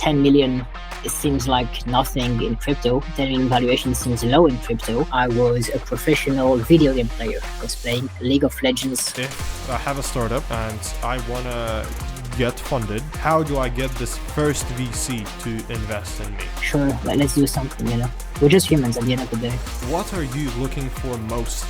10 million, it seems like nothing in crypto. 10 million valuation seems low in crypto. I was a professional video game player. I was playing League of Legends. If I have a startup and I want to get funded, how do I get this first VC to invest in me? Sure, let's do something, We're just humans at the end of the day. What are you looking for most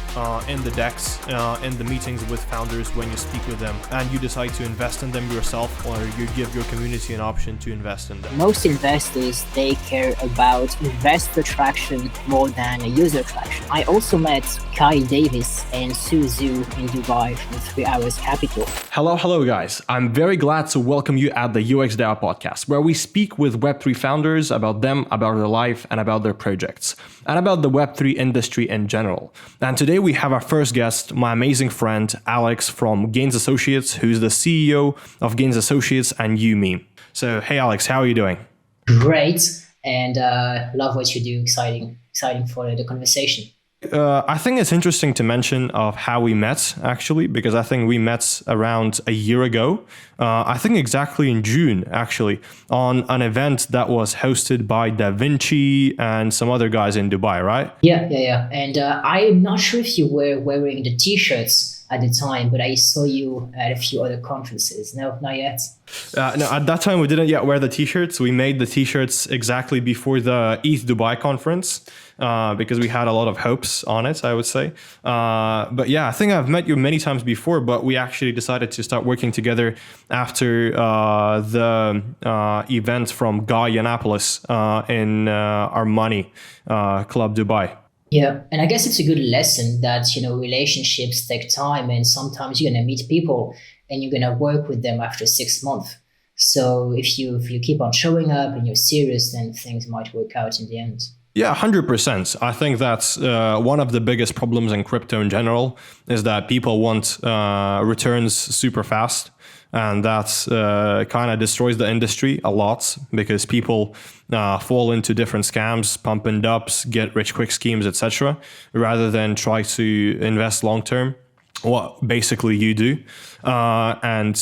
in the decks, in the meetings with founders when you speak with them and you decide to invest in them yourself, or you give your community an option to invest in them? Most investors, they care about investor traction more than a user traction. I also met Kai Davis and Su Zhu in Dubai from 3 Hours Capital. Hello guys. I'm very glad to welcome you at the UX DAO podcast, where we speak with Web3 founders about them, about their life, and about their projects, and about the Web3 industry in general. And today we have our first guest, my amazing friend, Alex from Gains Associates, who's the CEO of Gains Associates and Udemy. So, hey Alex, how are you doing? Great, and love what you do. Exciting for the conversation. I think it's interesting to mention of how we met, actually, because I think we met around a year ago. I think exactly in June, actually, on an event that was hosted by Da Vinci and some other guys in Dubai, right? Yeah. And I'm not sure if you were wearing the t-shirts at the time, but I saw you at a few other conferences. No, not yet. No, at that time we didn't yet wear the t-shirts. We made the t-shirts exactly before the ETH Dubai conference because we had a lot of hopes on it, I would say. But yeah, I think I've met you many times before, but we actually decided to start working together after the event from Guy Yiannopoulos in Armani Club Dubai. Yeah, and I guess it's a good lesson that, relationships take time, and sometimes you're going to meet people and you're going to work with them after 6 months. So if you keep on showing up and you're serious, then things might work out in the end. Yeah, 100%. I think that's one of the biggest problems in crypto in general is that people want returns super fast. And that kind of destroys the industry a lot because people fall into different scams, pump and dumps, get rich quick schemes, etc., rather than try to invest long term. What basically you do. And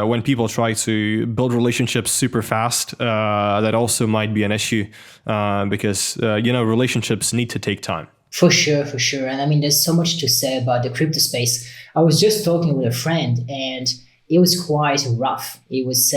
when people try to build relationships super fast, that also might be an issue because, relationships need to take time. For sure. And I mean, there's so much to say about the crypto space. I was just talking with a friend and it was quite rough. He was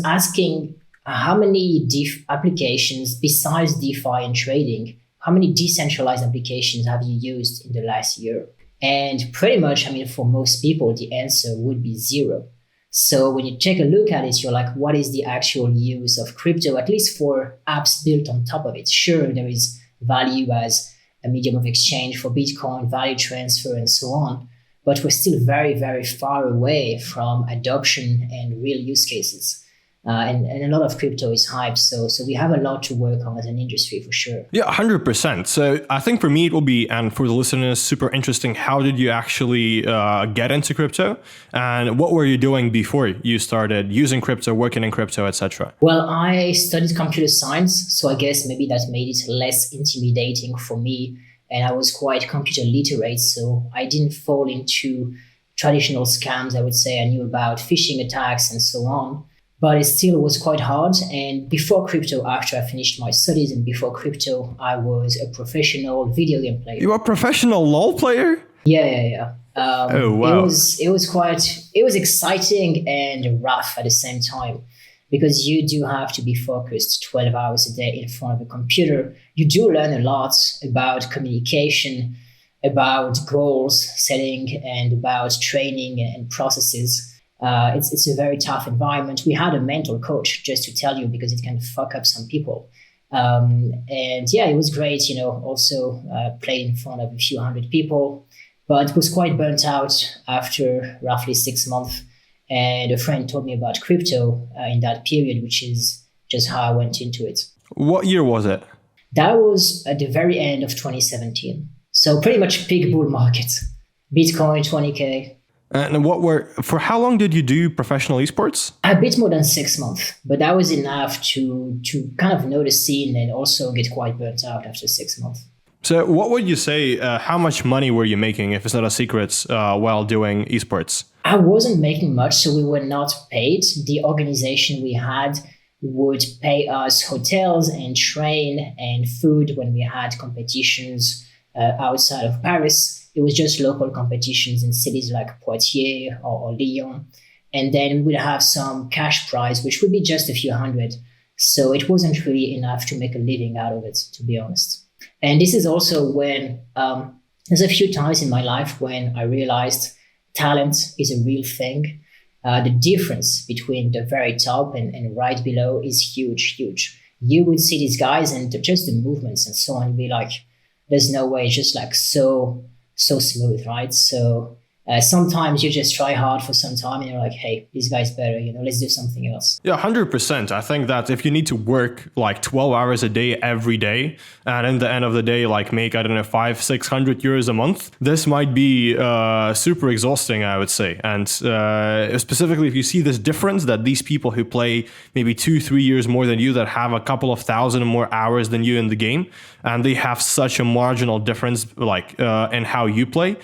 asking how many applications besides DeFi and trading, how many decentralized applications have you used in the last year? And pretty much, for most people, the answer would be 0. So when you take a look at it, you're like, what is the actual use of crypto, at least for apps built on top of it? Sure, there is value as a medium of exchange for Bitcoin, value transfer, and so on. But we're still very, very far away from adoption and real use cases. And a lot of crypto is hype. So we have a lot to work on as an industry for sure. Yeah, 100%. So I think for me, it will be, and for the listeners, super interesting. How did you actually get into crypto? And what were you doing before you started using crypto, working in crypto, etc.? Well, I studied computer science. So I guess maybe that made it less intimidating for me. And I was quite computer literate, so I didn't fall into traditional scams, I would say. I knew about phishing attacks and so on, but it still was quite hard. And before crypto, after I finished my studies and before crypto, I was a professional video game player. You are a professional LoL player? Yeah. Oh, wow. It was exciting and rough at the same time. Because you do have to be focused 12 hours a day in front of a computer. You do learn a lot about communication, about goals setting, and about training and processes. It's a very tough environment. We had a mental coach, just to tell you, because it can fuck up some people. And yeah, it was great. Also played in front of a few hundred people, but was quite burnt out after roughly 6 months. And a friend told me about crypto in that period, which is just how I went into it. What year was it? That was at the very end of 2017. So pretty much peak bull market. Bitcoin, 20K. And for how long did you do professional esports? A bit more than 6 months, but that was enough to kind of know the scene and also get quite burnt out after 6 months. So what would you say, how much money were you making, if it's not a secret, while doing esports? I wasn't making much, so we were not paid. The organization we had would pay us hotels and train and food when we had competitions outside of Paris. It was just local competitions in cities like Poitiers or Lyon. And then we'd have some cash prize, which would be just a few hundred. So it wasn't really enough to make a living out of it, to be honest. And this is also when there's a few times in my life when I realized talent is a real thing. The difference between the very top and right below is huge, huge. You would see these guys and just the movements and so on, be like, there's no way, it's just like so smooth, right? So sometimes you just try hard for some time and you're like, hey, this guy's better, let's do something else. Yeah, 100%. I think that if you need to work like 12 hours a day every day, and in the end of the day, like make, I don't know, 500-600 euros a month, this might be super exhausting, I would say. And specifically, if you see this difference that these people who play maybe 2-3 years more than you, that have a couple of thousand more hours than you in the game, and they have such a marginal difference like in how you play,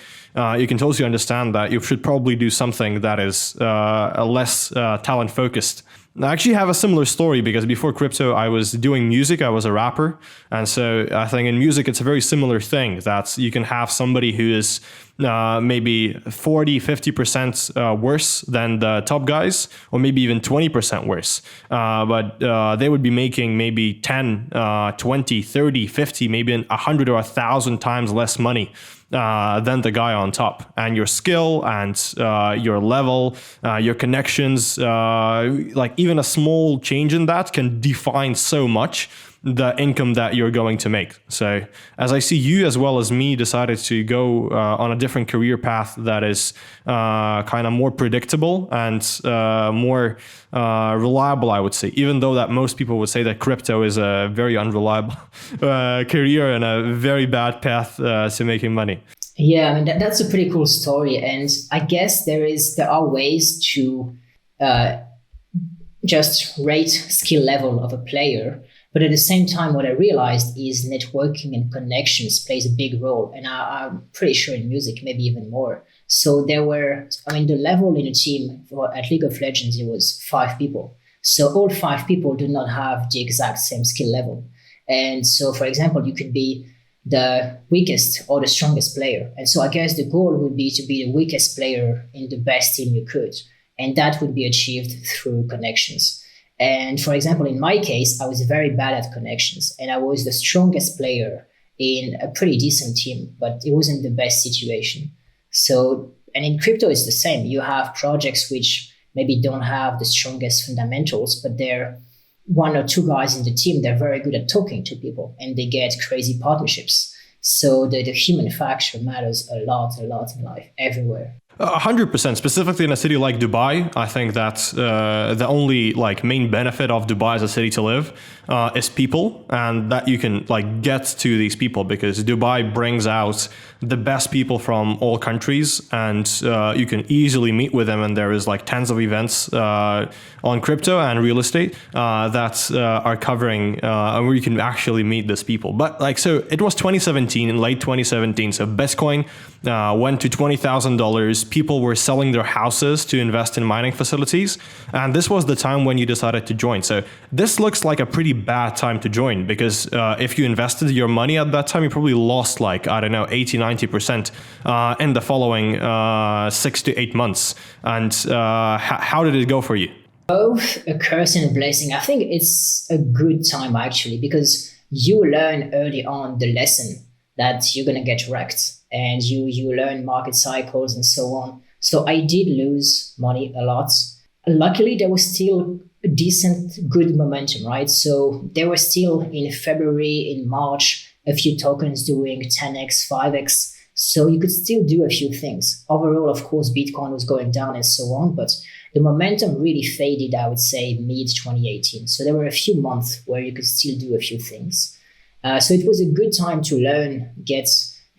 you can totally understand that you should probably do something that is less talent focused. I actually have a similar story because before crypto, I was doing music. I was a rapper. And so I think in music, it's a very similar thing that you can have somebody who is maybe 40-50% worse than the top guys, or maybe even 20% worse. But they would be making maybe 10, 20, 30, 50, maybe 100 or 1,000 times less money than the guy on top. And your skill and your level, your connections, like even a small change in that can define so much the income that you're going to make. So as I see you as well as me decided to go on a different career path that is kind of more predictable and more reliable, I would say, even though that most people would say that crypto is a very unreliable career and a very bad path to making money. Yeah, I mean, that's a pretty cool story. And I guess there are ways to just rate skill level of a player. But at the same time, what I realized is networking and connections plays a big role. And I'm pretty sure in music, maybe even more. So the level in a team at League of Legends, it was 5 people. So all 5 people do not have the exact same skill level. And so, for example, you could be the weakest or the strongest player. And so I guess the goal would be to be the weakest player in the best team you could. And that would be achieved through connections. And for example, in my case, I was very bad at connections and I was the strongest player in a pretty decent team, but it wasn't the best situation. So, and in crypto, it's the same. You have projects which maybe don't have the strongest fundamentals, but they're 1 or 2 guys in the team. They're very good at talking to people and they get crazy partnerships. So the human factor matters a lot in life, everywhere. 100%. Specifically in a city like Dubai, I think that the only main benefit of Dubai as a city to live is people, and that you can get to these people because Dubai brings out the best people from all countries, and you can easily meet with them. And there is tons of events on crypto and real estate that are covering where you can actually meet these people. But so it was 2017, in late 2017. So Bitcoin went to $20,000. People were selling their houses to invest in mining facilities. And this was the time when you decided to join. So this looks like a pretty bad time to join because if you invested your money at that time, you probably lost 80-90% in the following 6 to 8 months. And how did it go for you? Both a curse and a blessing. I think it's a good time actually because you learn early on the lesson that you're going to get wrecked and you learn market cycles and so on. So I did lose money a lot. Luckily, there was still a decent, good momentum, right? So there were still in February, in March, a few tokens doing 10x, 5x. So you could still do a few things. Overall, of course, Bitcoin was going down and so on, but the momentum really faded, I would say, mid-2018. So there were a few months where you could still do a few things. So it was a good time to learn,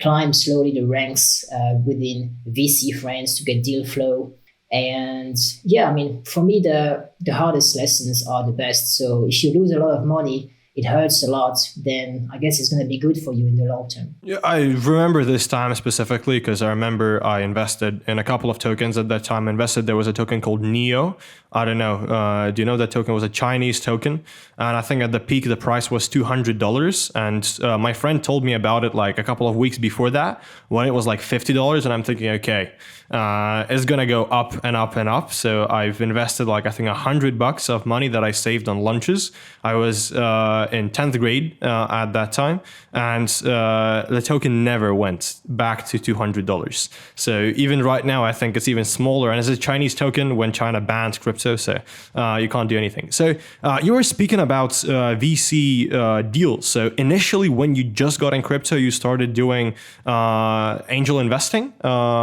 climb slowly the ranks within VC friends to get deal flow. And yeah, I mean, for me, the hardest lessons are the best. So if you lose a lot of money, it hurts a lot, then I guess it's going to be good for you in the long term. Yeah, I remember this time specifically because I remember I invested in a couple of tokens at that time. There was a token called NEO. I don't know. Do you know that token was a Chinese token? And I think at the peak, the price was $200. And my friend told me about it like a couple of weeks before that when it was like $50. And I'm thinking, okay, it's going to go up and up and up. So I've invested like, I think $100 of money that I saved on lunches. I was in 10th grade at that time. And the token never went back to $200. So even right now, I think it's even smaller. And it's a Chinese token when China banned crypto. So you can't do anything. So you were speaking about VC deals. So initially, when you just got in crypto, you started doing angel investing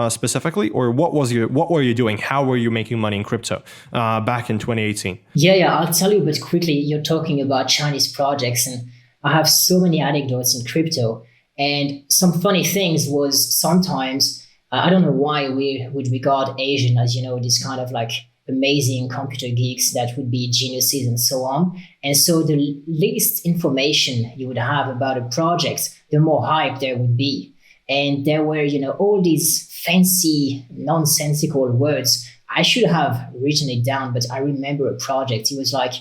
specifically, or what were you doing? How were you making money in crypto back in 2018? Yeah, I'll tell you a bit quickly. You're talking about Chinese projects, and I have so many anecdotes in crypto. And some funny things was sometimes, I don't know why we would regard Asian as, this kind of like amazing computer geeks that would be geniuses and so on. And so the least information you would have about a project, the more hype there would be. And there were, all these fancy, nonsensical words. I should have written it down, but I remember a project. It was like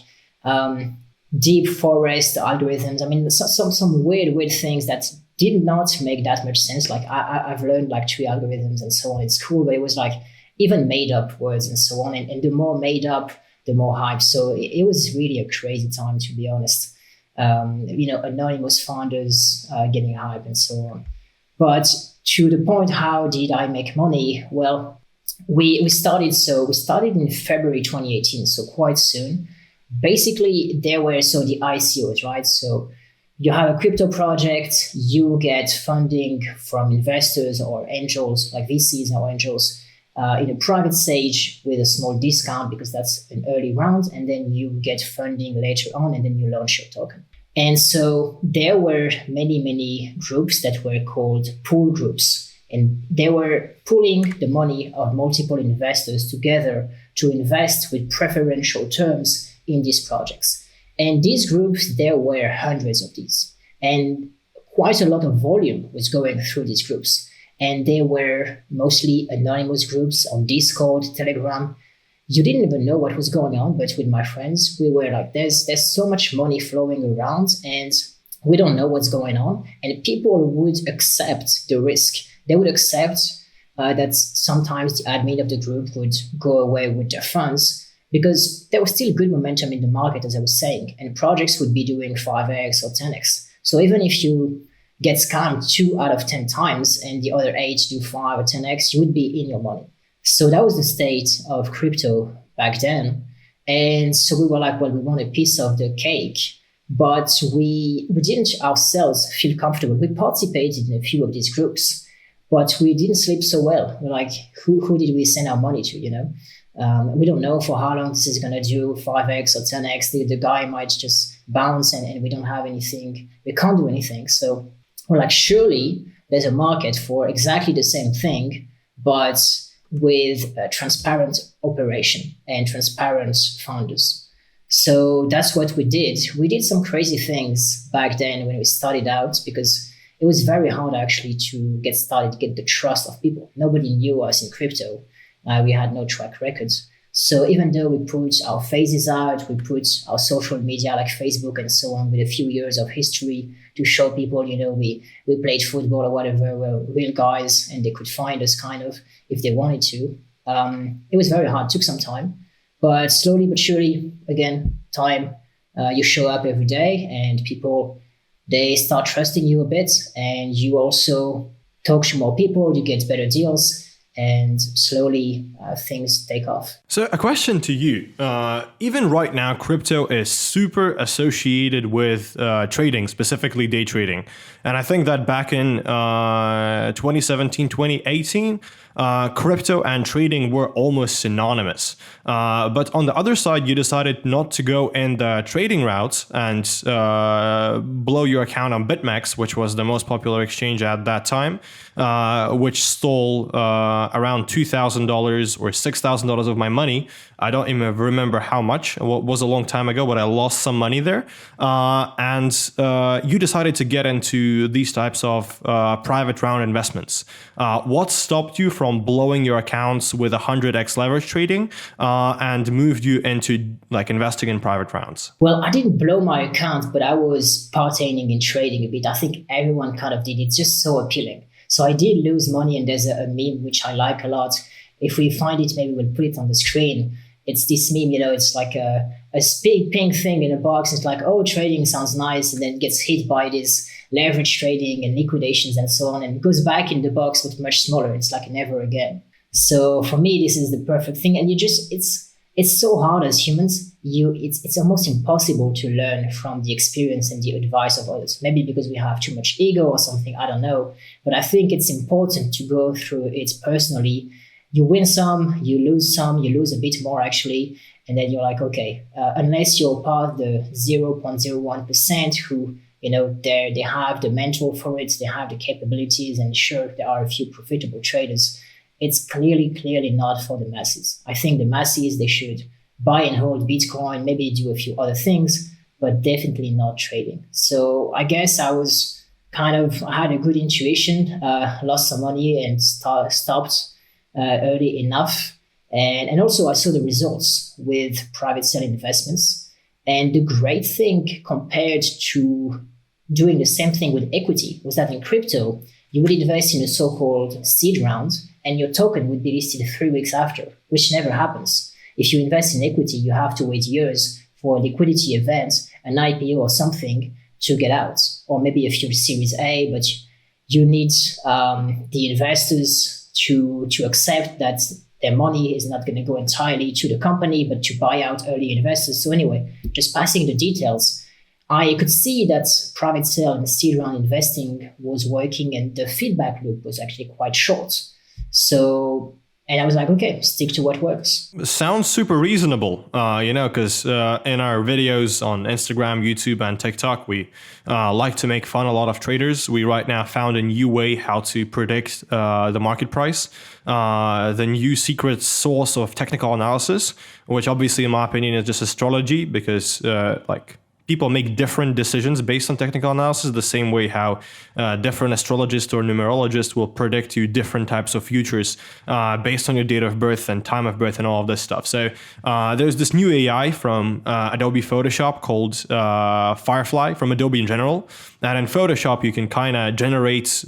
deep forest algorithms. I mean, some weird things that did not make that much sense. Like I've learned like 3 algorithms and so on. It's cool, but it was like even made up words and so on. And the more made up, the more hype. So it was really a crazy time, to be honest. Anonymous founders getting hype and so on. But to the point, how did I make money? Well, we started in February 2018, so quite soon. Basically, there were the ICOs, right? So you have a crypto project, you get funding from investors or angels, like VCs or angels, in a private stage with a small discount because that's an early round, and then you get funding later on, and then you launch your token. And so there were many groups that were called pool groups, and they were pooling the money of multiple investors together to invest with preferential terms in these projects. And these groups, there were hundreds of these, and quite a lot of volume was going through these groups. And they were mostly anonymous groups on Discord, Telegram. You didn't even know what was going on, but with my friends, we were like, there's so much money flowing around and we don't know what's going on. And people would accept the risk. They would accept that sometimes the admin of the group would go away with their funds because there was still good momentum in the market, as I was saying, and projects would be doing 5x or 10x. So even if you get scammed 2 out of 10 times and the other 8 do 5 or 10x, you would be in your money. So that was the state of crypto back then. And so we were like, well, we want a piece of the cake, but we didn't ourselves feel comfortable. We participated in a few of these groups, but we didn't sleep so well. We're like, who did we send our money to, We don't know for how long this is going to do 5x or 10x. The guy might just bounce and we don't have anything. We can't do anything. So we're like, surely there's a market for exactly the same thing, but with a transparent operation and transparent founders. So that's what we did. We did some crazy things back then when we started out because it was very hard actually to get started, get the trust of people. Nobody knew us in crypto. We had no track records. So even though we put our faces out, we put our social media like Facebook and so on with a few years of history to show people, we played football or whatever, we're real guys and they could find us kind of if they wanted to. It was very hard, took some time, but slowly but surely, again, time, you show up every day and people, they start trusting you a bit and you also talk to more people, you get better deals. And slowly things take off. So a question to you. Even right now, crypto is super associated with trading, specifically day trading. And I think that back in 2017, 2018, crypto and trading were almost synonymous. But on the other side, you decided not to go in the trading route and blow your account on BitMEX, which was the most popular exchange at that time, which stole around $2,000 or $6,000 of my money. I don't even remember how much. It was a long time ago, but I lost some money there. And you decided to get into these types of private round investments. What stopped you from from blowing your accounts with 100x leverage trading and moved you into like investing in private rounds? Well, I didn't blow my account, but I was partaking in trading a bit. I think everyone kind of did. It's just so appealing. So I did lose money, and there's a meme which I like a lot. If we find it, maybe we'll put it on the screen. It's this meme, it's like a big pink thing in a box. It's like, oh, trading sounds nice, and then it gets hit by this leverage trading and liquidations and so on, and it goes back in the box but much smaller. It's like never again. So for me, this is the perfect thing. And it's so hard as humans. It's almost impossible to learn from the experience and the advice of others. Maybe because we have too much ego or something, I don't know. But I think it's important to go through it personally. You win some, you lose a bit more actually. And then you're like, okay, unless you're part of the 0.01% who, they have the mental for it, they have the capabilities, and sure, there are a few profitable traders. It's clearly not for the masses. I think the masses, they should buy and hold Bitcoin, maybe do a few other things, but definitely not trading. So I guess I had a good intuition, lost some money and stopped early enough. And also I saw the results with private sale investments. And the great thing compared to doing the same thing with equity was that in crypto, you would invest in a so-called seed round and your token would be listed 3 weeks after, which never happens. If you invest in equity, you have to wait years for a liquidity event, an IPO or something to get out, or maybe a few Series A, but you need the investors to accept that their money is not going to go entirely to the company, but to buy out early investors. So anyway, just passing the details, I could see that private sale and seed round investing was working, and the feedback loop was actually quite short. So, and I was like, okay, stick to what works. Sounds super reasonable, because in our videos on Instagram, YouTube, and TikTok, we like to make fun a lot of traders. We right now found a new way how to predict the market price, the new secret source of technical analysis, which obviously, in my opinion, is just astrology, because people make different decisions based on technical analysis, the same way how different astrologists or numerologists will predict you different types of futures based on your date of birth and time of birth and all of this stuff. So there's this new AI from Adobe Photoshop called Firefly, from Adobe in general. And in Photoshop, you can kind of generate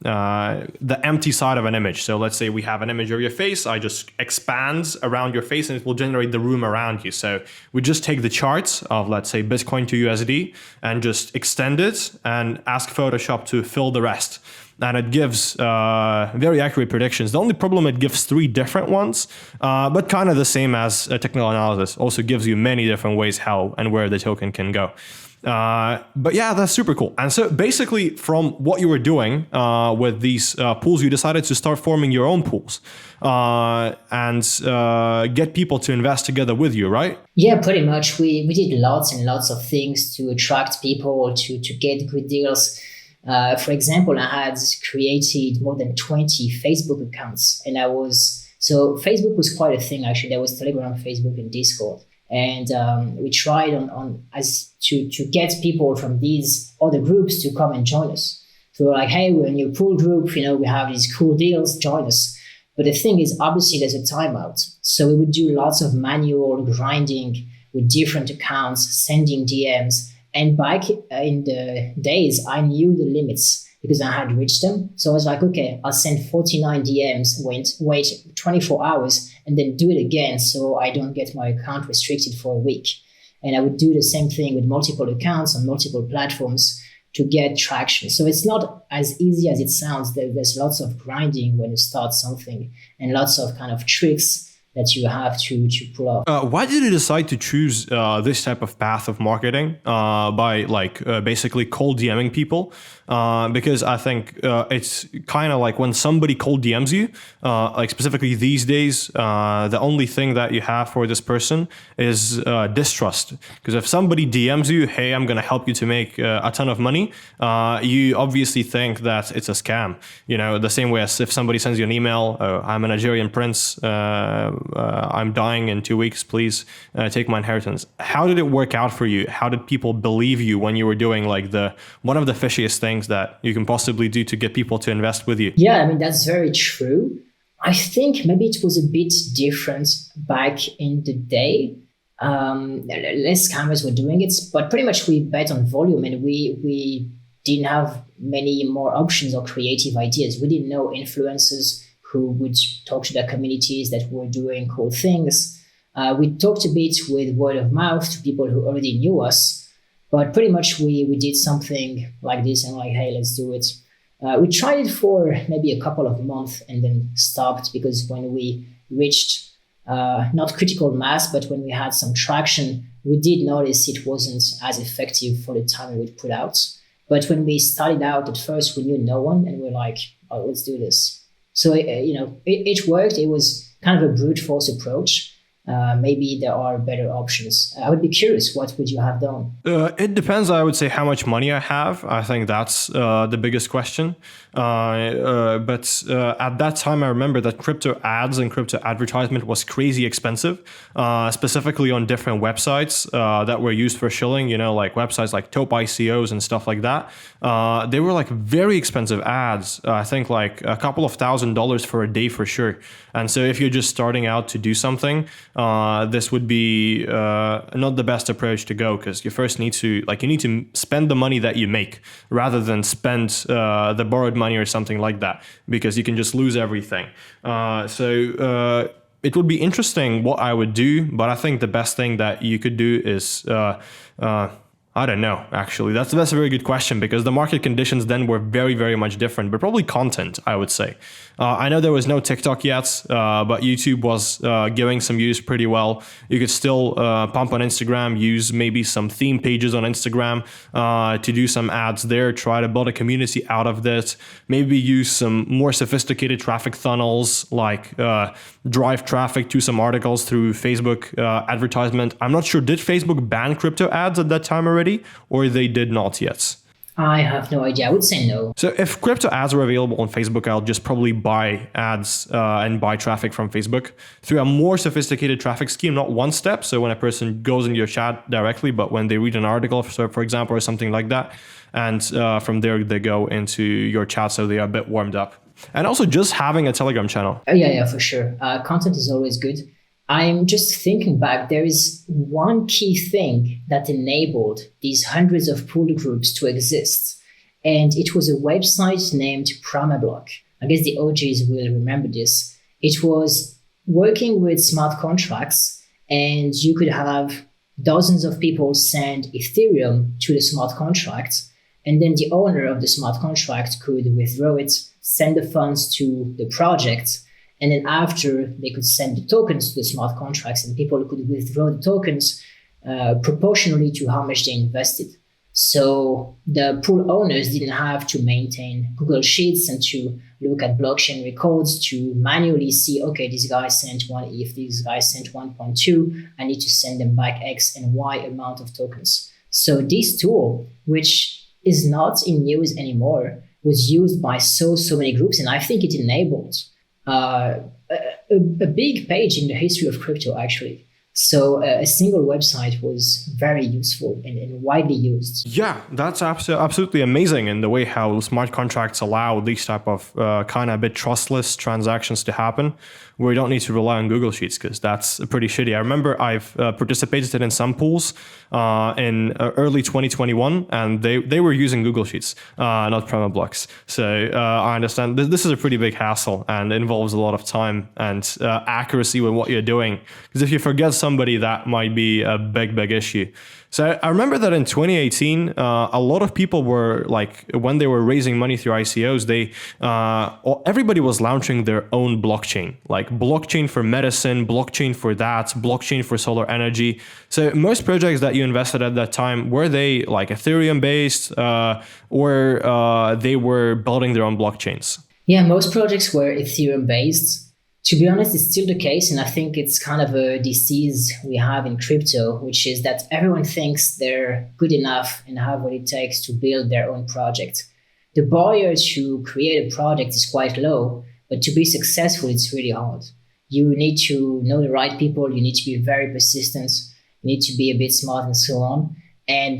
the empty side of an image. So let's say we have an image of your face. I just expand around your face and it will generate the room around you. So we just take the charts of, let's say, Bitcoin to USD and just extend it and ask Photoshop to fill the rest. And it gives very accurate predictions. The only problem, it gives 3 different ones, but kind of the same as technical analysis. Also gives you many different ways how and where the token can go. But yeah, that's super cool. And so basically from what you were doing with these pools, you decided to start forming your own pools and get people to invest together with you, right? Yeah, pretty much. We did lots and lots of things to attract people, to get good deals. For example, I had created more than 20 Facebook accounts, and so Facebook was quite a thing actually. There was Telegram, Facebook, and Discord. And we tried to get people from these other groups to come and join us. So we're like, hey, we're in your pool group, we have these cool deals, join us. But the thing is, obviously there's a timeout. So we would do lots of manual grinding with different accounts, sending DMs. And back in the days, I knew the limits because I had reached them. So I was like, okay, I'll send 49 DMs, wait 24 hours, and then do it again so I don't get my account restricted for a week. And I would do the same thing with multiple accounts on multiple platforms to get traction. So it's not as easy as it sounds. There's lots of grinding when you start something and lots of kind of tricks that you have to pull off. Why did you decide to choose this type of path of marketing by basically cold DMing people? Because I think it's kind of like when somebody cold DMs you, specifically these days, the only thing that you have for this person is distrust. Because if somebody DMs you, hey, I'm going to help you to make a ton of money, you obviously think that it's a scam. The same way as if somebody sends you an email, I'm a Nigerian prince, I'm dying in 2 weeks, please take my inheritance. How did it work out for you? How did people believe you when you were doing like one of the fishiest things that you can possibly do to get people to invest with you? Yeah, I mean, that's very true. I think maybe it was a bit different back in the day. Less cameras were doing it, but pretty much we bet on volume, and we didn't have many more options or creative ideas. We didn't know influencers who would talk to their communities that were doing cool things. We talked a bit with word of mouth to people who already knew us, but pretty much we did something like this and like, hey, let's do it. We tried it for maybe a couple of months and then stopped, because when we reached not critical mass, but when we had some traction, we did notice it wasn't as effective for the time we would put out. But when we started out at first, we knew no one, and we're like, oh, let's do this. So, it worked. It was kind of a brute force approach. Maybe there are better options. I would be curious, what would you have done? It depends, I would say, how much money I have. I think that's the biggest question. But at that time, I remember that crypto ads and crypto advertisement was crazy expensive, specifically on different websites that were used for shilling, like websites like Top ICOs and stuff like that. They were like very expensive ads. I think like a couple of $1,000s for a day for sure. And so if you're just starting out to do something, this would be not the best approach to go, because you first need to spend the money that you make rather than spend the borrowed money or something like that, because you can just lose everything. So it would be interesting what I would do, but I think the best thing that you could do is I don't know, actually. That's a very good question, because the market conditions then were very, very much different, but probably content, I would say. I know there was no TikTok yet, but YouTube was giving some use pretty well. You could still pump on Instagram, use maybe some theme pages on Instagram to do some ads there, try to build a community out of this, maybe use some more sophisticated traffic funnels, like drive traffic to some articles through Facebook advertisement. I'm not sure, did Facebook ban crypto ads at that time already, or they did not yet? I have no idea. I would say no. So if crypto ads were available on Facebook, I'll just probably buy ads and buy traffic from Facebook through a more sophisticated traffic scheme, not one step. So when a person goes into your chat directly, but when they read an article, for example, or something like that, and from there they go into your chat, so they are a bit warmed up. And also just having a Telegram channel. Yeah, for sure. Content is always good. I'm just thinking back, there is one key thing that enabled these hundreds of pull groups to exist. And it was a website named Primablock. I guess the OGs will remember this. It was working with smart contracts, and you could have dozens of people send Ethereum to the smart contract. And then the owner of the smart contract could withdraw it, send the funds to the project. And then after, they could send the tokens to the smart contracts, and people could withdraw the tokens proportionally to how much they invested. So the pool owners didn't have to maintain Google Sheets and to look at blockchain records to manually see, okay, this guy sent 1 ETH, this guy sent 1.2, I need to send them back X and Y amount of tokens. So this tool, which is not in use anymore, was used by so many groups, and I think it enabled a big page in the history of crypto, actually. So a single website was very useful and widely used. Yeah, that's absolutely amazing in the way how smart contracts allow these type of kind of a bit trustless transactions to happen, where you don't need to rely on Google Sheets, because that's pretty shitty. I remember I've participated in some pools in early 2021, and they were using Google Sheets, not Permablocks. So I understand this is a pretty big hassle and involves a lot of time and accuracy with what you're doing, because if you forget somebody, that might be a big issue. So I remember that in 2018, a lot of people were like, when they were raising money through ICOs, everybody was launching their own blockchain, like blockchain for medicine, blockchain for that, blockchain for solar energy. So most projects that you invested at that time, were they like Ethereum based, or they were building their own blockchains? Yeah, most projects were Ethereum based. To be honest, it's still the case, and I think it's kind of a disease we have in crypto, which is that everyone thinks they're good enough and have what it takes to build their own project. The barrier to create a project is quite low, but to be successful, it's really hard. You need to know the right people. You need to be very persistent. You need to be a bit smart and so on. And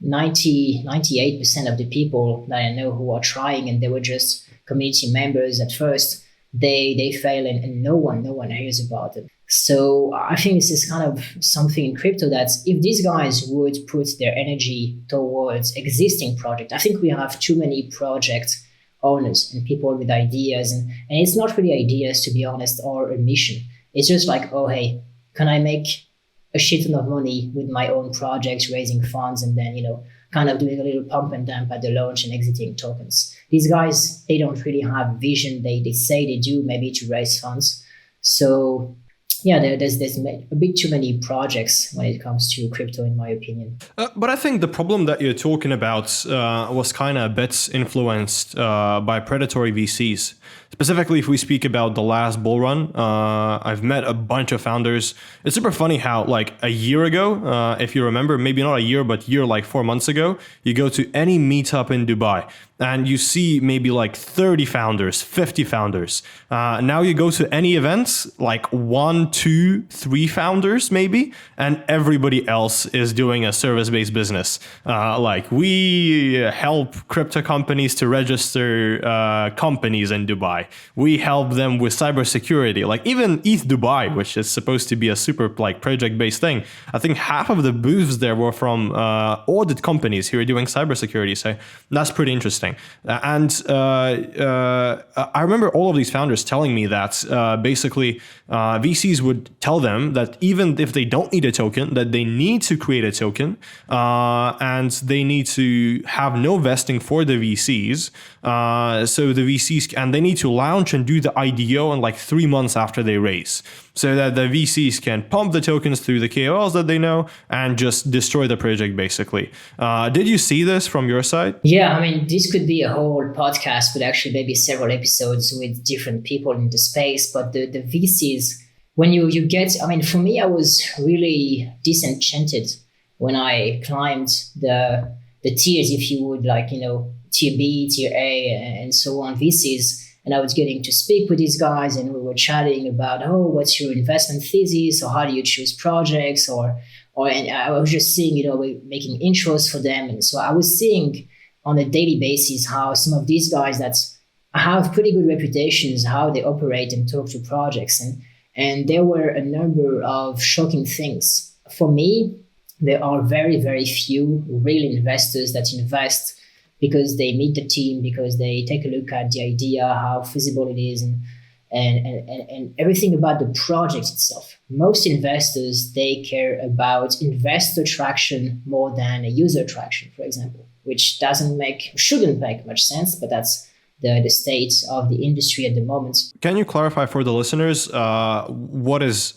98% of the people that I know who are trying, and they were just community members at first, they fail, and no one hears about it. So I think this is kind of something in crypto that if these guys would put their energy towards existing project, I think we have too many project owners and people with ideas, and it's not really ideas, to be honest, or a mission. It's just like, oh hey, can I make a shit ton of money with my own projects, raising funds, and then kind of doing a little pump and dump at the launch and exiting tokens. These guys, they don't really have vision. They say they do, maybe to raise funds. So yeah, there's a bit too many projects when it comes to crypto, in my opinion. But I think the problem that you're talking about was kind of a bit influenced by predatory VCs. Specifically, if we speak about the last bull run, I've met a bunch of founders. It's super funny how, like, a year ago, if you remember, maybe not a year, but like 4 months ago, you go to any meetup in Dubai and you see maybe like 30 founders, 50 founders. Now you go to any events, like 1, 2, 3 founders maybe, and everybody else is doing a service-based business. Like, we help crypto companies to register companies in Dubai. We help them with cybersecurity. Like, even ETH Dubai, which is supposed to be a super like project-based thing, I think half of the booths there were from audit companies who are doing cybersecurity. So that's pretty interesting. And I remember all of these founders telling me that basically VCs would tell them that even if they don't need a token, that they need to create a token, and they need to have no vesting for the VCs. So the VCs, and they need to launch and do the IDO in like 3 months after they raise, so that the VCs can pump the tokens through the KOLs that they know and just destroy the project, basically. Did you see this from your side? Yeah, I mean, this could be a whole podcast, but actually maybe several episodes with different people in the space. But the VCs, when you get, I mean, for me, I was really disenchanted when I climbed the tiers, if you would, like, tier B, tier A, and so on, VCs. And I was getting to speak with these guys, and we were chatting about, oh, what's your investment thesis, or how do you choose projects, and I was just seeing, we're making intros for them. And so I was seeing on a daily basis how some of these guys that have pretty good reputations, how they operate and talk to projects. And there were a number of shocking things. For me, there are very, very few real investors that invest because they meet the team, because they take a look at the idea, how feasible it is, and everything about the project itself. Most investors, they care about investor traction more than a user traction, for example, which shouldn't make much sense, but that's the state of the industry at the moment. Can you clarify for the listeners what is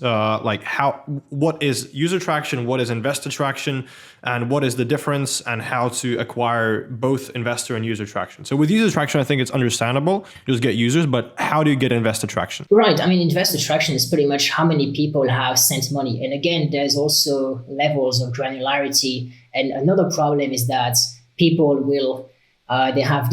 user traction, what is investor traction, and what is the difference, and how to acquire both investor and user traction? So with user traction, I think it's understandable. You just get users, but how do you get investor traction? Right. I mean, investor traction is pretty much how many people have sent money. And again, there's also levels of granularity. And another problem is that people will they have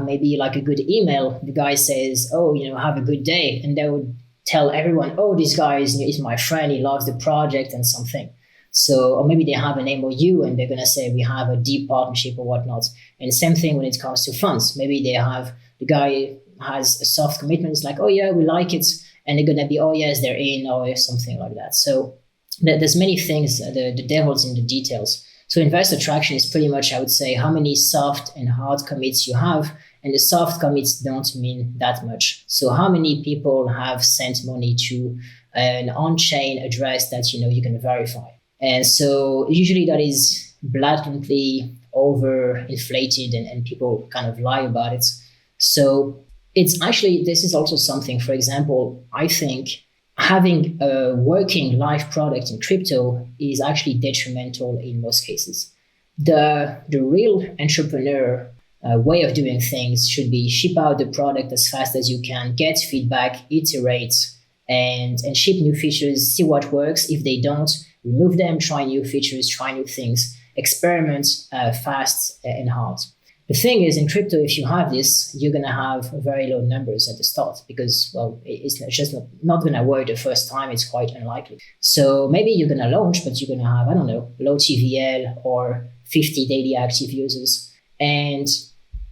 maybe like a good email. The guy says, oh, have a good day. And they would tell everyone, oh, this guy is my friend. He loves the project and something. So, or maybe they have an MOU and they're going to say we have a deep partnership or whatnot. And same thing when it comes to funds. Maybe the guy has a soft commitment. It's like, oh yeah, we like it. And they're going to be, oh yes, they're in, or something like that. So there's many things, the devil's in the details. So investor traction is pretty much, I would say, how many soft and hard commits you have. And the soft commits don't mean that much. So how many people have sent money to an on-chain address that you can verify? And so usually that is blatantly overinflated, and people kind of lie about it. So it's actually, this is also something, for example, I think having a working live product in crypto is actually detrimental in most cases. The real entrepreneur way of doing things should be ship out the product as fast as you can, get feedback, iterate, and ship new features, see what works. If they don't, remove them, try new features, try new things, experiment fast and hard. The thing is, in crypto, if you have this, you're going to have very low numbers at the start because, well, it's just not going to work the first time. It's quite unlikely. So maybe you're going to launch, but you're going to have, I don't know, low TVL or 50 daily active users. And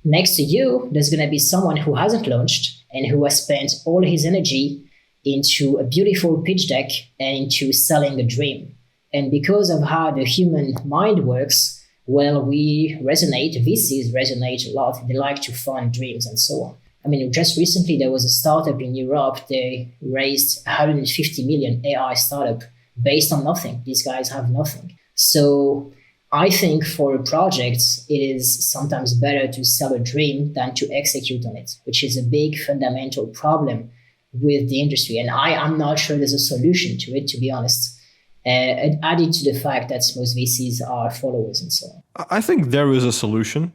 next to you, there's going to be someone who hasn't launched and who has spent all his energy into a beautiful pitch deck and into selling a dream. And because of how the human mind works, well, VCs resonate a lot. They like to fund dreams and so on. I mean, just recently, there was a startup in Europe. They raised 150 million AI startup based on nothing. These guys have nothing. So I think for projects, it is sometimes better to sell a dream than to execute on it, which is a big fundamental problem with the industry. And I'm not sure there's a solution to it, to be honest. Added to the fact that most VCs are followers and so on. I think there is a solution,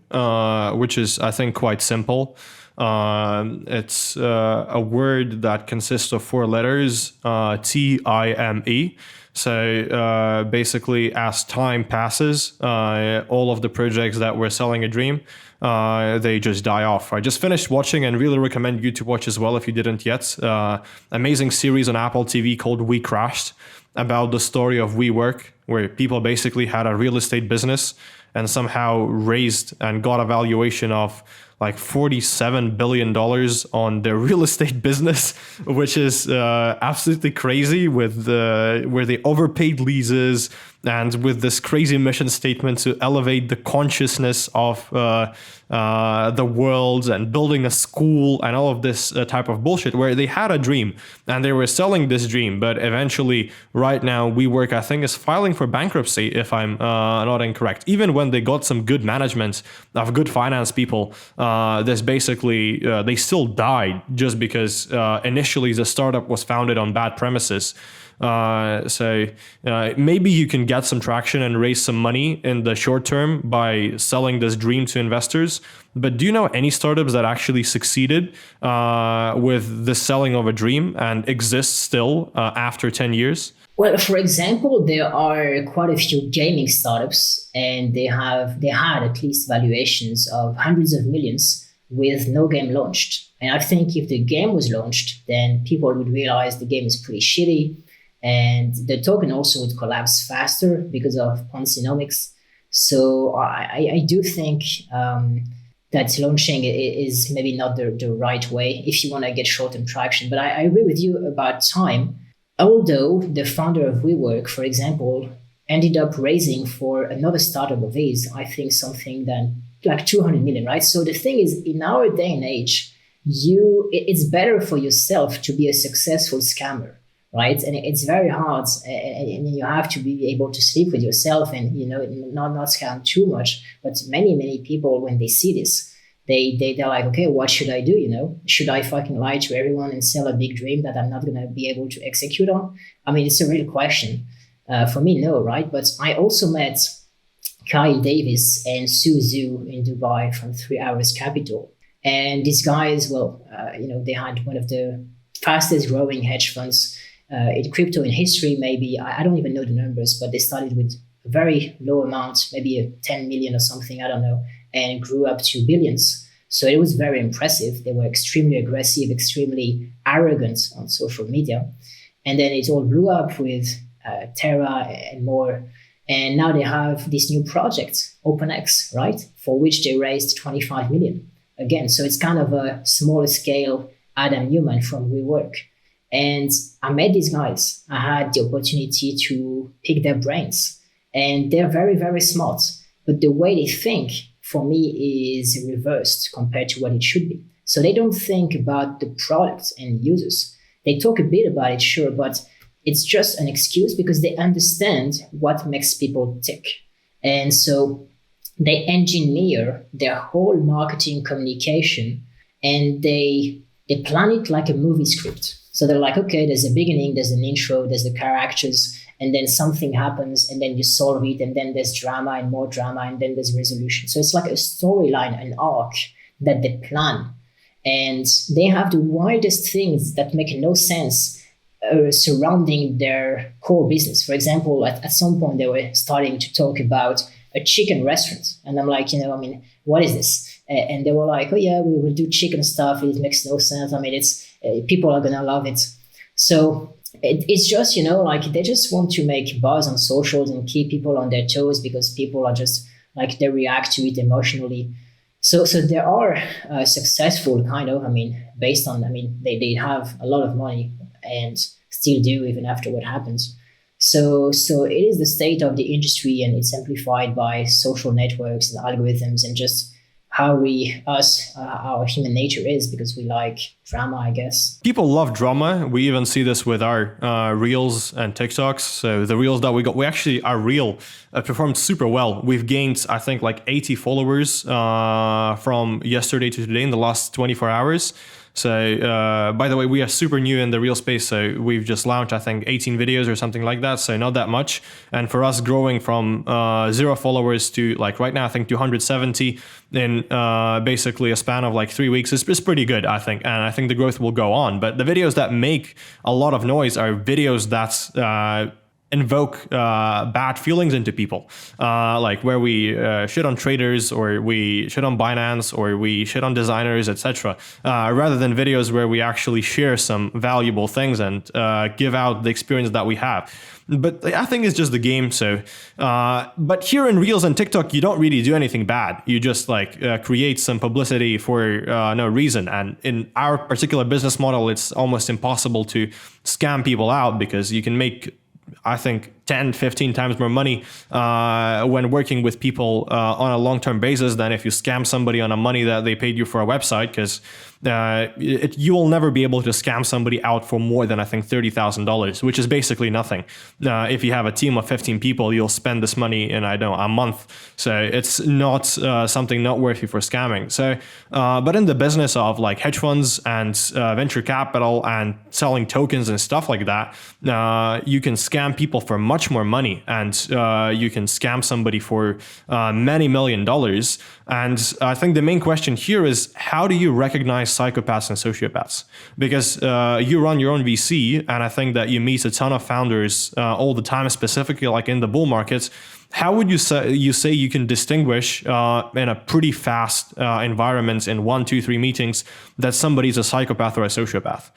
which is, I think, quite simple. It's a word that consists of 4 letters, TIME. So basically, as time passes, all of the projects that were selling a dream, they just die off. I just finished watching and really recommend you to watch as well if you didn't yet. Amazing series on Apple TV called We Crashed, about the story of WeWork, where people basically had a real estate business and somehow raised and got a valuation of like $47 billion on their real estate business, which is absolutely crazy with where they overpaid leases and with this crazy mission statement to elevate the consciousness of the world and building a school and all of this type of bullshit, where they had a dream and they were selling this dream. But eventually, right now, WeWork, I think, is filing for bankruptcy, if I'm not incorrect. Even when they got some good management of good finance people, there's basically, they still died just because initially the startup was founded on bad premises. So maybe you can get some traction and raise some money in the short term by selling this dream to investors. But do you know any startups that actually succeeded with the selling of a dream and exist still after 10 years? Well, for example, there are quite a few gaming startups, and they had at least valuations of hundreds of millions with no game launched. And I think if the game was launched, then people would realize the game is pretty shitty. And the token also would collapse faster because of Ponzinomics. So I do think that launching is maybe not the right way if you want to get short-term traction. But I agree with you about time. Although the founder of WeWork, for example, ended up raising for another startup of his, I think something than like 200 million, right? So the thing is, in our day and age, it's better for yourself to be a successful scammer, right? And it's very hard, and you have to be able to sleep with yourself and, not scam too much. But many people, when they see this, they're like, okay, what should I do? Should I fucking lie to everyone and sell a big dream that I'm not going to be able to execute on? I mean, it's a real question. For me, no, right? But I also met Kyle Davis and Sue Zhu in Dubai from 3 Hours Capital. And these guys, they had one of the fastest growing hedge funds in crypto in history, maybe. I don't even know the numbers, but they started with a very low amount, maybe 10 million or something, I don't know, and grew up to billions. So it was very impressive. They were extremely aggressive, extremely arrogant on social media. And then it all blew up with Terra and more. And now they have this new project, OpenX, right? For which they raised 25 million. Again, so it's kind of a smaller scale Adam Newman from WeWork. And I met these guys. I had the opportunity to pick their brains. And they're very, very smart. But the way they think, for me, is reversed compared to what it should be. So they don't think about the product and users. They talk a bit about it, sure, but it's just an excuse because they understand what makes people tick. And so they engineer their whole marketing communication, and they plan it like a movie script. So they're like, okay, there's a beginning, there's an intro, there's the characters, and then something happens, and then you solve it, and then there's drama and more drama, and then there's resolution. So it's like a storyline, an arc that they plan. And they have the wildest things that make no sense surrounding their core business. For example, at some point, they were starting to talk about a chicken restaurant. And I'm like, what is this? And they were like, oh yeah, we will do chicken stuff. It makes no sense. I mean, it's people are gonna love it. So it's just, like they just want to make buzz on socials and keep people on their toes because people are just like they react to it emotionally. So there are successful kind of, I mean, based on, I mean, they have a lot of money and still do even after what happens. So it is the state of the industry, and it's amplified by social networks and algorithms and just how our human nature is, because we like drama, I guess. People love drama. We even see this with our reels and TikToks. So the reels that we actually, our reel performed super well. We've gained, I think, like 80 followers from yesterday to today in the last 24 hours. So, by the way, we are super new in the reel space. So we've just launched, I think, 18 videos or something like that. So not that much. And for us, growing from 0 followers to like right now, I think 270 in basically a span of like 3 weeks is pretty good, I think. And I think the growth will go on. But the videos that make a lot of noise are videos that's invoke bad feelings into people, like where we shit on traders, or we shit on Binance, or we shit on designers, etc., rather than videos where we actually share some valuable things and give out the experience that we have. But I think it's just the game. So, but here in Reels and TikTok, you don't really do anything bad. You just like create some publicity for no reason. And in our particular business model, it's almost impossible to scam people out, because you can make, I think, 10, 15 times more money when working with people on a long-term basis than if you scam somebody on a money that they paid you for a website, because you will never be able to scam somebody out for more than, I think, $30,000, which is basically nothing. If you have a team of 15 people, you'll spend this money in, I don't know, a month. So it's not something not worthy for scamming. So, but in the business of like hedge funds and venture capital and selling tokens and stuff like that, you can scam people for much more money, and you can scam somebody for many $1 million. And I think the main question here is, how do you recognize psychopaths and sociopaths? Because you run your own VC, and I think that you meet a ton of founders all the time, specifically like in the bull markets. How would you say you can distinguish in a pretty fast environment in 1, 2, 3 meetings that somebody's a psychopath or a sociopath?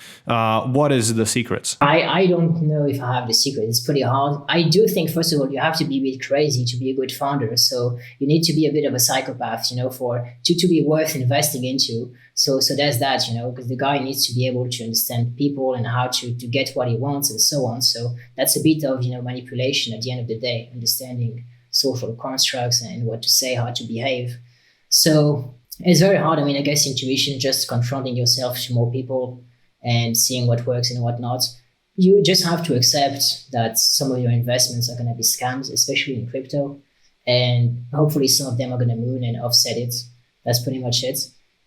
What is the secret? I don't know if I have the secret. It's pretty hard. I do think, first of all, you have to be a bit crazy to be a good founder. So you need to be a bit of a psychopath, to be worth investing into. So there's that, because the guy needs to be able to understand people and how to get what he wants and so on. So that's a bit of, manipulation at the end of the day, understanding social constructs and what to say, how to behave. So it's very hard. I mean, I guess intuition, just confronting yourself to more people and seeing what works and what not. You just have to accept that some of your investments are going to be scams, especially in crypto. And hopefully some of them are going to moon and offset it. That's pretty much it.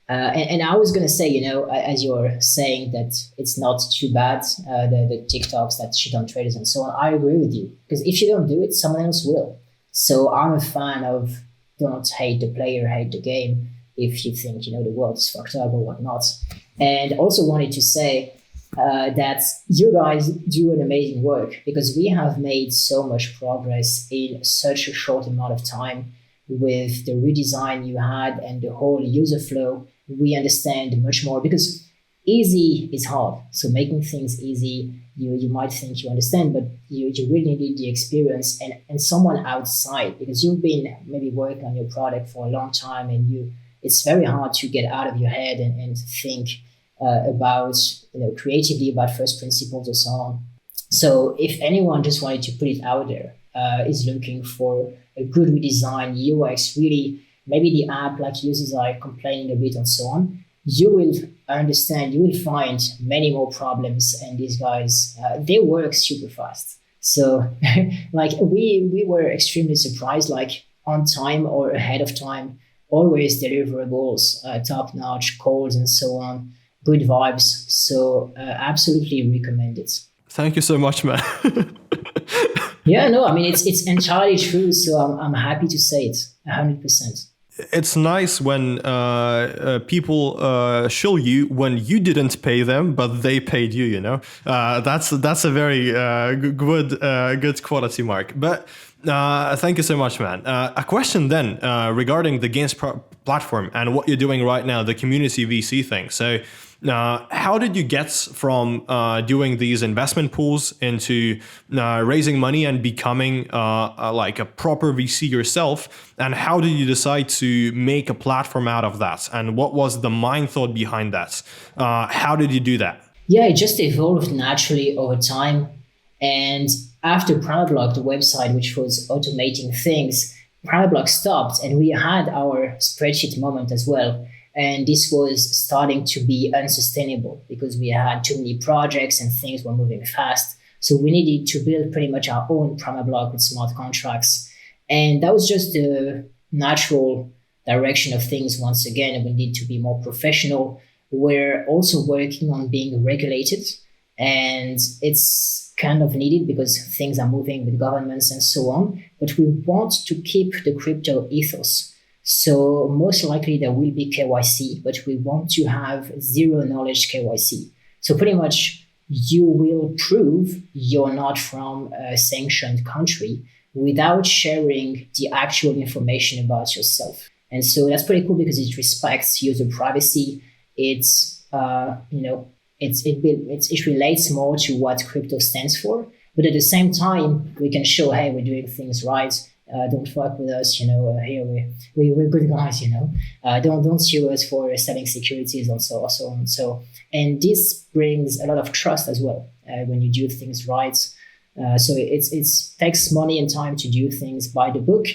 And I was going to say, as you're saying that it's not too bad, the TikToks that shit on traders and so on, I agree with you. Because if you don't do it, someone else will. So I'm a fan of don't hate the player, hate the game. If you think, the world is fucked up or whatnot. And also wanted to say that you guys do an amazing work, because we have made so much progress in such a short amount of time with the redesign you had and the whole user flow. We understand much more, because easy is hard. So making things easy, you might think you understand, but you really need the experience and someone outside, because you've been maybe working on your product for a long time, and it's very hard to get out of your head and think about, creatively about first principles or so on. So if anyone just wanted to put it out there, is looking for a good redesign, UX, really, maybe the app like users are complaining a bit and so on, you will understand, you will find many more problems, and these guys, they work super fast. So like we were extremely surprised, like on time or ahead of time, always deliverables, top notch calls and so on, good vibes. So absolutely recommend it. Thank you so much, man. Yeah, no, I mean, it's entirely true. So I'm happy to say it 100%. It's nice when people shill you when you didn't pay them, but they paid you. That's a very good quality mark. But Thank you so much, man. A question then regarding the games platform and what you're doing right now, the community VC thing. So, how did you get from doing these investment pools into raising money and becoming like a proper VC yourself? And how did you decide to make a platform out of that? And what was the mind thought behind that? How did you do that? Yeah, it just evolved naturally over time. And after Primablock, the website which was automating things, Primablock stopped and we had our spreadsheet moment as well. And this was starting to be unsustainable because we had too many projects and things were moving fast. So we needed to build pretty much our own Primablock with smart contracts. And that was just the natural direction of things once again. And we need to be more professional. We're also working on being regulated, and it's kind of needed because things are moving with governments and so on. But we want to keep the crypto ethos. So most likely there will be KYC, but we want to have zero knowledge KYC. So pretty much you will prove you're not from a sanctioned country without sharing the actual information about yourself. And so that's pretty cool because it respects user privacy. It's it relates more to what crypto stands for, but at the same time we can show, hey, we're doing things right. Don't fuck with us, here we're good guys, don't sue us for selling securities and so on. So, and this brings a lot of trust as well when you do things right. So it takes money and time to do things by the book,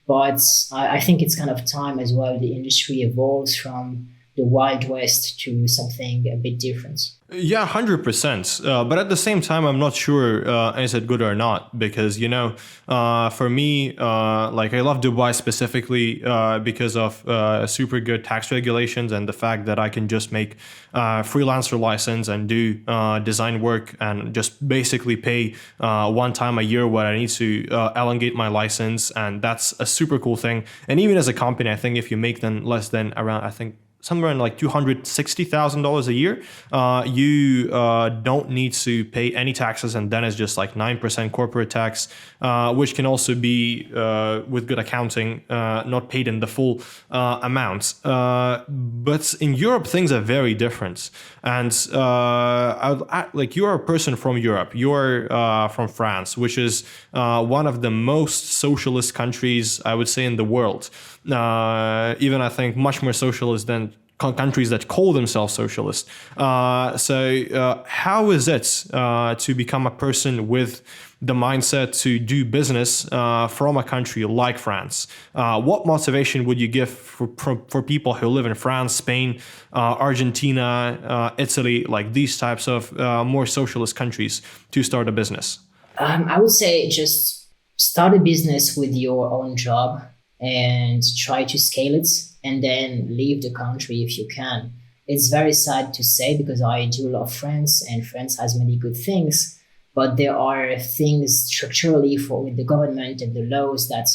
but I think it's kind of time as well. The industry evolves from the Wild West to something a bit different. Yeah, 100%. But at the same time, I'm not sure is it good or not because, for me, like I love Dubai specifically because of super good tax regulations and the fact that I can just make freelancer license and do design work and just basically pay one time a year what I need to elongate my license. And that's a super cool thing. And even as a company, I think if you make them less than around, I think, somewhere in like $260,000 a year, you don't need to pay any taxes, and then it's just like 9% corporate tax, which can also be with good accounting not paid in the full amount. But in Europe, things are very different. And like you are a person from Europe, you're from France, which is one of the most socialist countries, I would say, in the world. Even I think much more socialist than countries that call themselves socialist. So how is it to become a person with the mindset to do business from a country like France? What motivation would you give for people who live in France, Spain, Argentina, Italy, like these types of more socialist countries to start a business? I would say just start a business with your own job and try to scale it and then leave the country if you can. It's very sad to say because I do love France and France has many good things, but there are things structurally with the government and the laws that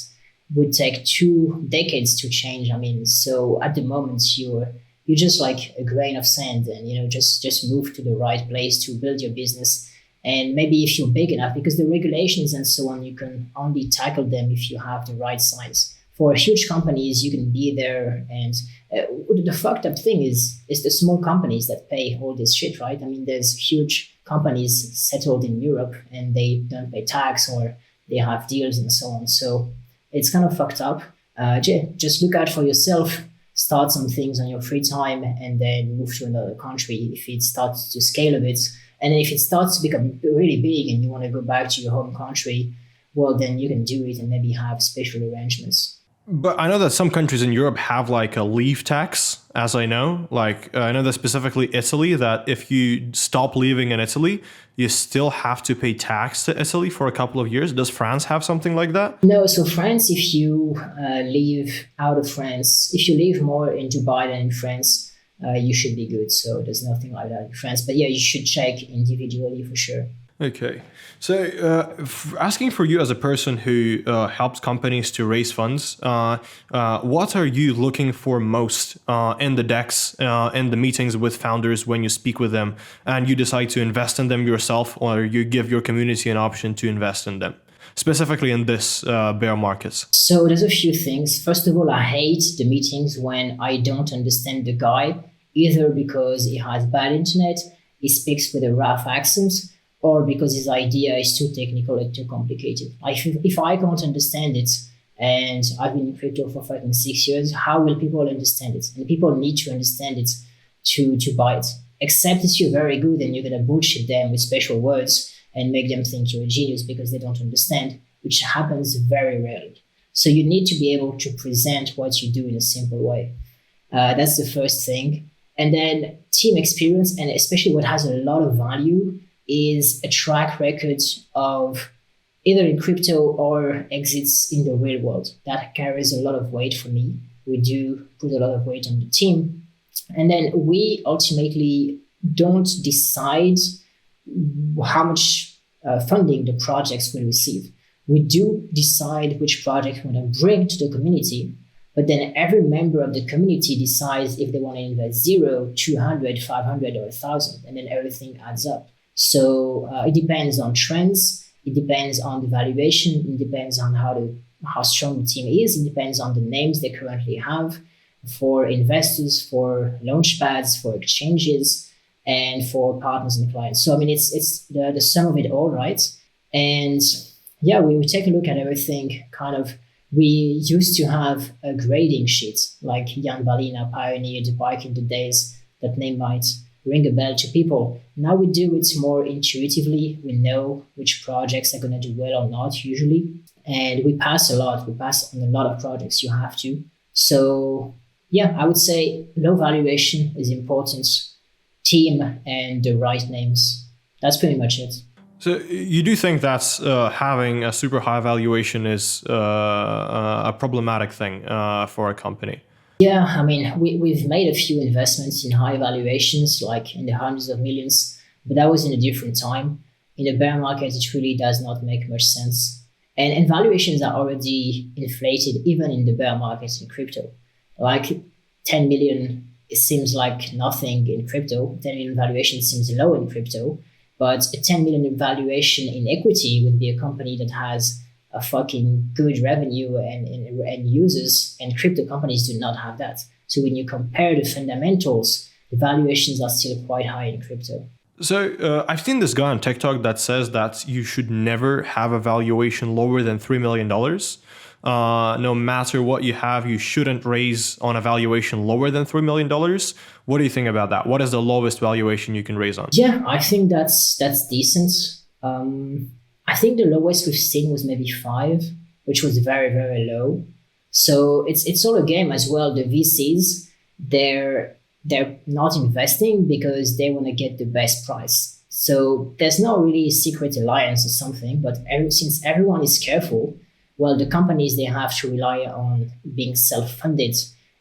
would take 2 decades to change. I mean, so at the moment you're just like a grain of sand and, just move to the right place to build your business. And maybe if you're big enough, because the regulations and so on, you can only tackle them if you have the right size. For huge companies, you can be there. And the fucked up thing is the small companies that pay all this shit, right? I mean, there's huge companies settled in Europe and they don't pay tax or they have deals and so on. So it's kind of fucked up. Just look out for yourself, start some things on your free time and then move to another country if it starts to scale a bit. And then if it starts to become really big and you want to go back to your home country, well, then you can do it and maybe have special arrangements. But I know that some countries in Europe have like a leave tax, as I know. Like I know that specifically Italy, that if you stop living in Italy, you still have to pay tax to Italy for a couple of years. Does France have something like that? No, so France, if you leave out of France, if you live more in Dubai than in France, you should be good. So there's nothing like that in France. But yeah, you should check individually for sure. Okay. So asking for you as a person who helps companies to raise funds, what are you looking for most in the decks, in the meetings with founders when you speak with them and you decide to invest in them yourself or you give your community an option to invest in them? specifically in this bear market? So there's a few things. First of all, I hate the meetings when I don't understand the guy, either because he has bad internet, he speaks with a rough accent, or because his idea is too technical and too complicated. If I can't understand it, and I've been in crypto for fucking 6 years, how will people understand it? And people need to understand it to buy it. Except if you're very good and you're gonna bullshit them with special words and make them think you're a genius because they don't understand, which happens very rarely. So you need to be able to present what you do in a simple way. That's the first thing. And then team experience, and especially what has a lot of value, is a track record of either in crypto or exits in the real world. That carries a lot of weight for me. We do put a lot of weight on the team. And then we ultimately don't decide how much funding the projects will receive. We do decide which project we want to bring to the community, but then every member of the community decides if they want to invest 0, 200, 500, or 1,000, and then everything adds up. So it depends on trends, it depends on the valuation, it depends on how strong the team is, it depends on the names they currently have for investors, for launchpads, for exchanges, and for partners and clients. So I mean, it's the sum of it all, right? And yeah, we take a look at everything. We used to have a grading sheet, like Jan Balina pioneered back in the days. That name might ring a bell to people. Now we do it more intuitively. We know which projects are going to do well or not usually, and we pass a lot. We pass on a lot of projects. You have to. So yeah, I would say low valuation is important, team, and the right names. That's pretty much it. So you do think that having a super high valuation is a problematic thing for a company? Yeah, I mean, we've made a few investments in high valuations, like in the hundreds of millions, but that was in a different time. In a bear market, it really does not make much sense. And valuations are already inflated even in the bear market in crypto. Like 10 million, it seems like nothing in crypto. 10 million valuation seems low in crypto, but a 10 million valuation in equity would be a company that has a fucking good revenue and users, and crypto companies do not have that. So when you compare the fundamentals, the valuations are still quite high in crypto. So I've seen this guy on TikTok that says that you should never have a valuation lower than $3 million. No matter what you have, you shouldn't raise on a valuation lower than $3 million. What do you think about that? What is the lowest valuation you can raise on? Yeah, I think that's decent. I think the lowest we've seen was maybe 5, which was very, very low. So it's all a game as well. The VCs, they're not investing because they want to get the best price. So there's not really a secret alliance or something, but since everyone is careful, well, the companies, they have to rely on being self-funded.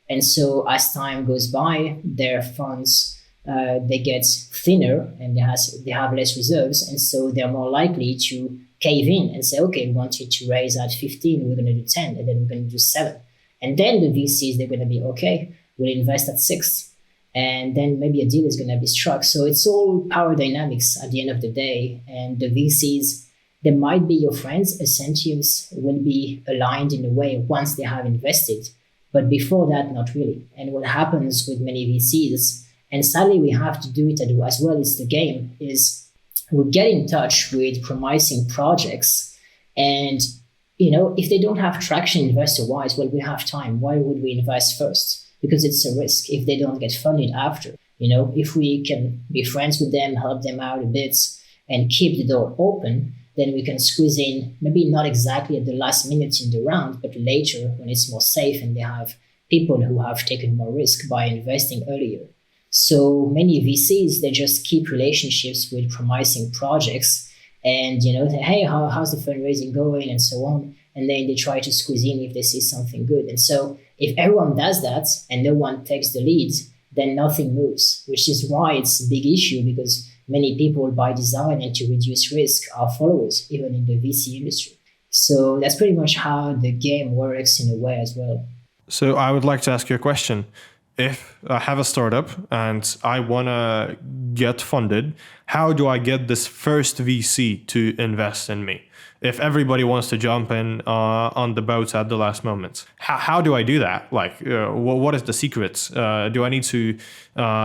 And so as time goes by, their funds, they get thinner and they have less reserves. And so they're more likely to cave in and say, okay, we wanted to raise at 15, we're going to do 10, and then we're going to do 7. And then the VCs, they're going to be, okay, we'll invest at 6. And then maybe a deal is going to be struck. So it's all power dynamics at the end of the day. And the VCs, they might be your friends. Incentives will be aligned in a way once they have invested. But before that, not really. And what happens with many VCs, and sadly we have to do it as well, it's the game, is we get in touch with promising projects. And, if they don't have traction investor-wise, well, we have time. Why would we invest first? Because it's a risk if they don't get funded after. If we can be friends with them, help them out a bit, and keep the door open, then we can squeeze in, maybe not exactly at the last minute in the round, but later when it's more safe and they have people who have taken more risk by investing earlier. So many VCs, they just keep relationships with promising projects and, hey, how's the fundraising going and so on. And then they try to squeeze in if they see something good. And so if everyone does that and no one takes the lead, then nothing moves, which is why it's a big issue, because many people by design and to reduce risk are followers, even in the VC industry. So that's pretty much how the game works in a way as well. So I would like to ask you a question. If I have a startup and I want to get funded, how do I get this first VC to invest in me? if everybody wants to jump in on the boats at the last moment. How do I do that? Like, what is the secret? Do I need to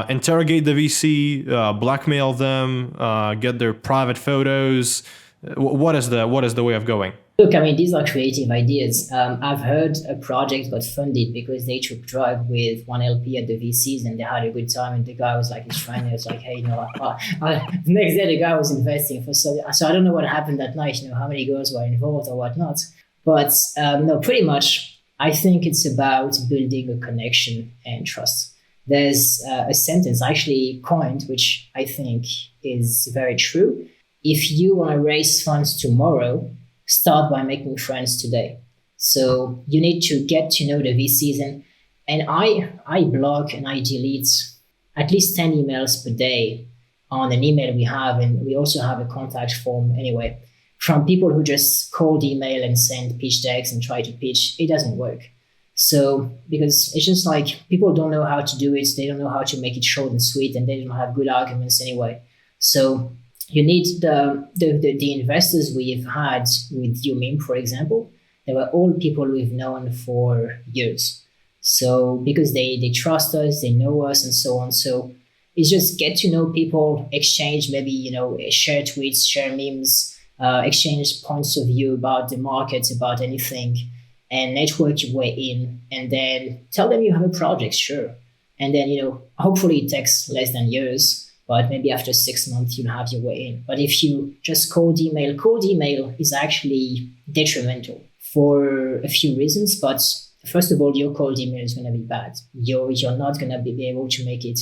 interrogate the VC, blackmail them, get their private photos? What is the way of going? Look, I mean, these are creative ideas. I've heard a project got funded because they took drive with one LP at the VCs and they had a good time. And the guy was like, he's trying to, it's like, hey, you know, the next day the guy was investing for so I don't know what happened that night, you know, how many girls were involved or whatnot. But no, pretty much, I think it's about building a connection and trust. There's a sentence I actually coined, which I think is very true. If you want to raise funds tomorrow, start by making friends today. So you need to get to know the VCs. And I blog and I delete at least 10 emails per day on an email we have. And we also have a contact form anyway, from people who just cold email and send pitch decks and try to pitch. It doesn't work. So because it's just like people don't know how to do it. They don't know how to make it short and sweet, and they don't have good arguments anyway. So you need the investors we've had with UMIM, for example. They were all people we've known for years. So because they trust us, they know us, and so on. So it's just get to know people, exchange maybe, you know, share tweets, share memes, exchange points of view about the market, about anything, and network your way in. And then tell them you have a project, sure. And then, you know, hopefully it takes less than years. But maybe after 6 months, you'll have your way in. But if you just cold email is actually detrimental for a few reasons. But first of all, your cold email is going to be bad. You're not going to be able to make it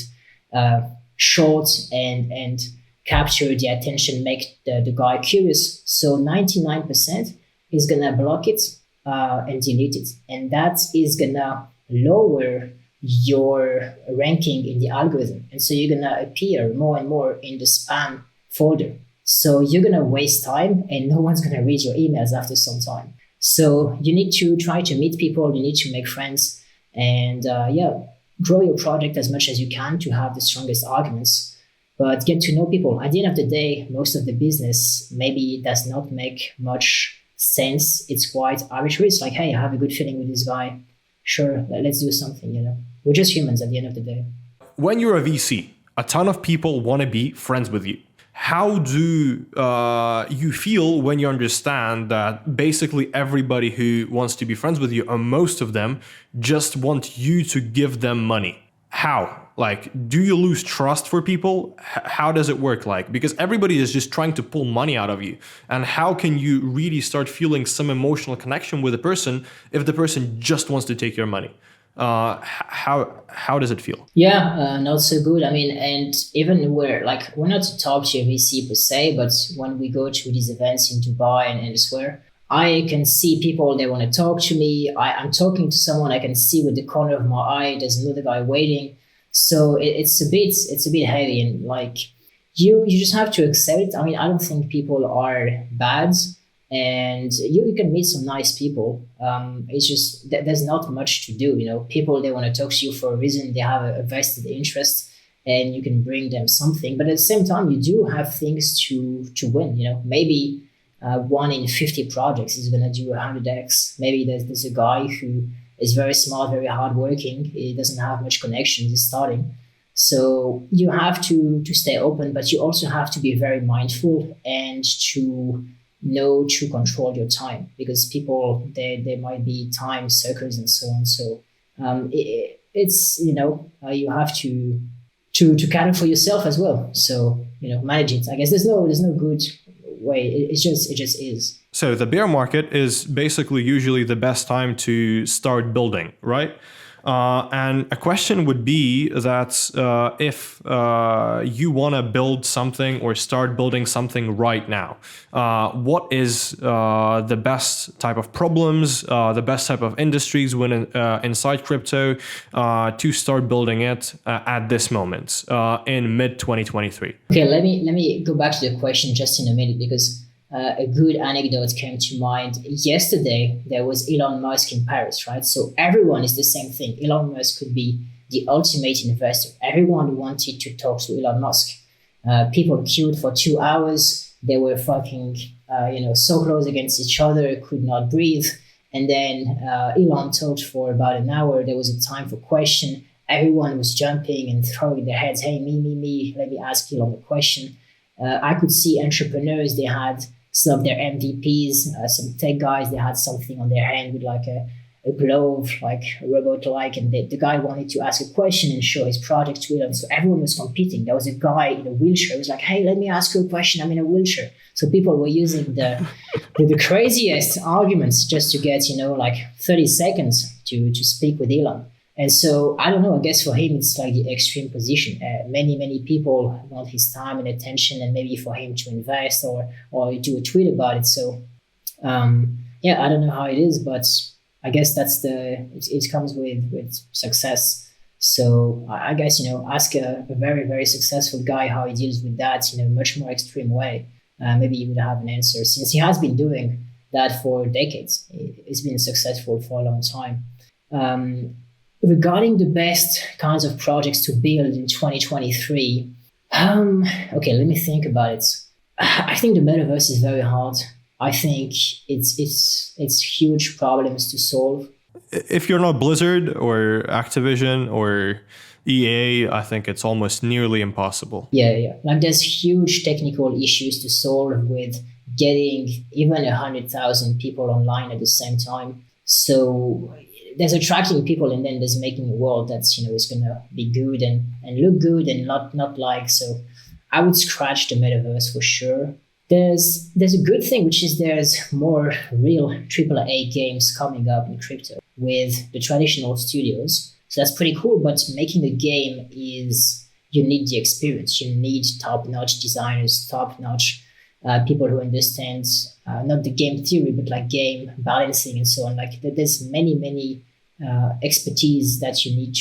short and capture the attention, make the guy curious. So 99% is going to block it and delete it. And that is going to lower your ranking in the algorithm. And so you're going to appear more and more in the spam folder. So you're going to waste time and no one's going to read your emails after some time. So you need to try to meet people, you need to make friends, and grow your project as much as you can to have the strongest arguments. But get to know people. At the end of the day, most of the business maybe does not make much sense. It's quite arbitrary. It's like, hey, I have a good feeling with this guy. Sure, let's do something, you know. We're just humans at the end of the day. When you're a VC, a ton of people want to be friends with you. How do you feel when you understand that basically everybody who wants to be friends with you, or most of them, just want you to give them money? How? Like, do you lose trust for people? How does it work? Like, because everybody is just trying to pull money out of you. And how can you really start feeling some emotional connection with a person if the person just wants to take your money? How does it feel? Yeah, not so good. I mean, and even we're not a top tier VC per se, but when we go to these events in Dubai and elsewhere, I can see people, they want to talk to me. I'm talking to someone, I can see with the corner of my eye, there's another guy waiting. So it's a bit heavy, and like you just have to accept it. I mean, I don't think people are bad, and you can meet some nice people. It's just there's not much to do. You know, people, they want to talk to you for a reason. They have a vested interest, and you can bring them something. But at the same time, you do have things to win. You know, maybe 1 in 50 projects is gonna do 100x. Maybe there's a guy who is very smart, very hardworking. He doesn't have much connections. He's starting. So you have to stay open, but you also have to be very mindful and to know to control your time, because people, they might be time suckers and so on. So it's, you know, you have to cater for yourself as well. So, you know, manage it. I guess there's no good way. It just is. So the bear market is basically usually the best time to start building, right? And a question would be that if you want to build something or start building something right now, what is the best type of problems, the best type of industries inside crypto to start building it at this moment in mid 2023? Okay, let me go back to the question just in a minute, because a good anecdote came to mind. Yesterday, there was Elon Musk in Paris, right? So everyone is the same thing. Elon Musk could be the ultimate investor. Everyone wanted to talk to Elon Musk. People queued for 2 hours. They were fucking so close against each other, could not breathe. And then Elon talked for about an hour. There was a time for question. Everyone was jumping and throwing their heads. Hey, me. Let me ask Elon a question. I could see entrepreneurs. They had some of their MVPs, some tech guys. They had something on their hand with like a glove, like a robot-like, and the guy wanted to ask a question and show his project to Elon. So everyone was competing. There was a guy in a wheelchair who was like, "Hey, let me ask you a question. I'm in a wheelchair." So people were using the craziest arguments just to get, like 30 seconds to speak with Elon. And so I don't know, I guess for him, it's like the extreme position. Many people want his time and attention, and maybe for him to invest or do a tweet about it. So I don't know how it is, but I guess that's it comes with success. So I guess, ask a very, very successful guy how he deals with that in a much more extreme way. Maybe you would have an answer, since he has been doing that for decades. It's been successful for a long time. Regarding the best kinds of projects to build in 2023, okay, let me think about it. I think the metaverse is very hard. I think it's huge problems to solve. If you're not Blizzard or Activision or EA, I think it's almost nearly impossible. Yeah. Like there's huge technical issues to solve with getting even 100,000 people online at the same time. So there's attracting people, and then there's making a world that's, is going to be good and look good and not like. So I would scratch the metaverse for sure. There's a good thing, which is there's more real AAA games coming up in crypto with the traditional studios. So that's pretty cool. But making a game you need the experience. You need top-notch designers, top-notch people who understand not the game theory, but like game balancing and so on. Like there's many expertise that you need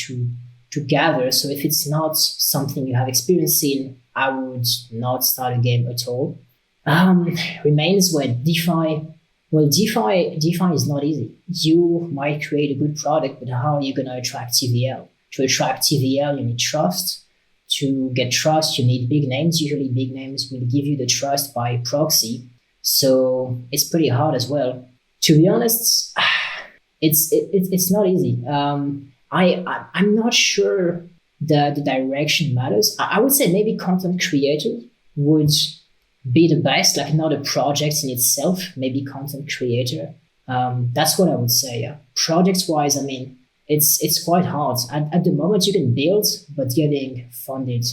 to gather. So if it's not something you have experience in, I would not start a game at all. Remains where DeFi. Well, DeFi is not easy. You might create a good product, but how are you going to attract TVL? To attract TVL, you need trust. To get trust, you need big names. Usually big names will give you the trust by proxy. So it's pretty hard as well. To be honest, it's not easy. I'm not sure the direction matters. I would say maybe content creator would be the best, like not a project in itself, maybe content creator. That's what I would say. Yeah. Projects wise, I mean, it's quite hard. At the moment you can build, but getting funded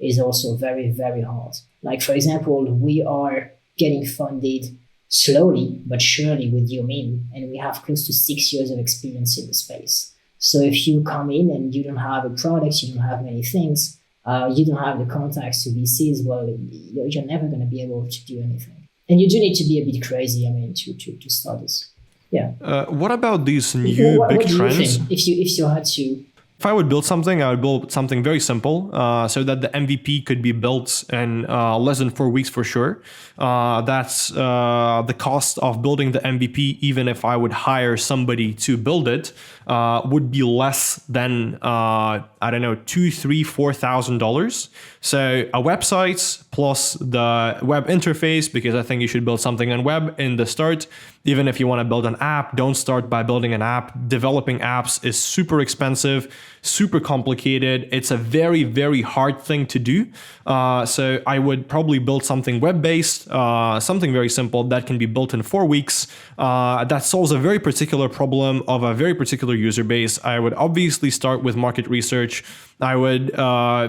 is also very, very hard. Like for example, we are getting funded slowly but surely with Yumin, and we have close to 6 years of experience in the space. So if you come in and you don't have a product, you don't have many things, you don't have the contacts to VCs, well, you're never going to be able to do anything. And you do need to be a bit crazy, I mean, to start this. Yeah. What about these new big trends? You think if you had to? If I would build something, I would build something very simple so that the MVP could be built in less than 4 weeks for sure. That's the cost of building the MVP, even if I would hire somebody to build it, would be less than, $2,000, $3,000, $4,000. So a website plus the web interface, because I think you should build something on web in the start. Even if you want to build an app, don't start by building an app. Developing apps is super expensive, super complicated. It's a very, very hard thing to do. So I would probably build something web-based, something very simple that can be built in 4 weeks. That solves a very particular problem of a very particular user base. I would obviously start with market research. I would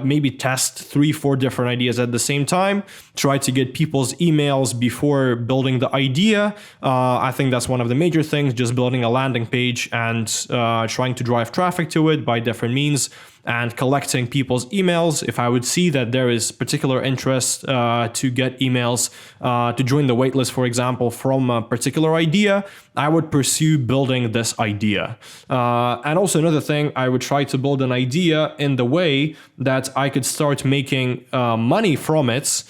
maybe test 3-4 different ideas at the same time, try to get people's emails before building the idea. I think that's one of the major things, just building a landing page and trying to drive traffic to it by different means and collecting people's emails. If I would see that there is particular interest to get emails to join the waitlist, for example, from a particular idea, I would pursue building this idea. And also another thing, I would try to build an idea in the way that I could start making money from it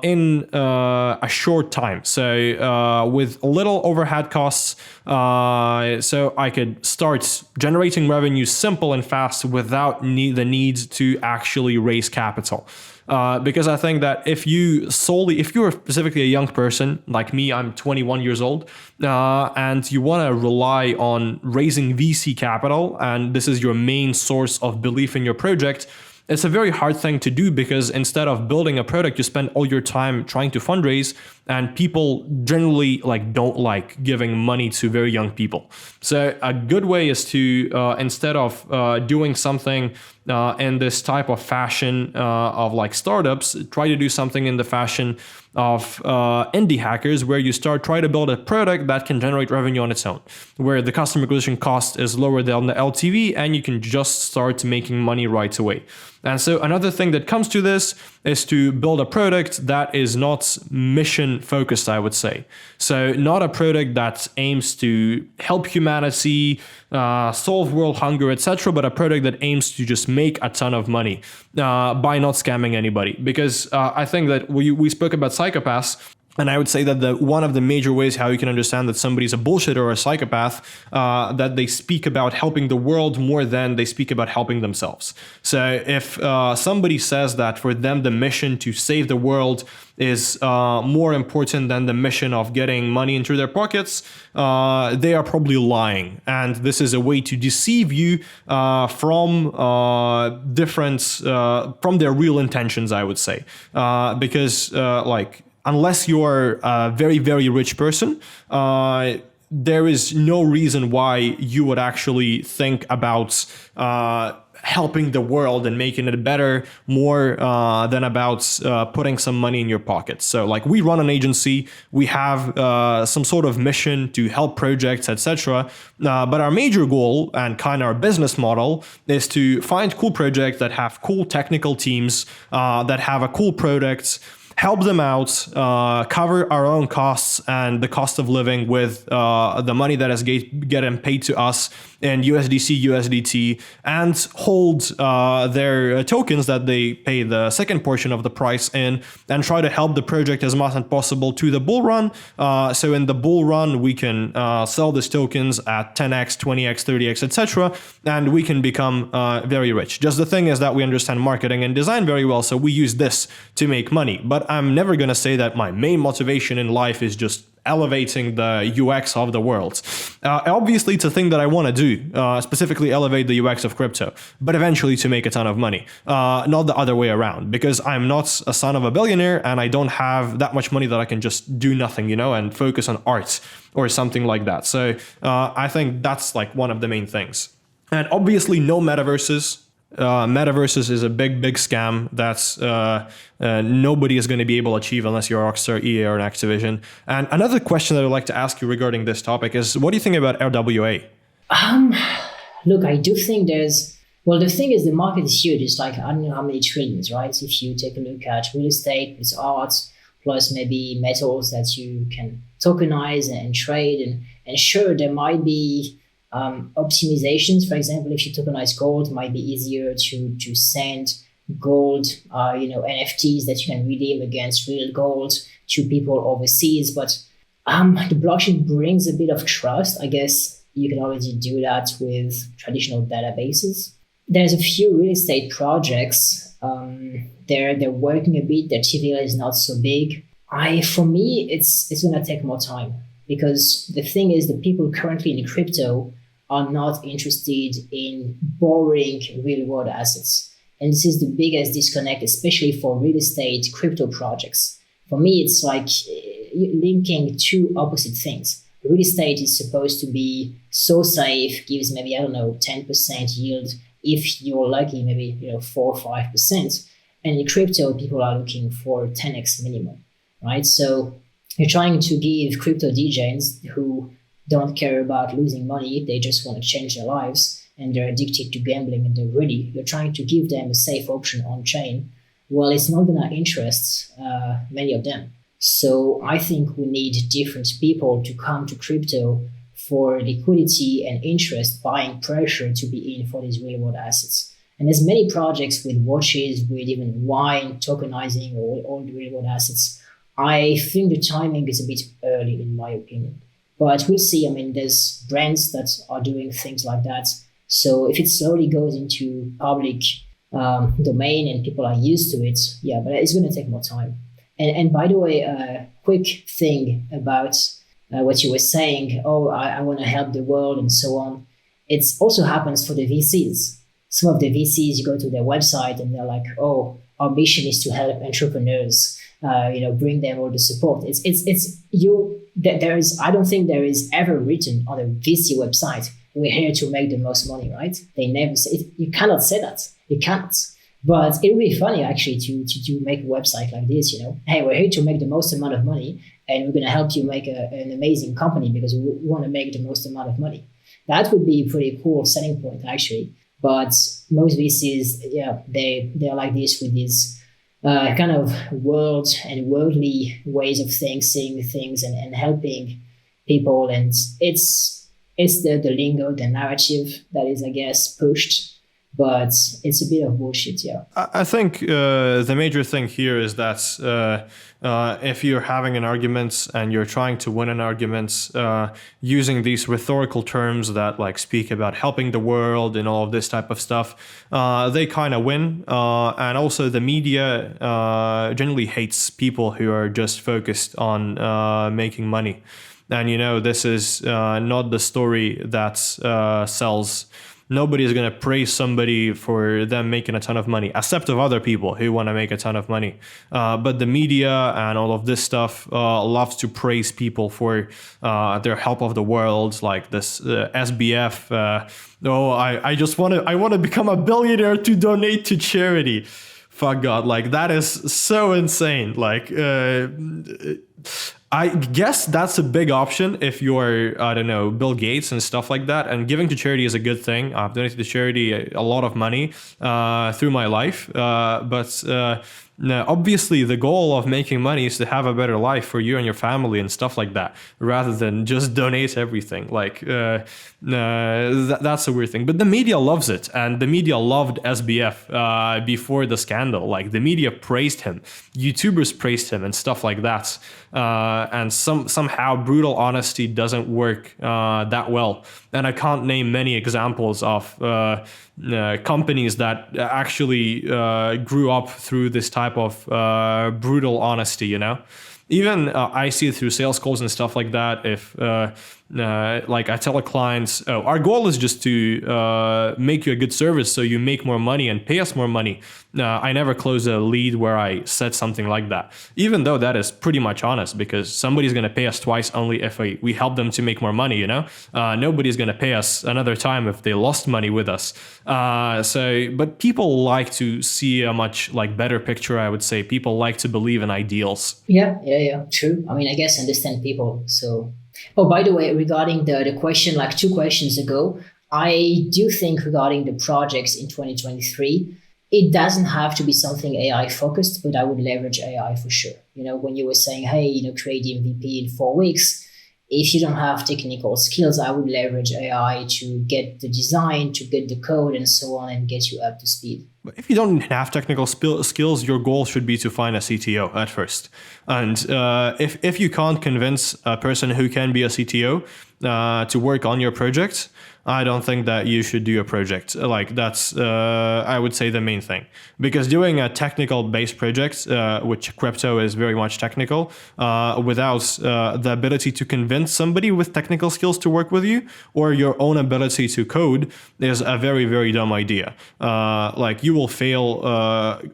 in a short time. So with little overhead costs, so I could start generating revenue simple and fast without the need to actually raise capital. Because I think that if you're specifically a young person like me, I'm 21 years old, and you want to rely on raising VC capital, and this is your main source of belief in your project, it's a very hard thing to do, because instead of building a product, you spend all your time trying to fundraise, and people generally don't like giving money to very young people. So a good way is to instead of doing something in this type of fashion of startups, try to do something in the fashion of indie hackers, where you try to build a product that can generate revenue on its own, where the customer acquisition cost is lower than the LTV, and you can just start making money right away. And so another thing that comes to this is to build a product that is not mission focused, I would say. So not a product that aims to help humanity, solve world hunger, etc., but a product that aims to just make a ton of money by not scamming anybody. Because I think that we spoke about psychopaths. And I would say that one of the major ways how you can understand that somebody's a bullshitter or a psychopath, that they speak about helping the world more than they speak about helping themselves. So if somebody says that for them the mission to save the world is more important than the mission of getting money into their pockets, they are probably lying. And this is a way to deceive you from their real intentions, I would say. Because unless you're a very, very rich person, there is no reason why you would actually think about helping the world and making it better more than about putting some money in your pocket. So we run an agency, we have some sort of mission to help projects, etc. But our major goal and kind of our business model is to find cool projects that have cool technical teams, that have a cool product, help them out, cover our own costs and the cost of living with the money that is getting paid to us in USDC, USDT, and hold their tokens that they pay the second portion of the price in, and try to help the project as much as possible to the bull run. So in the bull run, we can sell these tokens at 10x, 20x, 30x, etc., and we can become very rich. Just the thing is that we understand marketing and design very well, so we use this to make money. But I'm never going to say that my main motivation in life is just elevating the UX of the world. Obviously, it's a thing that I want to do, specifically elevate the UX of crypto, but eventually to make a ton of money, not the other way around, because I'm not a son of a billionaire and I don't have that much money that I can just do nothing, and focus on art or something like that. So I think that's one of the main things. And obviously no metaverses. Metaverses is a big scam that's nobody is going to be able to achieve unless you're Rockstar, EA, or an Activision. And another question that I'd like to ask you regarding this topic is, what do you think about RWA? Look, I do think the thing is the market is huge. It's I don't know how many trillions, right? If you take a look at real estate, it's art, plus maybe metals that you can tokenize and trade. And sure, there might be optimizations. For example, if you tokenize gold, it might be easier to send gold, NFTs that you can redeem against real gold to people overseas. But the blockchain brings a bit of trust. I guess you can already do that with traditional databases. There's a few real estate projects. They're working a bit. Their TVL is not so big. For me, it's gonna take more time, because the thing is, the people currently in crypto are not interested in borrowing real world assets. And this is the biggest disconnect, especially for real estate crypto projects. For me, it's linking two opposite things. Real estate is supposed to be so safe, gives maybe, 10% yield. If you're lucky, maybe 4 or 5%. And in crypto, people are looking for 10x minimum, right? So you're trying to give crypto DJs who don't care about losing money, they just want to change their lives, and they're addicted to gambling and they're ready. You're trying to give them a safe option on chain. Well, it's not going to interest many of them. So I think we need different people to come to crypto for liquidity and interest, buying pressure to be in for these real world assets. And there's many projects with watches, with even wine, tokenizing all the real world assets. I think the timing is a bit early, in my opinion. But we'll see. There's brands that are doing things like that. So if it slowly goes into public domain and people are used to it, yeah, but it's going to take more time. And by the way, a quick thing about what you were saying, oh, I want to help the world and so on. It also happens for the VCs. Some of the VCs, you go to their website and they're like, oh, our mission is to help entrepreneurs, bring them all the support. There is, I don't think there is ever written on a VC website, we're here to make the most money, right? They never say it. You cannot say that. You can't. But it would be funny actually to make a website like this, hey, we're here to make the most amount of money and we're going to help you make an amazing company because we want to make the most amount of money. That would be a pretty cool selling point actually. But most VCs, yeah, they're like this with these kind of worldly ways of seeing things and helping people. And it's the lingo, the narrative that is, I guess, pushed. But it's a bit of bullshit, yeah. I think the major thing here is that if you're having an argument and you're trying to win an argument using these rhetorical terms that like speak about helping the world and all of this type of stuff, they kind of win. And also the media generally hates people who are just focused on making money. And, this is not the story that sells. Nobody is going to praise somebody for them making a ton of money, except of other people who want to make a ton of money. But the media and all of this stuff loves to praise people for their help of the world, like this SBF. I want to become a billionaire to donate to charity. Fuck God, like that is so insane. Like, I guess that's a big option if you're, I don't know, Bill Gates and stuff like that. And giving to charity is a good thing. I've donated to charity a lot of money through my life. But obviously, the goal of making money is to have a better life for you and your family and stuff like that, rather than just donate everything. Like, that's a weird thing. But the media loves it. And the media loved SBF before the scandal. Like, the media praised him. YouTubers praised him and stuff like that. And somehow brutal honesty doesn't work that well. And I can't name many examples of companies that actually grew up through this type of brutal honesty, Even I see it through sales calls and stuff like that. If like I tell a client, our goal is just to make you a good service so you make more money and pay us more money. I never close a lead where I said something like that, even though that is pretty much honest, because somebody's going to pay us twice only if we help them to make more money, Nobody's going to pay us another time if they lost money with us. But people like to see a much like better picture, I would say. People like to believe in ideals. Yeah, true. I mean, I guess understand people. So, oh, by the way, regarding the question, like 2 questions ago, I do think regarding the projects in 2023, it doesn't have to be something AI focused, but I would leverage AI for sure. When you were saying, hey, create the MVP in 4 weeks, if you don't have technical skills, I would leverage AI to get the design, to get the code and so on and get you up to speed. But if you don't have technical skills, your goal should be to find a CTO at first. And if you can't convince a person who can be a CTO to work on your project, I don't think that you should do a project. Like that's, I would say, the main thing. Because doing a technical based project, which crypto is very much technical, without the ability to convince somebody with technical skills to work with you, or your own ability to code, is a very, very dumb idea. Like you will fail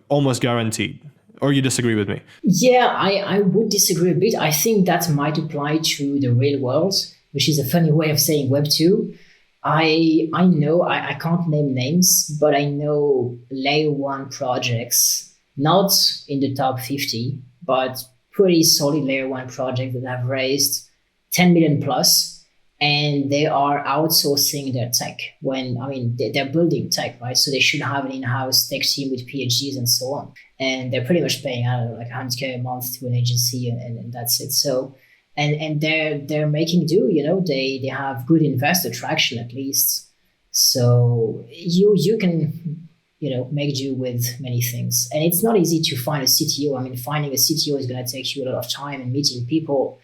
almost guaranteed. Or you disagree with me? Yeah, I would disagree a bit. I think that might apply to the real world, which is a funny way of saying Web 2. I know, I can't name names, but I know layer 1 projects, not in the top 50, but pretty solid layer 1 projects that have raised 10 million plus, and they are outsourcing their tech they're building tech, right? So they should have an in-house tech team with PhDs and so on. And they're pretty much paying, I don't know, like 100K a month to an agency and that's it. So, and they're making do, they have good investor traction at least. So you can, make do with many things. And it's not easy to find a CTO. I mean, finding a CTO is going to take you a lot of time and meeting people.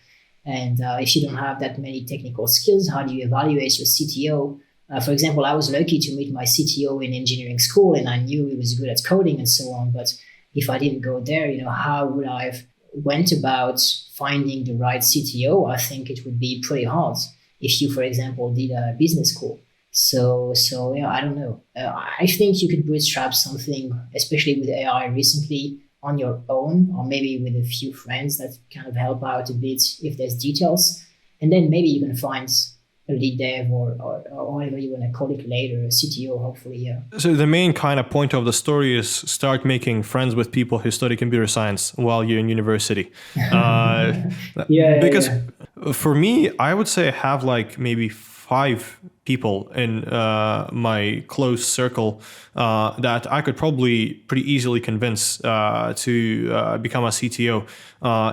And if you don't have that many technical skills, how do you evaluate your CTO? For example, I was lucky to meet my CTO in engineering school, and I knew he was good at coding and so on. But if I didn't go there, how would I have went about finding the right CTO? I think it would be pretty hard if you, for example, did a business school. So yeah, I don't know. I think you could bootstrap something, especially with AI recently, on your own, or maybe with a few friends that kind of help out a bit if there's details. And then maybe you can find a lead dev or whatever you want to call it later, a CTO, hopefully, yeah. So the main kind of point of the story is start making friends with people who study computer science while you're in university. Because for me, I would say I have like maybe 5 people in my close circle that I could probably pretty easily convince to become a CTO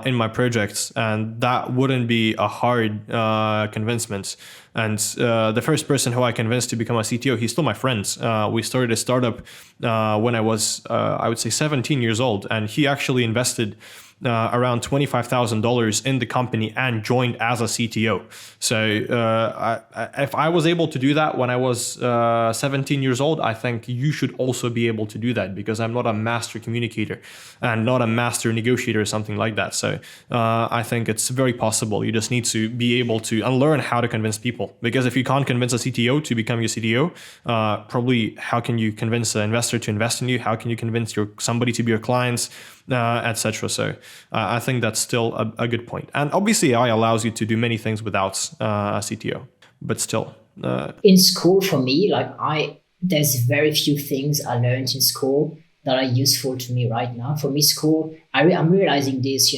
in my projects, and that wouldn't be a hard convincement. And the first person who I convinced to become a CTO, he's still my friend. We started a startup when I was, I would say, 17 years old, and he actually invested around $25,000 in the company and joined as a CTO. So if I was able to do that when I was 17 years old, I think you should also be able to do that, because I'm not a master communicator and not a master negotiator or something like that. So I think it's very possible. You just need to be able to learn how to convince people, because if you can't convince a CTO to become your CTO, probably how can you convince an investor to invest in you? How can you convince somebody to be your clients? Etc. So I think that's still a good point. And obviously AI allows you to do many things without a CTO, but still. In school, for me, there's very few things I learned in school that are useful to me right now. For me, school, I'm realizing this,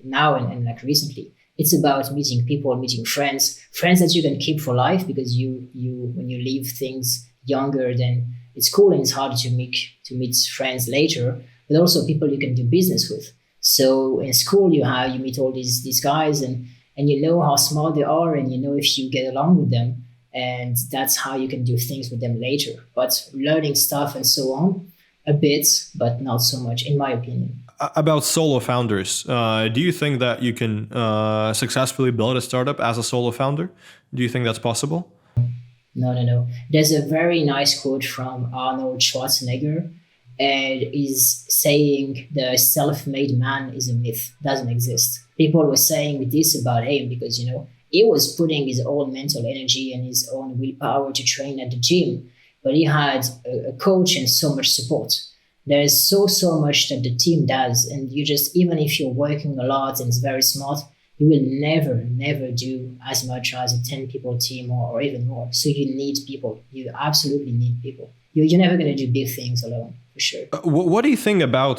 now and like recently. It's about meeting people, meeting friends that you can keep for life, because you when you leave things younger, then it's cool and it's hard to meet friends later, but also people you can do business with. So in school, you meet all these guys, and you know how smart they are, and you know if you get along with them, and that's how you can do things with them later. But learning stuff and so on, a bit, but not so much, in my opinion. About solo founders, do you think that you can successfully build a startup as a solo founder? Do you think that's possible? No. There's a very nice quote from Arnold Schwarzenegger, and is saying the self-made man is a myth, doesn't exist. People were saying this about him because, he was putting his own mental energy and his own willpower to train at the gym, but he had a coach and so much support. There's so much that the team does, and even if you're working a lot and it's very smart, you will never do as much as a 10 people team or even more. So you need people. You absolutely need people. You're never going to do big things alone, for sure. What do you think about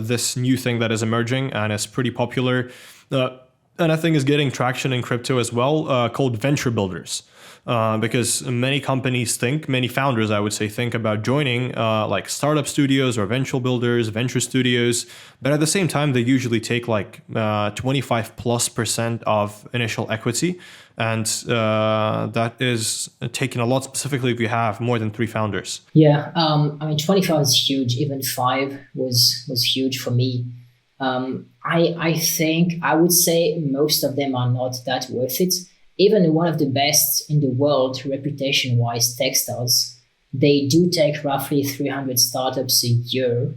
this new thing that is emerging and is pretty popular, and I think is getting traction in crypto as well, called venture builders? Because many founders, I would say, think about joining like startup studios or venture studios. But at the same time, they usually take like 25+% of initial equity. And that is taken a lot, specifically if you have more than 3 founders. Yeah, 25 is huge. Even 5 was huge for me. I would say most of them are not that worth it. Even one of the best in the world, reputation-wise, Techstars, they do take roughly 300 startups a year.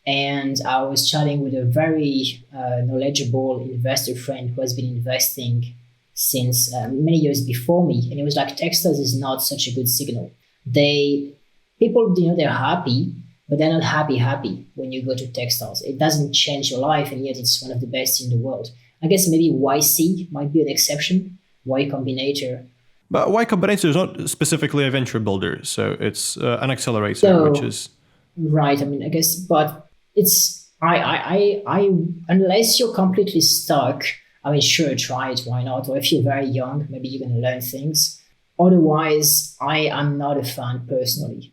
And I was chatting with a very knowledgeable investor friend who has been investing since many years before me. And it was like, Techstars is not such a good signal. People, they're happy, but they're not happy when you go to Techstars. It doesn't change your life, and yet it's one of the best in the world. I guess maybe YC might be an exception. Y Combinator. But Y Combinator is not specifically a venture builder, so it's an accelerator, which is right. I guess, but it's I unless you're completely stuck. Sure, try it. Why not? Or if you're very young, maybe you're going to learn things. Otherwise, I am not a fan personally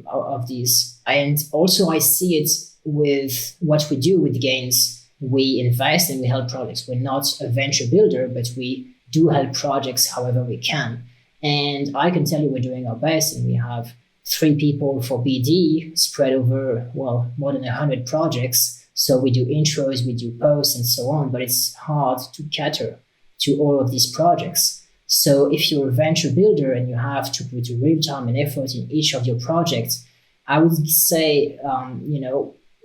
of these. And also, I see it with what we do with Gains. We invest and we help projects. We're not a venture builder, but we do help projects however we can. And I can tell you we're doing our best, and we have 3 people for BD spread over, more than 100 projects. So we do intros, we do posts and so on, but it's hard to cater to all of these projects. So if you're a venture builder and you have to put real time and effort in each of your projects, I would say,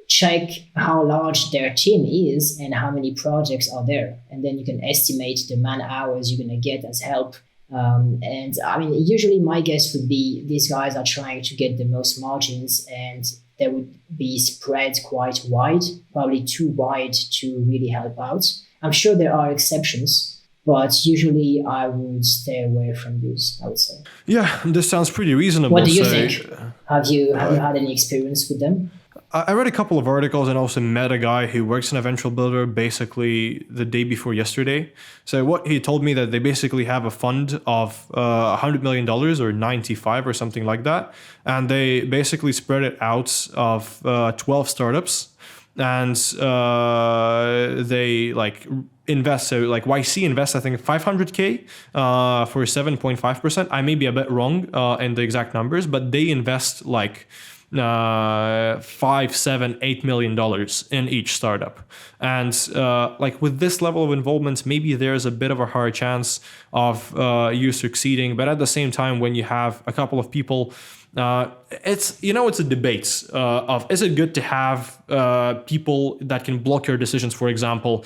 check how large their team is and how many projects are there. And then you can estimate the man hours you're going to get as help. And I mean, usually my guess would be these guys are trying to get the most margins, and they would be spread quite wide, probably too wide to really help out. I'm sure there are exceptions, but usually I would stay away from those, I would say. Yeah, this sounds pretty reasonable. What do you think? Have you had any experience with them? I read a couple of articles and also met a guy who works in a venture builder basically the day before yesterday. So what he told me that they basically have a fund of $100 million or 95 or something like that. And they basically spread it out of 12 startups. And they like invest. So like YC invests, I think 500K for 7.5%. I may be a bit wrong in the exact numbers, but they invest like $5, $7, $8 million in each startup. And like with this level of involvement, maybe there's a bit of a higher chance of you succeeding. But at the same time, when you have a couple of people, it's a debate of, is it good to have people that can block your decisions, for example,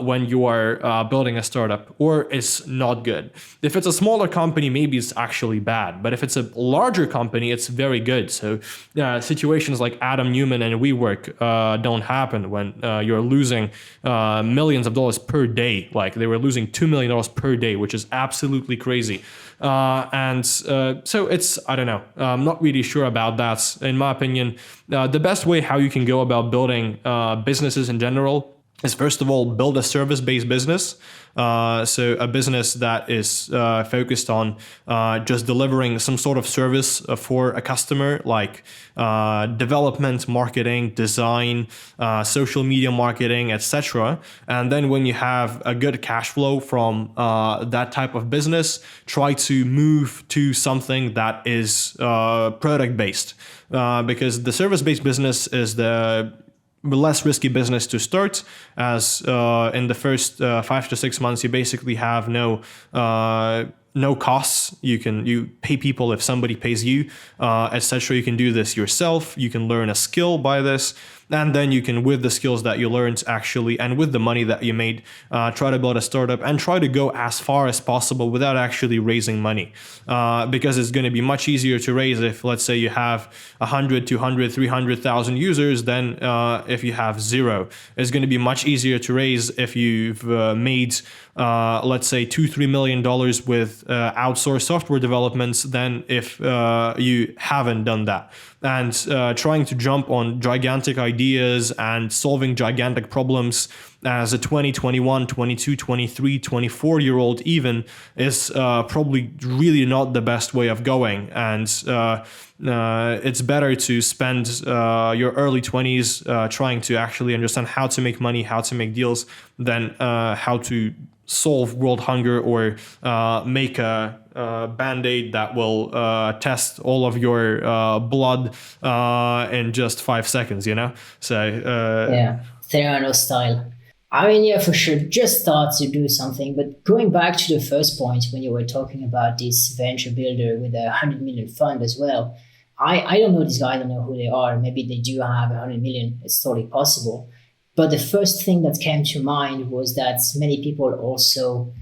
when you are building a startup, or it's not good. If it's a smaller company, maybe it's actually bad, but if it's a larger company, it's very good. So situations like Adam Newman and WeWork don't happen when you're losing millions of dollars per day. Like they were losing $2 million per day, which is absolutely crazy. So it's, I don't know, I'm not really sure about that. In my opinion, the best way how you can go about building businesses in general is, first of all, build a service-based business. So a business that is focused on just delivering some sort of service for a customer, like development, marketing, design, social media marketing, etc. And then when you have a good cash flow from that type of business, try to move to something that is product-based, because the service-based business is the less risky business to start, as in the first 5 to 6 months you basically have no costs. You pay people if somebody pays you, etc. You can do this yourself. You can learn a skill by this, and then you can, with the skills that you learned actually, and with the money that you made, try to build a startup and try to go as far as possible without actually raising money, because it's going to be much easier to raise if, let's say, you have 100, 200, 300,000 users than if you have zero. It's going to be much easier to raise if you've made let's say $2-3 million with outsourced software developments than if you haven't done that. And trying to jump on gigantic ideas and solving gigantic problems as a 20, 21, 22, 23, 24-year-old even is probably really not the best way of going. And it's better to spend your early 20s trying to actually understand how to make money, how to make deals, than how to solve world hunger or make a Band-Aid that will test all of your blood in just 5 seconds, So yeah, Theranos style. I mean, yeah, for sure, just start to do something. But going back to the first point when you were talking about this venture builder with a 100 million fund as well, I don't know these guys, I don't know who they are. Maybe they do have 100 million. It's totally possible. But the first thing that came to mind was that many people also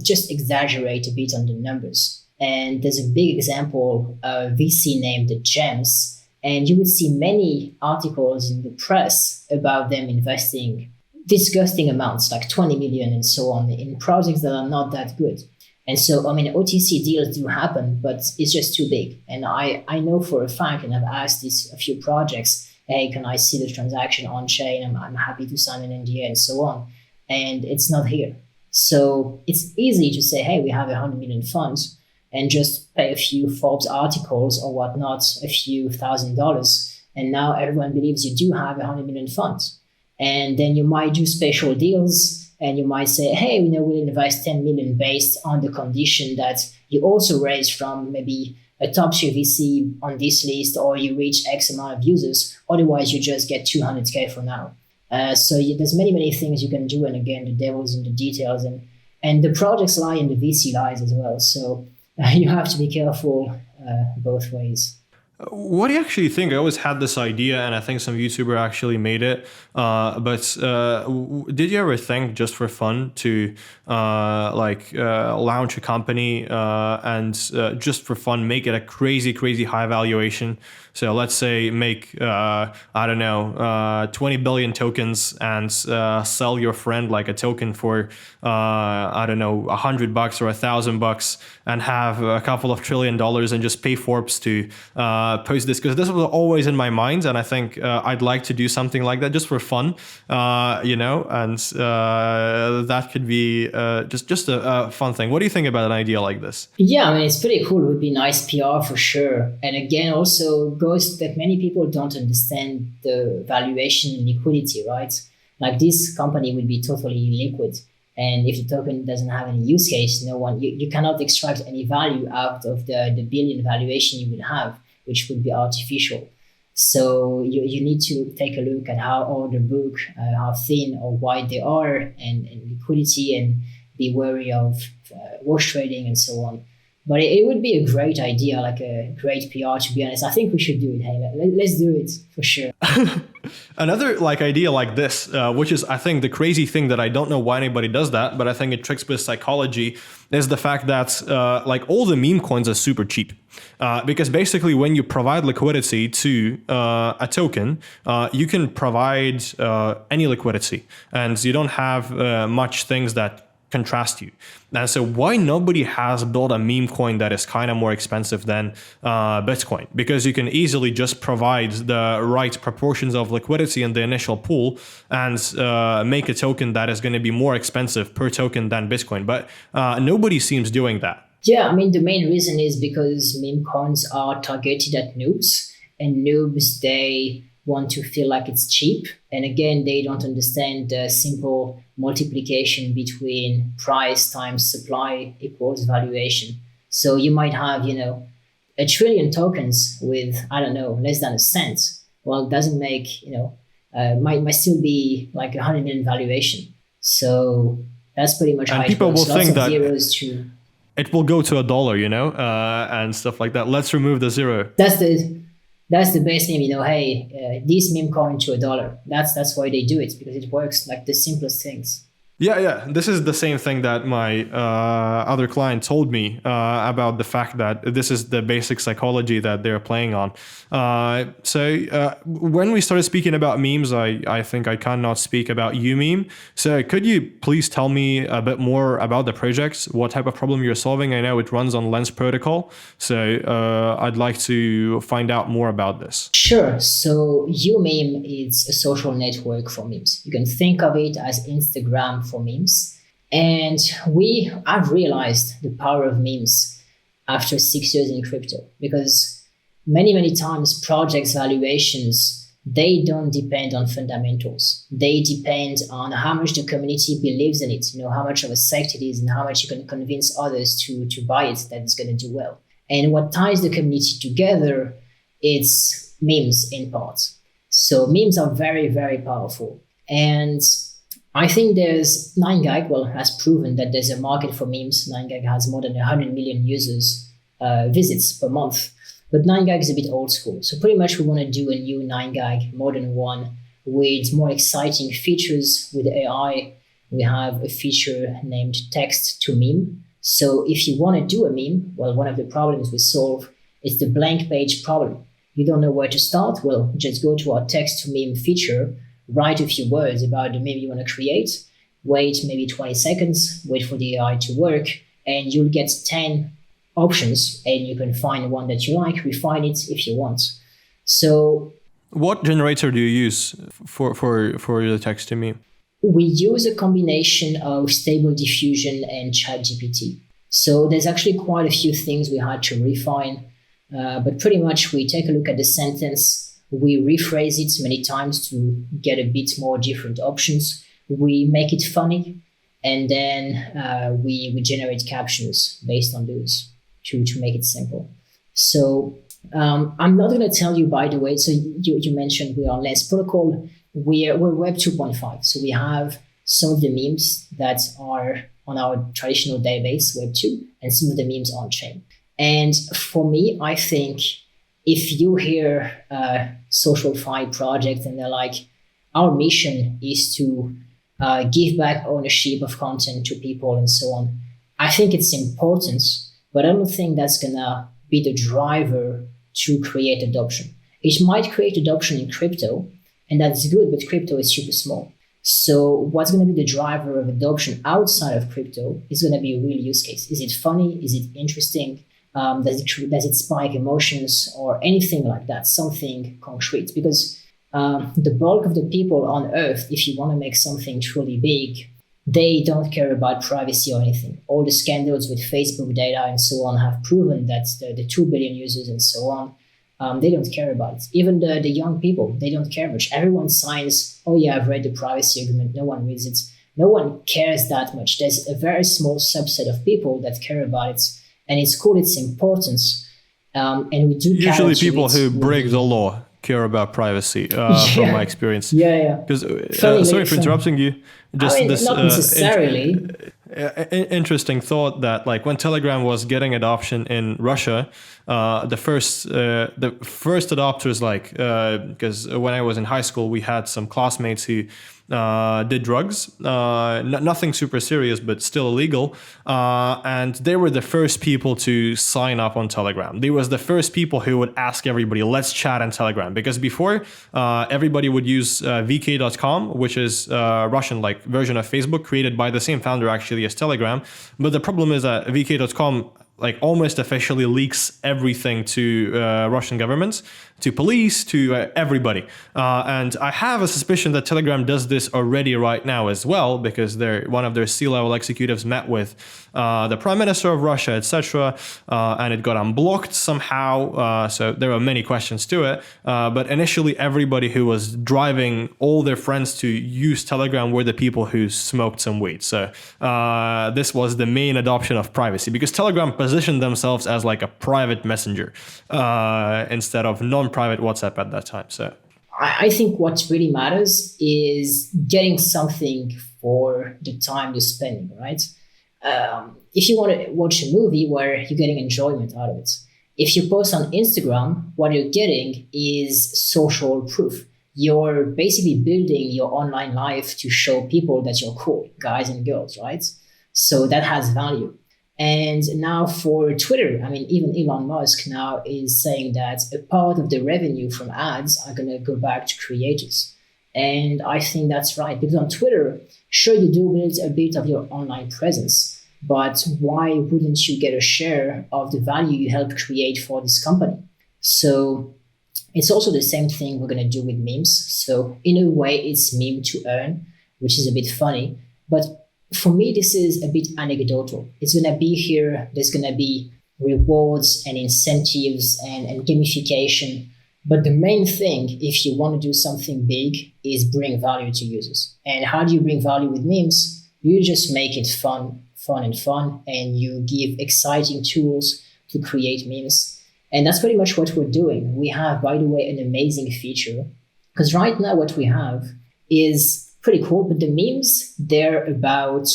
just exaggerate a bit on the numbers. And there's a big example, a VC named Gems, and you would see many articles in the press about them investing disgusting amounts, like 20 million and so on, in projects that are not that good. And so, I mean, OTC deals do happen, but it's just too big. And I know for a fact, and I've asked this a few projects, hey, can I see the transaction on chain? I'm happy to sign an NDA and so on. And it's not here. So it's easy to say, hey, we have 100 million funds and just pay a few Forbes articles or whatnot, a few $1,000. And now everyone believes you do have 100 million funds. And then you might do special deals and you might say, hey, we'll invest 10 million based on the condition that you also raise from maybe a top tier VC on this list, or you reach X amount of users. Otherwise, you just get 200K for now. So there's many things you can do. And again, the devil's in the details. And And the projects lie and the VC lies as well. So you have to be careful both ways. What do you actually think? I always had this idea, and I think some YouTuber actually made it. But did you ever think, just for fun, to launch a company and just for fun make it a crazy high valuation? So let's say make 20 billion tokens and sell your friend like a token for $100 or $1,000 and have a couple of $1 trillion and just pay Forbes to post this, because this was always in my mind, and I think I'd like to do something like that just for fun, and that could be just a fun thing. What do you think about an idea like this? Yeah, I mean, it's pretty cool. It would be nice PR for sure. And again, also goes that many people don't understand the valuation and liquidity, right? Like this company would be totally illiquid. And if the token doesn't have any use case, you cannot extract any value out of the billion valuation you would have, which would be artificial. So you need to take a look at how order book, how thin or wide they are, and liquidity, and be wary of wash trading and so on. But it would be a great idea, like a great PR, to be honest. I think we should do it. Hey, let's do it for sure. Another idea like this, which is, I think, the crazy thing that I don't know why anybody does that, but I think it tricks with psychology, is the fact that all the meme coins are super cheap. Because basically when you provide liquidity to a token, you can provide any liquidity, and you don't have much things that contrast you. And so why nobody has built a meme coin that is kind of more expensive than Bitcoin? Because you can easily just provide the right proportions of liquidity in the initial pool and make a token that is going to be more expensive per token than Bitcoin. But nobody seems doing that. Yeah, I mean, the main reason is because meme coins are targeted at noobs, and noobs, they want to feel like it's cheap. And again, they don't understand the simple multiplication between price times supply equals valuation. So you might have, 1 trillion tokens with, less than a cent. Well, it doesn't make, might still be like 100 million valuation. So that's pretty much how people will think that zeros to... it will go to $1, and stuff like that. Let's remove the zero. That's the base meme, this meme coin to $1. That's why they do it, because it works like the simplest things. Yeah. This is the same thing that my other client told me about the fact that this is the basic psychology that they're playing on. So when we started speaking about memes, I think I cannot speak about UMeme. So could you please tell me a bit more about the project, what type of problem you're solving? I know it runs on Lens protocol, so I'd like to find out more about this. Sure. So UMeme is a social network for memes. You can think of it as Instagram for memes. And I've realized the power of memes after 6 years in crypto, because many times projects valuations, they don't depend on fundamentals. They depend on how much the community believes in it, how much of a sect it is, and how much you can convince others to buy it, that it's going to do well. And what ties the community together, it's memes in part. So memes are very, very powerful. And I think there's 9gag, has proven that there's a market for memes. 9gag has more than 100 million users visits per month. But 9gag is a bit old school. So pretty much we want to do a new 9gag, modern one, with more exciting features with AI. We have a feature named text to meme. So if you want to do a meme, one of the problems we solve is the blank page problem. You don't know where to start? Well, just go to our text to meme feature, write a few words about the meme you want to create, wait maybe 20 seconds, wait for the AI to work, and you'll get 10 options, and you can find one that you like, refine it if you want. So what generator do you use for the text to meme? We use a combination of Stable Diffusion and ChatGPT. So there's actually quite a few things we had to refine, but pretty much we take a look at the sentence, we rephrase it many times to get a bit more different options, we make it funny, and then we generate captions based on those to make it simple. So I'm not going to tell you, by the way, so you mentioned we are Lens protocol. We're Web 2.5. So we have some of the memes that are on our traditional database, Web2, and some of the memes on chain. And for me, I think if you hear a social fi project and they're like, our mission is to give back ownership of content to people and so on, I think it's important, but I don't think that's gonna be the driver to create adoption. It might create adoption in crypto, and that's good, but crypto is super small. So what's going to be the driver of adoption outside of crypto is going to be a real use case. Is it funny? Is it interesting? Does it spike emotions or anything like that? Something concrete? Because the bulk of the people on Earth, if you want to make something truly big, they don't care about privacy or anything. All the scandals with Facebook data and so on have proven that the 2 billion users and so on, they don't care about it. Even the young people, they don't care much. Everyone signs, oh yeah, I've read the privacy agreement. No one reads it. No one cares that much. There's a very small subset of people that care about it. And it's cool, its importance. And we do usually people who break the law care about privacy, from my experience. Yeah. Because sorry for interrupting you. Just not necessarily. Interesting thought that like when Telegram was getting adoption in Russia, the first adopters, like because when I was in high school, we had some classmates who did drugs, nothing super serious, but still illegal. And they were the first people to sign up on Telegram. They was the first people who would ask everybody, let's chat on Telegram. Because before, everybody would use vk.com, which is a Russian like version of Facebook created by the same founder actually as Telegram. But the problem is that vk.com like almost officially leaks everything to Russian governments, to police, to everybody. And I have a suspicion that Telegram does this already right now as well, because one of their C-level executives met with the prime minister of Russia, etc., and it got unblocked somehow. So there are many questions to it. But initially, everybody who was driving all their friends to use Telegram were the people who smoked some weed. So this was the main adoption of privacy, because Telegram positioned themselves as like a private messenger instead of non-private WhatsApp at that time. So I think what really matters is getting something for the time you're spending, right? If you want to watch a movie where you're getting enjoyment out of it, if you post on Instagram, what you're getting is social proof. You're basically building your online life to show people that you're cool, guys and girls, right? So that has value. And now for Twitter, I mean, even Elon Musk now is saying that a part of the revenue from ads are going to go back to creators. And I think that's right, because on Twitter, sure, you do build a bit of your online presence, but why wouldn't you get a share of the value you help create for this company? So it's also the same thing we're going to do with memes. So in a way, it's meme to earn, which is a bit funny, but for me, this is a bit anecdotal. It's going to be here. There's going to be rewards and incentives and gamification. But the main thing, if you want to do something big, is bring value to users. And how do you bring value with memes? You just make it fun, and you give exciting tools to create memes. And that's pretty much what we're doing. We have, by the way, an amazing feature, because right now what we have is pretty cool, but the memes, they're about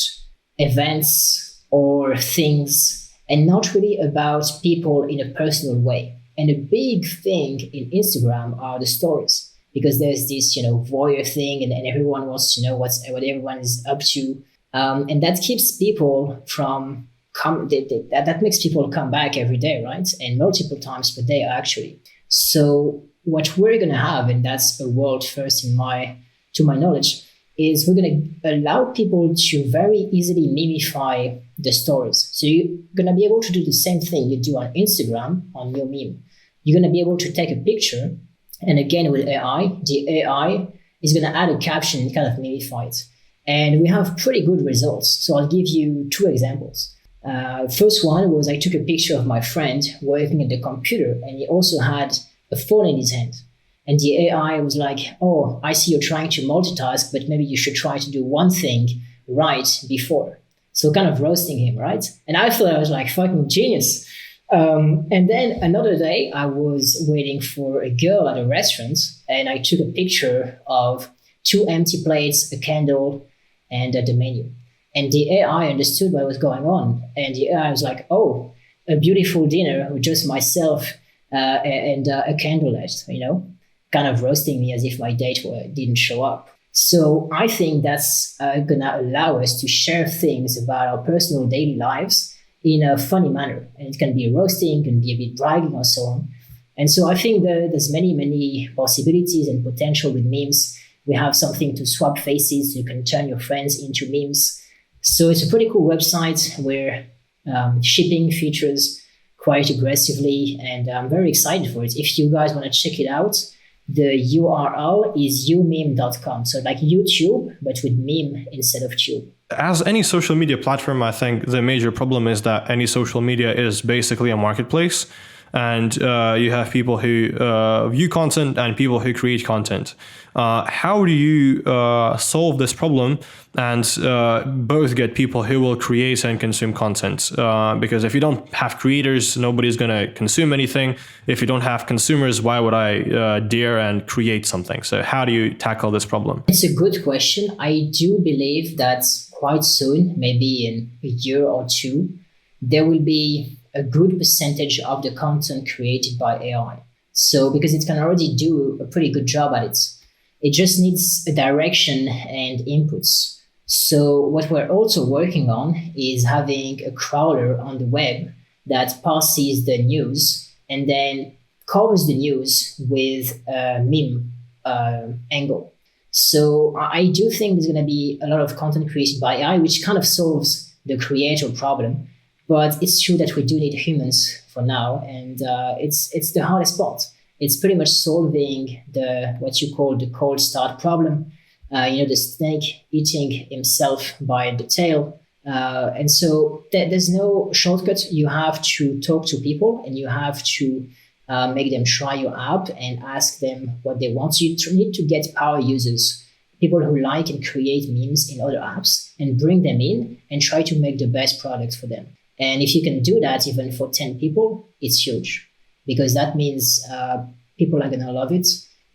events or things and not really about people in a personal way. And a big thing in Instagram are the stories, because there's this, voyeur thing, and everyone wants to know what everyone is up to. And that keeps people from that makes people come back every day, right? And multiple times per day, actually. So what we're going to have, and that's a world first to my knowledge, is we're going to allow people to very easily memify the stories. So you're going to be able to do the same thing you do on Instagram on your meme. You're going to be able to take a picture, and again with AI, the AI is going to add a caption and kind of memify it. And we have pretty good results. So I'll give you 2 examples. First one was I took a picture of my friend working at the computer, and he also had a phone in his hand. And the AI was like, oh, I see you're trying to multitask, but maybe you should try to do one thing right before. So kind of roasting him, right? And I thought I was like fucking genius. And then another day I was waiting for a girl at a restaurant, and I took a picture of 2 empty plates, a candle, and the menu. And the AI understood what was going on. And the AI was like, oh, a beautiful dinner with just myself and a candlelit, kind of roasting me as if my didn't show up. So I think that's going to allow us to share things about our personal daily lives in a funny manner. And it can be roasting, can be a bit bragging, or so on. And so I think there's many, many possibilities and potential with memes. We have something to swap faces. You can turn your friends into memes. So it's a pretty cool website. We're shipping features quite aggressively, and I'm very excited for it. If you guys want to check it out, the URL is umeme.com. So like YouTube, but with meme instead of tube. As any social media platform, I think the major problem is that any social media is basically a marketplace. And you have people who view content and people who create content. How do you solve this problem and both get people who will create and consume content? Because if you don't have creators, nobody's going to consume anything. If you don't have consumers, why would I dare and create something? So how do you tackle this problem? It's a good question. I do believe that quite soon, maybe in a year or two, there will be a good percentage of the content created by AI. So because it can already do a pretty good job at it, it just needs a direction and inputs. So what we're also working on is having a crawler on the web that parses the news and then covers the news with a meme angle. So I do think there's going to be a lot of content created by AI, which kind of solves the creator problem. But it's true that we do need humans for now, and it's the hardest part. It's pretty much solving what you call the cold start problem. The snake eating himself by the tail. And so there's no shortcut. You have to talk to people, and you have to make them try your app and ask them what they want. So you need to get power users, people who like and create memes in other apps, and bring them in and try to make the best product for them. And if you can do that, even for 10 people, it's huge, because that means people are going to love it,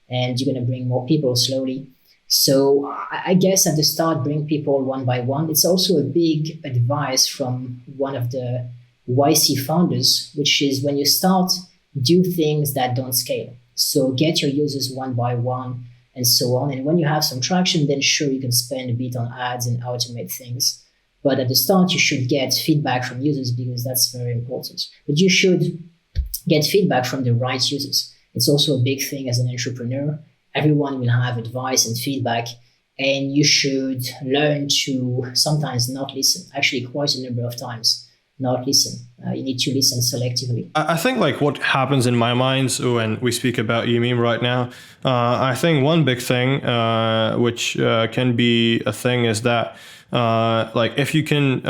and you're going to bring more people slowly. So I guess at the start, bring people one by one. It's also a big advice from one of the YC founders, which is when you start, do things that don't scale. So get your users one by one and so on. And when you have some traction, then sure, you can spend a bit on ads and automate things. But at the start, you should get feedback from users, because that's very important. But you should get feedback from the right users. It's also a big thing as an entrepreneur. Everyone will have advice and feedback, and you should learn to sometimes not listen. Actually, quite a number of times, not listen. You need to listen selectively. I think like what happens in my mind when we speak about UMeme right now, I think one big thing which can be a thing is that like if you can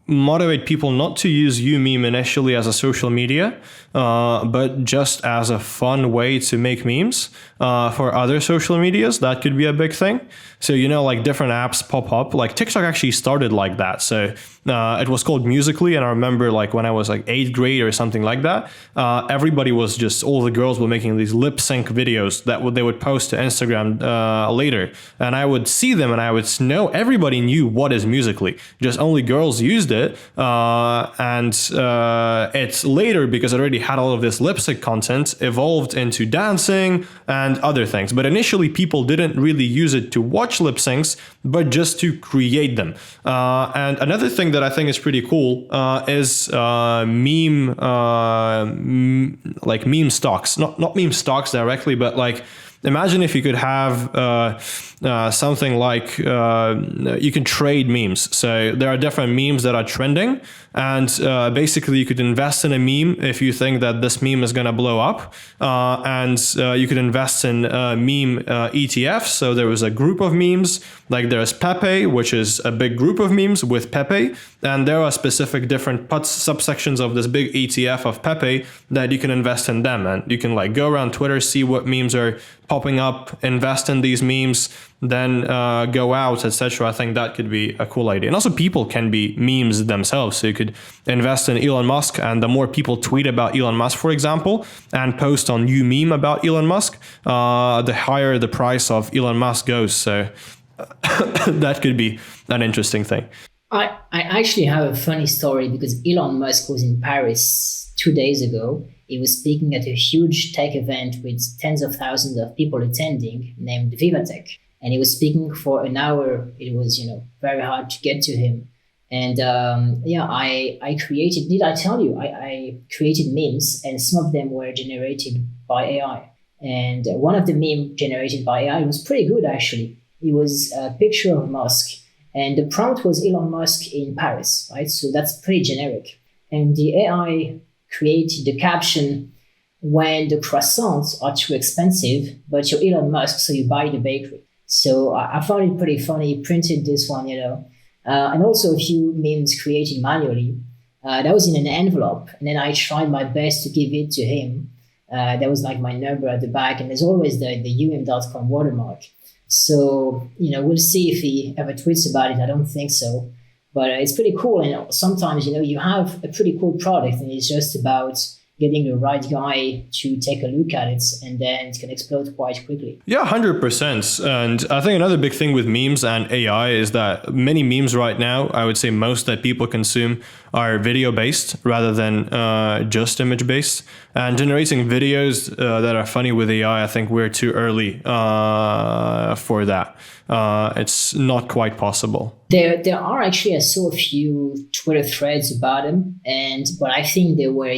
motivate people not to use UMeme initially as a social media, but just as a fun way to make memes for other social medias, that could be a big thing. So, like different apps pop up, like TikTok actually started like that. So it was called Musical.ly. And I remember like when I was like 8th grade or something like that, everybody was just, all the girls were making these lip sync videos that they would post to Instagram later. And I would see them and I would know everybody knew what is Musical.ly. Just only girls used it. And it's later, because it already had all of this lip sync content, evolved into dancing and other things. But initially people didn't really use it to watch lip syncs, but just to create them. And another thing that I think is pretty cool is meme stocks. Not meme stocks directly, but like imagine if you could have something like you can trade memes. So there are different memes that are trending, and basically you could invest in a meme if you think that this meme is going to blow up, and you could invest in meme ETFs. So there was a group of memes, like there's Pepe, which is a big group of memes with Pepe, and there are specific different subsections of this big ETF of Pepe that you can invest in them, and you can like go around Twitter, see what memes are popping up, invest in these memes, then go out, etc. I think that could be a cool idea. And also people can be memes themselves. So you could invest in Elon Musk, and the more people tweet about Elon Musk, for example, and post on UMeme about Elon Musk, the higher the price of Elon Musk goes. So that could be an interesting thing. I actually have a funny story because Elon Musk was in Paris 2 days ago. He was speaking at a huge tech event with tens of thousands of people attending named Vivatech. And he was speaking for an hour. It was, very hard to get to him. And I created, did I tell you? I created memes and some of them were generated by AI. And one of the meme generated by AI was pretty good, actually. It was a picture of Musk. And the prompt was Elon Musk in Paris, right? So that's pretty generic. And the AI created the caption, when the croissants are too expensive, but you're Elon Musk, so you buy the bakery. So I found it pretty funny, printed this one, and also a few memes created manually. That was in an envelope. And then I tried my best to give it to him. That was like my number at the back. And there's always the um.com watermark. So, we'll see if he ever tweets about it. I don't think so. But it's pretty cool. And sometimes, you have a pretty cool product and it's just about getting the right guy to take a look at it, and then it can explode quite quickly. Yeah, 100%. And I think another big thing with memes and AI is that many memes right now, I would say most that people consume are video based rather than just image based. And generating videos that are funny with AI, I think we're too early for that. It's not quite possible. There are actually, I saw a few Twitter threads about them, but I think they were,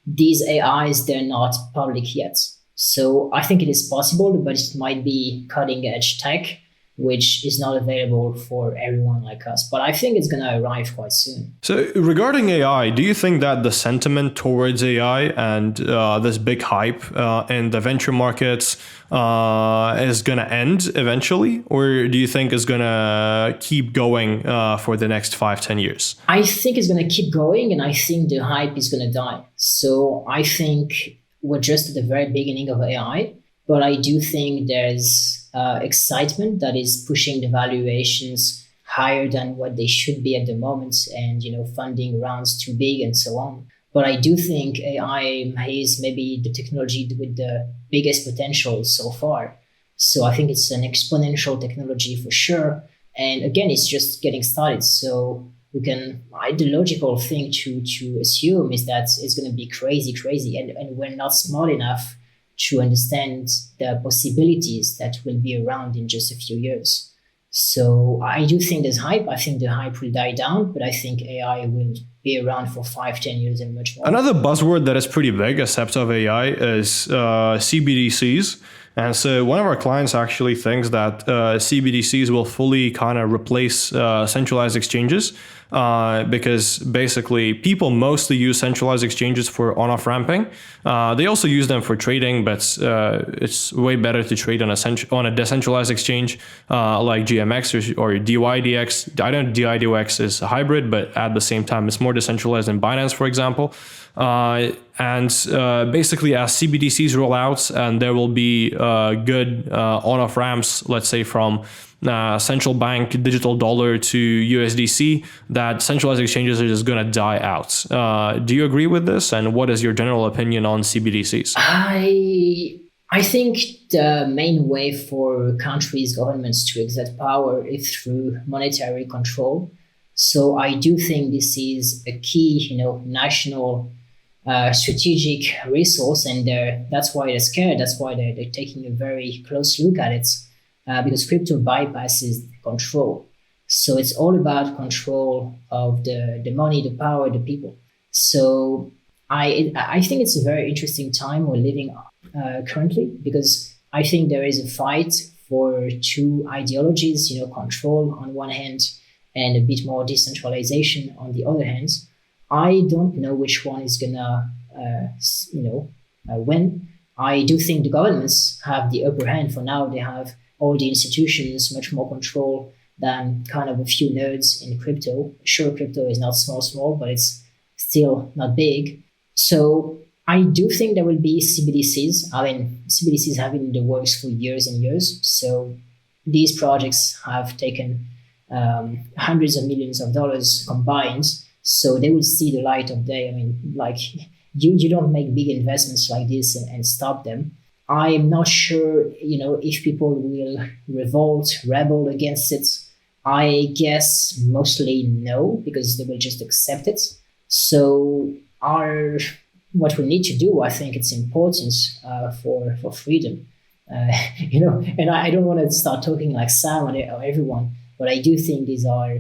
these AIs, they're not public yet. So I think it is possible, but it might be cutting edge tech, which is not available for everyone like us. But I think it's going to arrive quite soon. So regarding AI, do you think that the sentiment towards AI and this big hype in the venture markets is going to end eventually? Or do you think it's going to keep going for the next 5-10 years? I think it's going to keep going, and I think the hype is going to die. So I think we're just at the very beginning of AI, but I do think there's excitement that is pushing the valuations higher than what they should be at the moment, and funding rounds too big and so on. But I do think AI is maybe the technology with the biggest potential so far. So I think it's an exponential technology for sure. And again, it's just getting started. So the logical thing to assume is that it's going to be crazy, and we're not smart enough to understand the possibilities that will be around in just a few years. So I do think there's hype. I think the hype will die down, but I think AI will be around for 5-10 years and much more. Another buzzword that is pretty big, except of AI, is CBDCs. And so one of our clients actually thinks that CBDCs will fully kind of replace centralized exchanges because basically people mostly use centralized exchanges for on-off ramping. They also use them for trading, but it's way better to trade on a decentralized exchange like GMX or DYDX. I know DYDX is a hybrid, but at the same time, it's more decentralized than Binance, for example. And basically, as CBDCs roll out, and there will be good on-off ramps, let's say from central bank digital dollar to USDC, that centralized exchanges are just going to die out. Do you agree with this? And what is your general opinion on CBDCs? I think the main way for countries, governments to exert power is through monetary control. So I do think this is a key, national strategic resource, and that's why they're scared. That's why they're taking a very close look at it, because crypto bypasses control. So it's all about control of the money, the power, the people. So I think it's a very interesting time we're living currently, because I think there is a fight for two ideologies, control on one hand and a bit more decentralization on the other hand. I don't know which one is gonna, win. I do think the governments have the upper hand for now. They have all the institutions, much more control than kind of a few nerds in crypto. Sure, crypto is not small, but it's still not big. So I do think there will be CBDCs. I mean, CBDCs have been in the works for years and years. So these projects have taken hundreds of millions of dollars combined. So they will see the light of day. I mean, like you don't make big investments like this and stop them. I'm not sure, if people will rebel against it. I guess mostly no, because they will just accept it. So our what we need to do, I think it's important for freedom. And I don't want to start talking like Sam or everyone, but I do think these are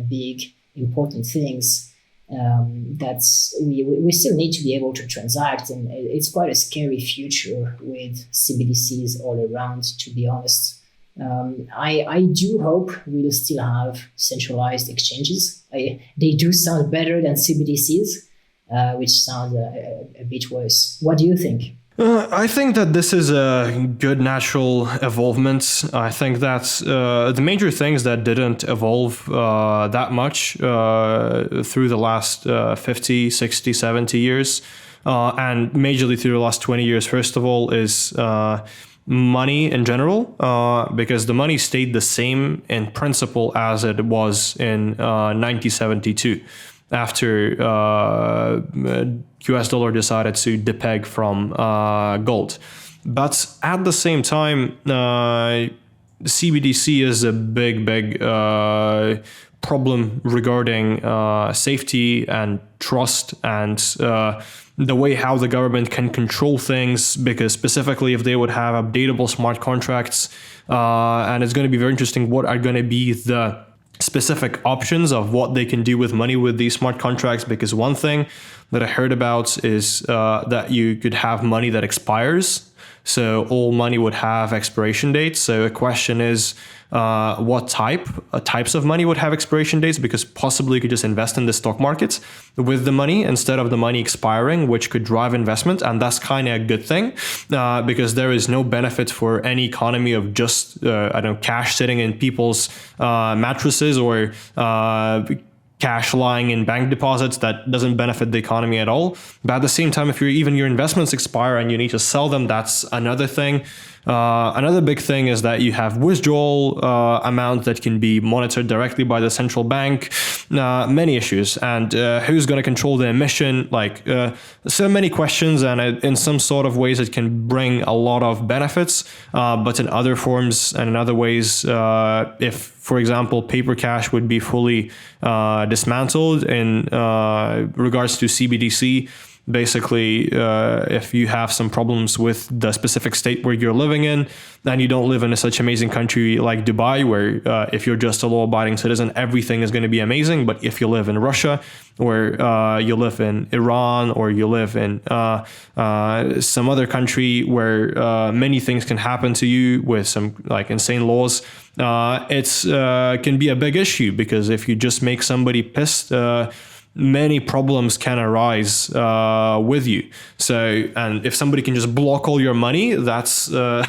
big, important things that we still need to be able to transact. And it's quite a scary future with CBDCs all around, to be honest. I do hope we'll still have centralized exchanges. They do sound better than CBDCs, which sound a bit worse. What do you think? I think that this is a good natural evolvement. I think that the major things that didn't evolve that much through the last 50, 60, 70 years, and majorly through the last 20 years, first of all, is money in general, because the money stayed the same in principle as it was in 1972. After US dollar decided to depeg from gold. But at the same time, CBDC is a big problem regarding safety and trust and the way how the government can control things, because specifically if they would have updatable smart contracts, and it's going to be very interesting what are going to be the specific options of what they can do with money with these smart contracts. Because one thing that I heard about is that you could have money that expires. So all money would have expiration dates. So a question is what types of money would have expiration dates, because possibly you could just invest in the stock markets with the money instead of the money expiring, which could drive investment. And that's kind of a good thing because there is no benefit for any economy of just, cash sitting in people's mattresses or cash lying in bank deposits. That doesn't benefit the economy at all. But at the same time, if your investments expire and you need to sell them, that's another thing. Another big thing is that you have withdrawal amounts that can be monitored directly by the central bank. Many issues, and who's going to control the emission? So many questions, and in some sort of ways it can bring a lot of benefits, but in other forms and in other ways, if, for example, paper cash would be fully dismantled in regards to CBDC. Basically, if you have some problems with the specific state where you're living in, and you don't live in such amazing country like Dubai, where if you're just a law-abiding citizen, everything is going to be amazing. But if you live in Russia, or you live in Iran, or you live in some other country where many things can happen to you with some insane laws, it's can be a big issue, because if you just make somebody pissed, many problems can arise with you. So, and if somebody can just block all your money, that's a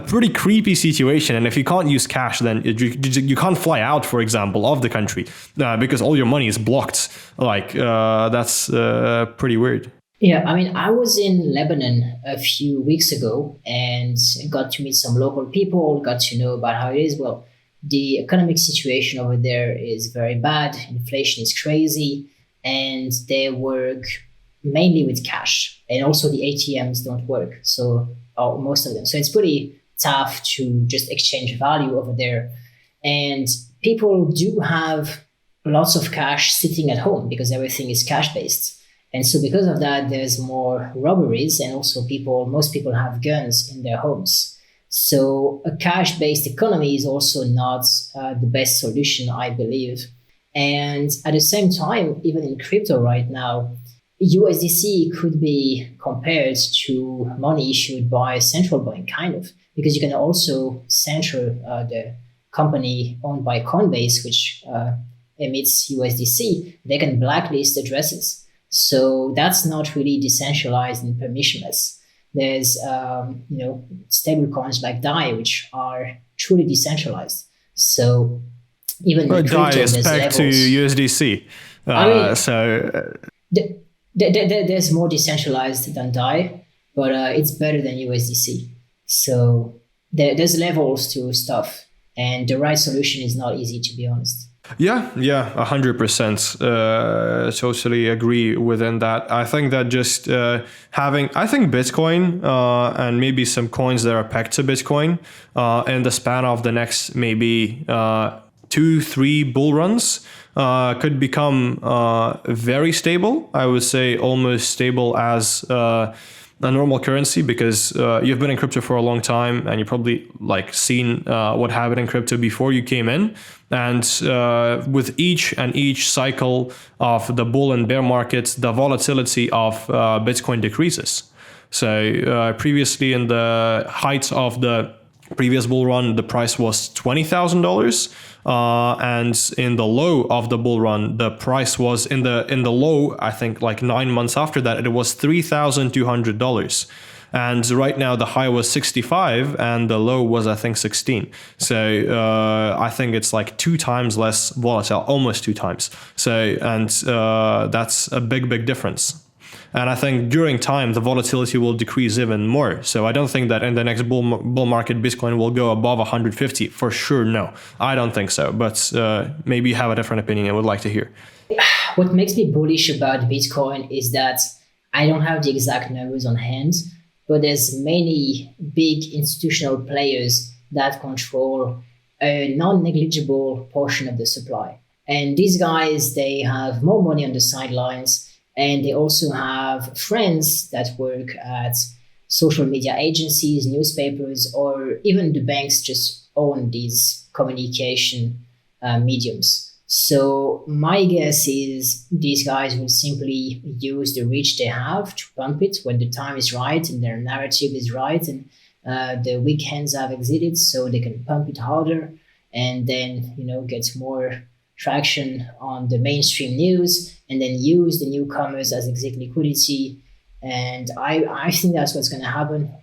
pretty creepy situation. And if you can't use cash, then you can't fly out, for example, of the country because all your money is blocked. That's pretty weird. Yeah, I mean, I was in Lebanon a few weeks ago and got to meet some local people, got to know about how it is. Well, the economic situation over there is very bad. Inflation is crazy. And they work mainly with cash, and also the ATMs don't work. So most of them. So it's pretty tough to just exchange value over there. And people do have lots of cash sitting at home because everything is cash based. And so because of that, there's more robberies, and also most people have guns in their homes. So a cash based economy is also not the best solution, I believe. And at the same time, even in crypto right now, USDC could be compared to money issued by a central bank, kind of, because you can also censure the company owned by Coinbase, which emits USDC. They can blacklist addresses. So that's not really decentralized and permissionless. There's, stable coins like DAI, which are truly decentralized. So even in DAI crypto, is pegged to USDC. There's more decentralized than DAI, but it's better than USDC. So there's levels to stuff, and the right solution is not easy, to be honest. Yeah, 100%. Totally agree within that. I think that just I think Bitcoin and maybe some coins that are pegged to Bitcoin in the span of the next maybe 2-3 bull runs could become very stable. I would say almost stable as a normal currency, because you've been in crypto for a long time and you probably like seen what happened in crypto before you came in. And with each cycle of the bull and bear markets, the volatility of Bitcoin decreases. So previously, in the height of the previous bull run, the price was $20,000, and in the low of the bull run, the price was in the low. I think like 9 months after that, it was $3,200. And right now the high was 65 and the low was, I think, 16. So I think it's like 2 times less volatile, almost 2 times. So, and that's a big difference. And I think during time, the volatility will decrease even more. So I don't think that in the next bull market, Bitcoin will go above 150. For sure, no. I don't think so. But maybe you have a different opinion. I would like to hear. What makes me bullish about Bitcoin is that I don't have the exact numbers on hand, but there's many big institutional players that control a non-negligible portion of the supply. And these guys, they have more money on the sidelines, and they also have friends that work at social media agencies, newspapers, or even the banks just own these communication mediums. So my guess is these guys will simply use the reach they have to pump it when the time is right and their narrative is right, and the weak hands have exited, so they can pump it harder and then get more traction on the mainstream news, and then use the newcomers as exit liquidity. And I think that's what's going to happen.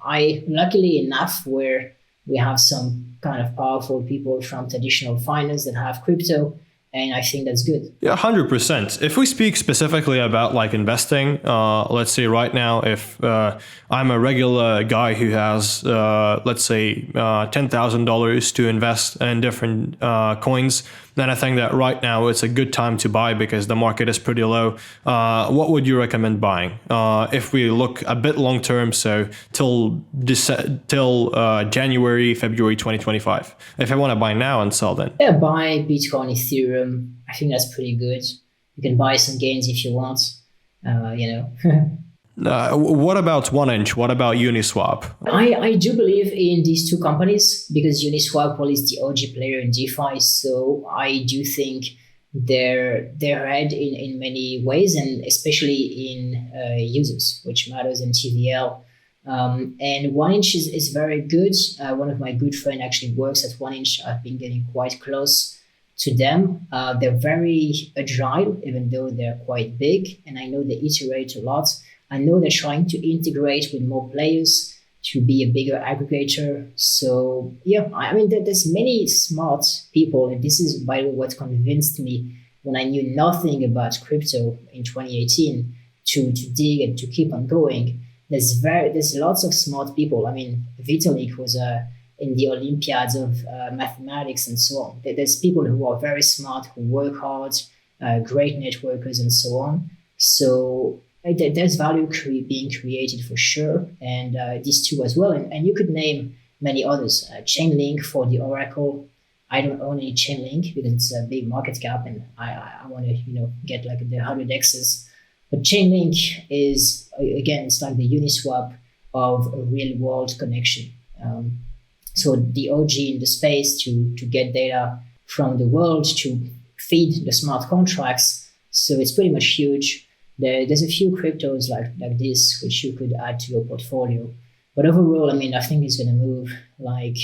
Luckily enough, where we have some kind of powerful people from traditional finance that have crypto, and I think that's good. Yeah, 100%. If we speak specifically about like investing, let's say right now, if I'm a regular guy who has, let's say, $10,000 to invest in different coins, then I think that right now it's a good time to buy because the market is pretty low. What would you recommend buying? If we look a bit long term, so till January, February 2025. If I want to buy now and sell then. Yeah, buy Bitcoin, Ethereum. I think that's pretty good. You can buy some gains if you want. What about 1inch? What about Uniswap? I do believe in these two companies because Uniswap is the OG player in DeFi. So I do think they're ahead in many ways, and especially in users, which matters in TVL. And 1inch is very good. One of my good friends actually works at 1inch. I've been getting quite close to them. They're very agile, even though they're quite big. And I know they iterate a lot. I know they're trying to integrate with more players to be a bigger aggregator. So yeah, I mean, there's many smart people. And this is, by the way, what convinced me when I knew nothing about crypto in 2018 to dig and to keep on going. There's lots of smart people. I mean, Vitalik was in the Olympiads of mathematics and so on. There's people who are very smart, who work hard, great networkers and so on. So there's value being created for sure, and these two as well. And you could name many others. Chainlink for the Oracle. I don't own any Chainlink because it's a big market cap, and I want to get like the 100x's. But Chainlink is, again, it's like the Uniswap of a real world connection. So the OG in the space to get data from the world to feed the smart contracts. So it's pretty much huge. There's a few cryptos like this, which you could add to your portfolio. But overall, I mean, I think it's going to move like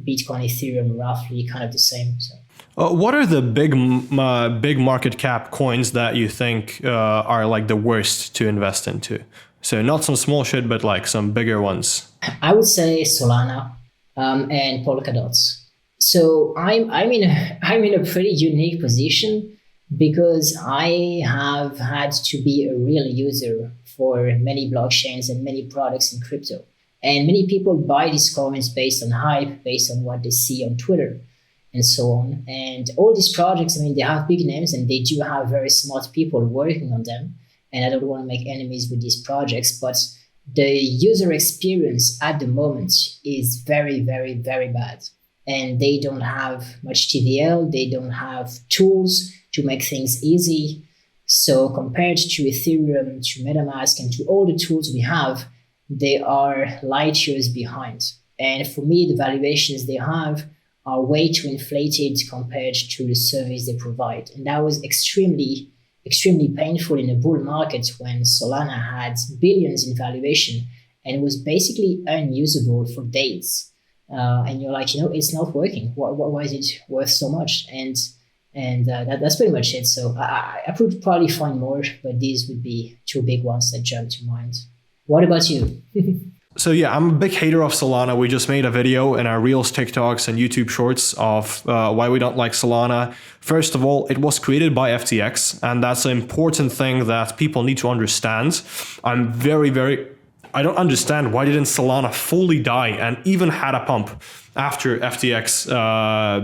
Bitcoin, Ethereum, roughly kind of the same. So. What are the big market cap coins that you think are like the worst to invest into? So not some small shit, but like some bigger ones. I would say Solana and Polkadot. So I'm in a pretty unique position because I have had to be a real user for many blockchains and many products in crypto. And many people buy these coins based on hype, based on what they see on Twitter. and so on. And all these projects, I mean, they have big names and they do have very smart people working on them. And I don't want to make enemies with these projects, but the user experience at the moment is very, very, very bad. And they don't have much TVL, they don't have tools to make things easy. So compared to Ethereum, to MetaMask, and to all the tools we have, they are light years behind. And for me, the valuations they have are way too inflated compared to the service they provide. And that was extremely, extremely painful in the bull market when Solana had billions in valuation and was basically unusable for days. And you're like, it's not working. Why is it worth so much? And that's pretty much it. So I could probably find more, but these would be two big ones that jump to mind. What about you? So yeah, I'm a big hater of Solana. We just made a video in our Reels, TikToks, and YouTube Shorts of why we don't like Solana. First of all, it was created by FTX, and that's an important thing that people need to understand. I don't understand why didn't Solana fully die and even had a pump after FTX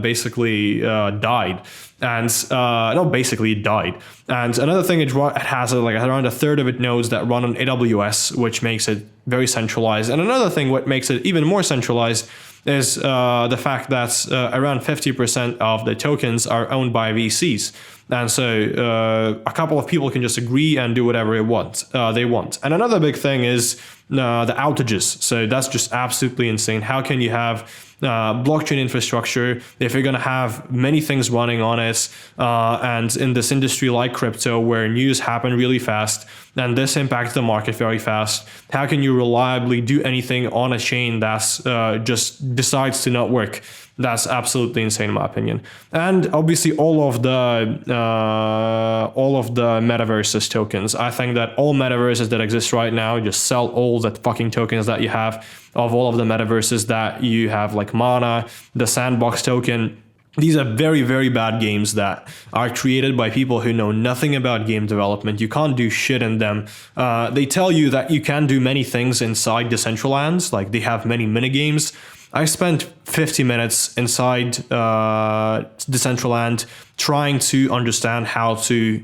basically died. And died. And another thing, it has around a third of its nodes that run on AWS, which makes it very centralized. And another thing, what makes it even more centralized, is the fact that around 50% of the tokens are owned by VCs. And so a couple of people can just agree and do whatever they want. And another big thing is the outages. So that's just absolutely insane. How can you have blockchain infrastructure if you're going to have many things running on it, and in this industry like crypto where news happen really fast and this impacts the market very fast? How can you reliably do anything on a chain that's just decides to not work? That's absolutely insane in my opinion. And obviously all of the metaverses tokens. I think that all metaverses that exist right now, just sell all the fucking tokens that you have of all of the metaverses that you have, like Mana, the Sandbox token. These are very, very bad games that are created by people who know nothing about game development. You can't do shit in them. They tell you that you can do many things inside Decentraland, like they have many mini games. I spent 50 minutes inside Decentraland trying to understand how to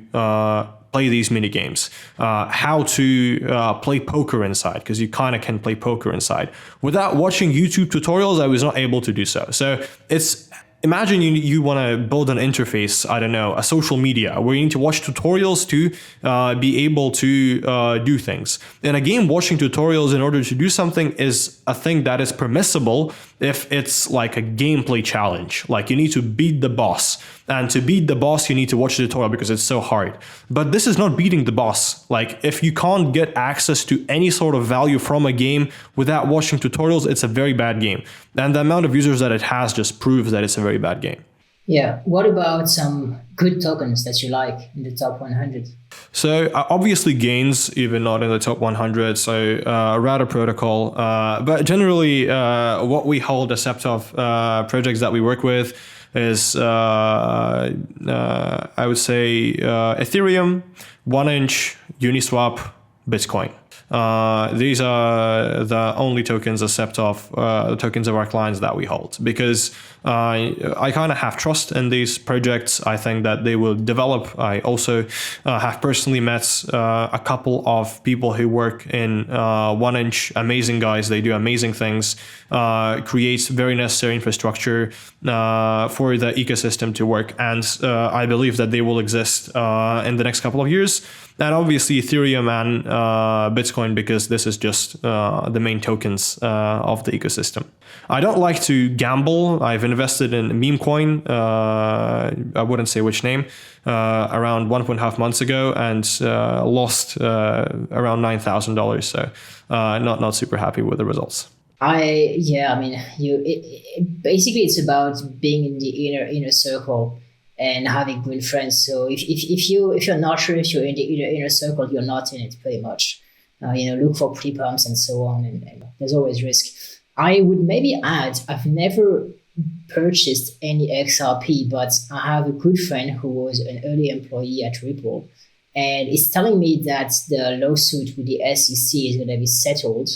play these mini games, how to play poker inside, because you kind of can play poker inside. Without watching YouTube tutorials, I was not able to do so. So imagine you want to build an interface, I don't know, a social media where you need to watch tutorials to be able to do things. In a game, watching tutorials in order to do something is a thing that is permissible if it's like a gameplay challenge. Like you need to beat the boss. And to beat the boss, you need to watch the tutorial because it's so hard. But this is not beating the boss. Like if you can't get access to any sort of value from a game without watching tutorials, it's a very bad game. And the amount of users that it has just proves that it's a very bad game. Yeah. What about some good tokens that you like in the top 100? So obviously Gains, even not in the top 100. So Router Protocol. But generally, what we hold a set of projects that we work with is, I would say, Ethereum, 1inch, Uniswap, Bitcoin. These are the only tokens except of the tokens of our clients that we hold, because I kind of have trust in these projects. I think that they will develop. I also have personally met a couple of people who work in 1inch, amazing guys. They do amazing things, create very necessary infrastructure for the ecosystem to work. And I believe that they will exist in the next couple of years. And obviously Ethereum and Bitcoin, because this is just the main tokens of the ecosystem. I don't like to gamble. I've invested in meme coin, I wouldn't say which name, around 1.5 months ago, and lost around $9,000. So not super happy with the results. Basically it's about being in the inner circle and having good friends. So if you're not sure if you're in the inner circle, you're not in it pretty much. Look for pre-pumps and so on, and there's always risk. I would maybe add, I've never purchased any XRP, but I have a good friend who was an early employee at Ripple, and is telling me that the lawsuit with the SEC is going to be settled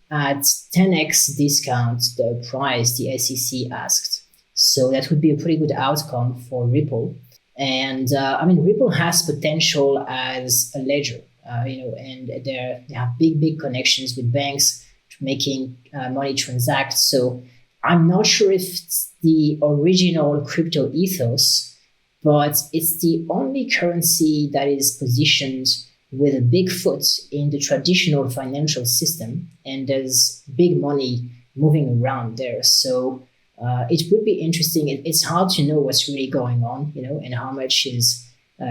at 10x discount the price the SEC asked. So that would be a pretty good outcome for Ripple. And I mean, Ripple has potential as a ledger, and they have big connections with banks to making money transact. So I'm not sure if it's the original crypto ethos, but it's the only currency that is positioned with a big foot in the traditional financial system, and there's big money moving around there. So it would be interesting. It's hard to know what's really going on, and how much is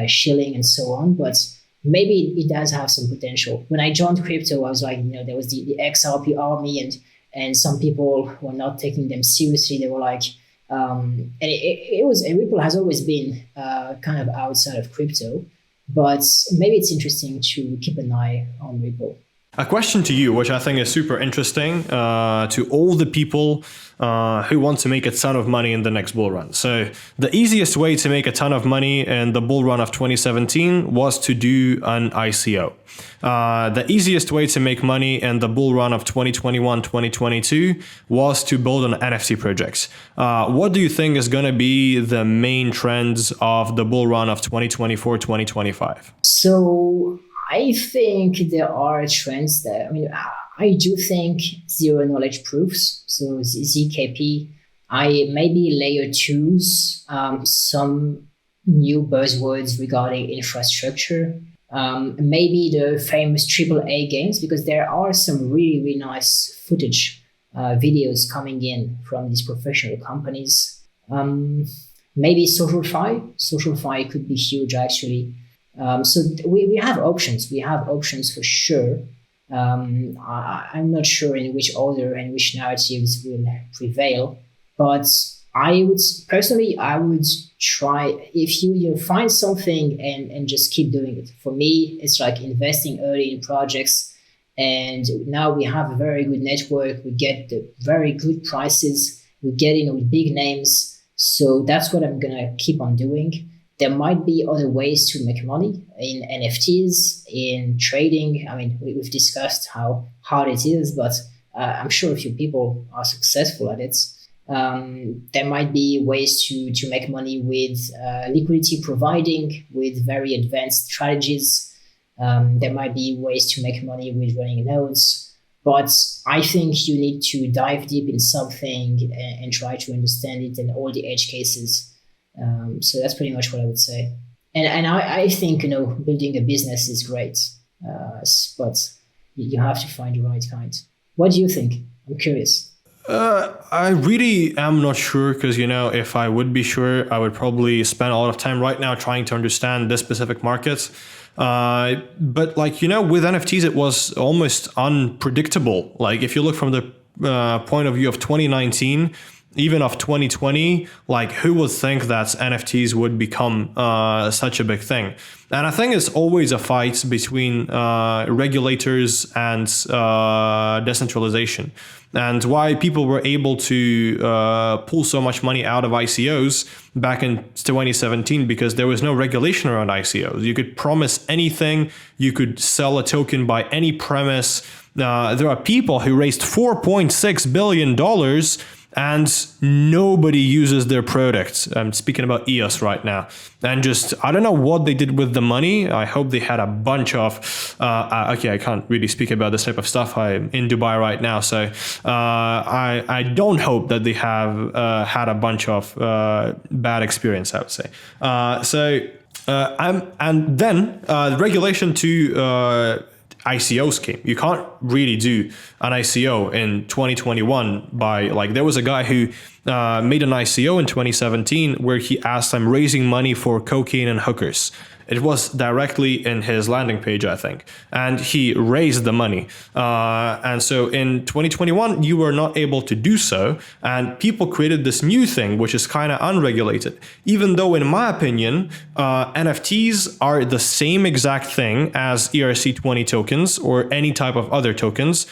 shilling and so on, but maybe it does have some potential. When I joined crypto, I was like, there was the XRP army, and some people were not taking them seriously. They were like, and Ripple has always been kind of outside of crypto, but maybe it's interesting to keep an eye on Ripple. A question to you, which I think is super interesting, to all the people who want to make a ton of money in the next bull run. So the easiest way to make a ton of money in the bull run of 2017 was to do an ICO. The easiest way to make money in the bull run of 2021, 2022 was to build an NFT projects. What do you think is going to be the main trends of the bull run of 2024, 2025? So I think there are trends there. I mean, I do think zero knowledge proofs, so ZKP. Maybe layer twos, some new buzzwords regarding infrastructure. Maybe the famous AAA games, because there are some really nice footage, videos coming in from these professional companies. Maybe SocialFi could be huge, actually. So we have options. We have options for sure. I'm not sure in which order and which narratives will prevail, but I would try, if you find something and just keep doing it. For me, it's like investing early in projects, and now we have a very good network. We get the very good prices. We get in with big names. So that's what I'm gonna keep on doing. There might be other ways to make money in NFTs, in trading. I mean, we've discussed how hard it is, but I'm sure a few people are successful at it. There might be ways to make money with liquidity providing, with very advanced strategies. There might be ways to make money with running nodes. But I think you need to dive deep in something and try to understand it and all the edge cases. So that's pretty much what I would say. And I think, building a business is great, but you have to find the right kind. What do you think? I'm curious. I really am not sure, because, if I would be sure, I would probably spend a lot of time right now trying to understand this specific market. But with NFTs, it was almost unpredictable. Like, if you look from the point of view of 2019, even of 2020, who would think that NFTs would become such a big thing? And I think it's always a fight between regulators and decentralization. And why people were able to pull so much money out of ICOs back in 2017, because there was no regulation around ICOs. You could promise anything. You could sell a token by any premise. There are people who raised $4.6 billion and nobody uses their product. I'm speaking about EOS right now. And I don't know what they did with the money. I hope they had a bunch of, okay, I can't really speak about this type of stuff. I'm in Dubai right now. So I don't hope that they have had a bunch of bad experience, I would say. And then the regulation to ICOs came. You can't really do an ICO in 2021 there was a guy who made an ICO in 2017 where he asked, I'm raising money for cocaine and hookers. It was directly in his landing page, I think, and he raised the money. And so in 2021, you were not able to do so. And people created this new thing, which is kind of unregulated, even though, in my opinion, NFTs are the same exact thing as ERC20 tokens or any type of other tokens,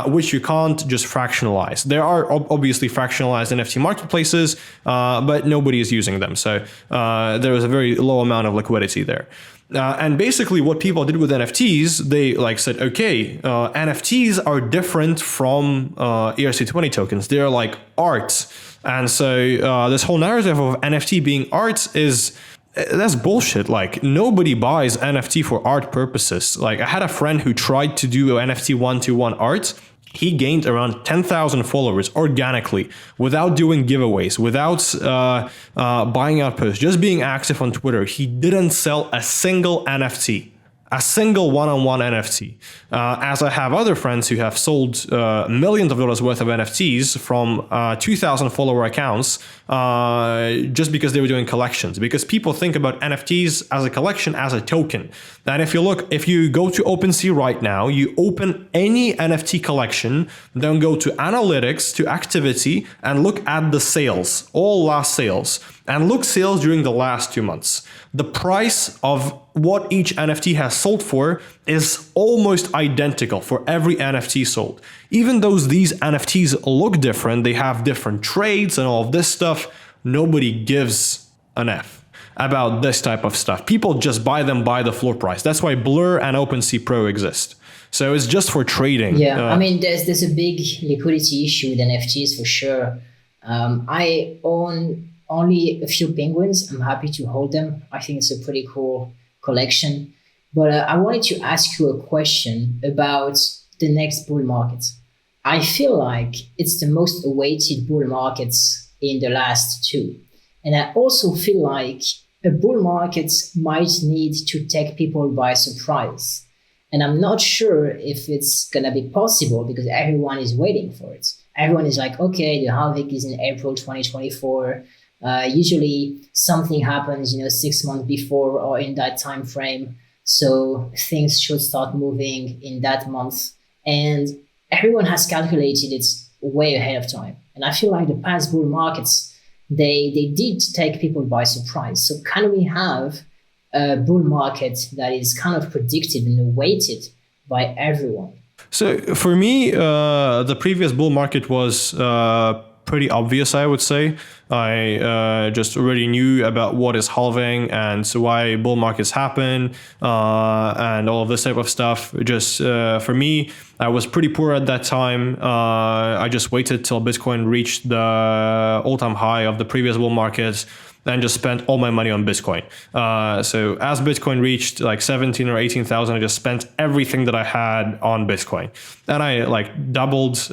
which you can't just fractionalize. There are obviously fractionalized NFT marketplaces, but nobody is using them. So there is a very low amount of liquidity there. And basically what people did with NFTs, they like said, okay, NFTs are different from ERC20 tokens. They're like art. And so this whole narrative of NFT being art that's bullshit. Like, nobody buys NFT for art purposes. Like, I had a friend who tried to do NFT one-to-one art. He gained around 10,000 followers organically without doing giveaways, without buying out posts, just being active on Twitter. He didn't sell a single NFT. A single one-on-one NFT. As I have other friends who have sold millions of dollars worth of NFTs from 2,000 follower accounts just because they were doing collections. Because people think about NFTs as a collection, as a token. And if you go to OpenSea right now, you open any NFT collection, then go to analytics, to activity, and look at the sales, all last sales, and look sales during the last 2 months. The price of what each NFT has sold for is almost identical for every NFT sold. Even though these NFTs look different, they have different trades and all of this stuff, nobody gives an F about this type of stuff. People just buy them by the floor price. That's why Blur and OpenSea Pro exist. So it's just for trading. Yeah, I mean, there's a big liquidity issue with NFTs for sure. I own only a few penguins. I'm happy to hold them. I think it's a pretty cool collection. But I wanted to ask you a question about the next bull market. I feel like it's the most awaited bull markets in the last two. And I also feel like a bull market might need to take people by surprise. And I'm not sure if it's going to be possible because everyone is waiting for it. Everyone is like, okay, the halving is in April 2024. Usually something happens, 6 months before or in that time frame. So things should start moving in that month. And everyone has calculated it way ahead of time. And I feel like the past bull markets, they did take people by surprise. So can we have a bull market that is kind of predicted and awaited by everyone? So for me, the previous bull market was pretty obvious, I would say. I just already knew about what is halving and so why bull markets happen and all of this type of stuff. Just for me, I was pretty poor at that time. I just waited till Bitcoin reached the all-time high of the previous bull market and just spent all my money on Bitcoin. So as Bitcoin reached like 17 or 18,000, I just spent everything that I had on Bitcoin. And I like doubled,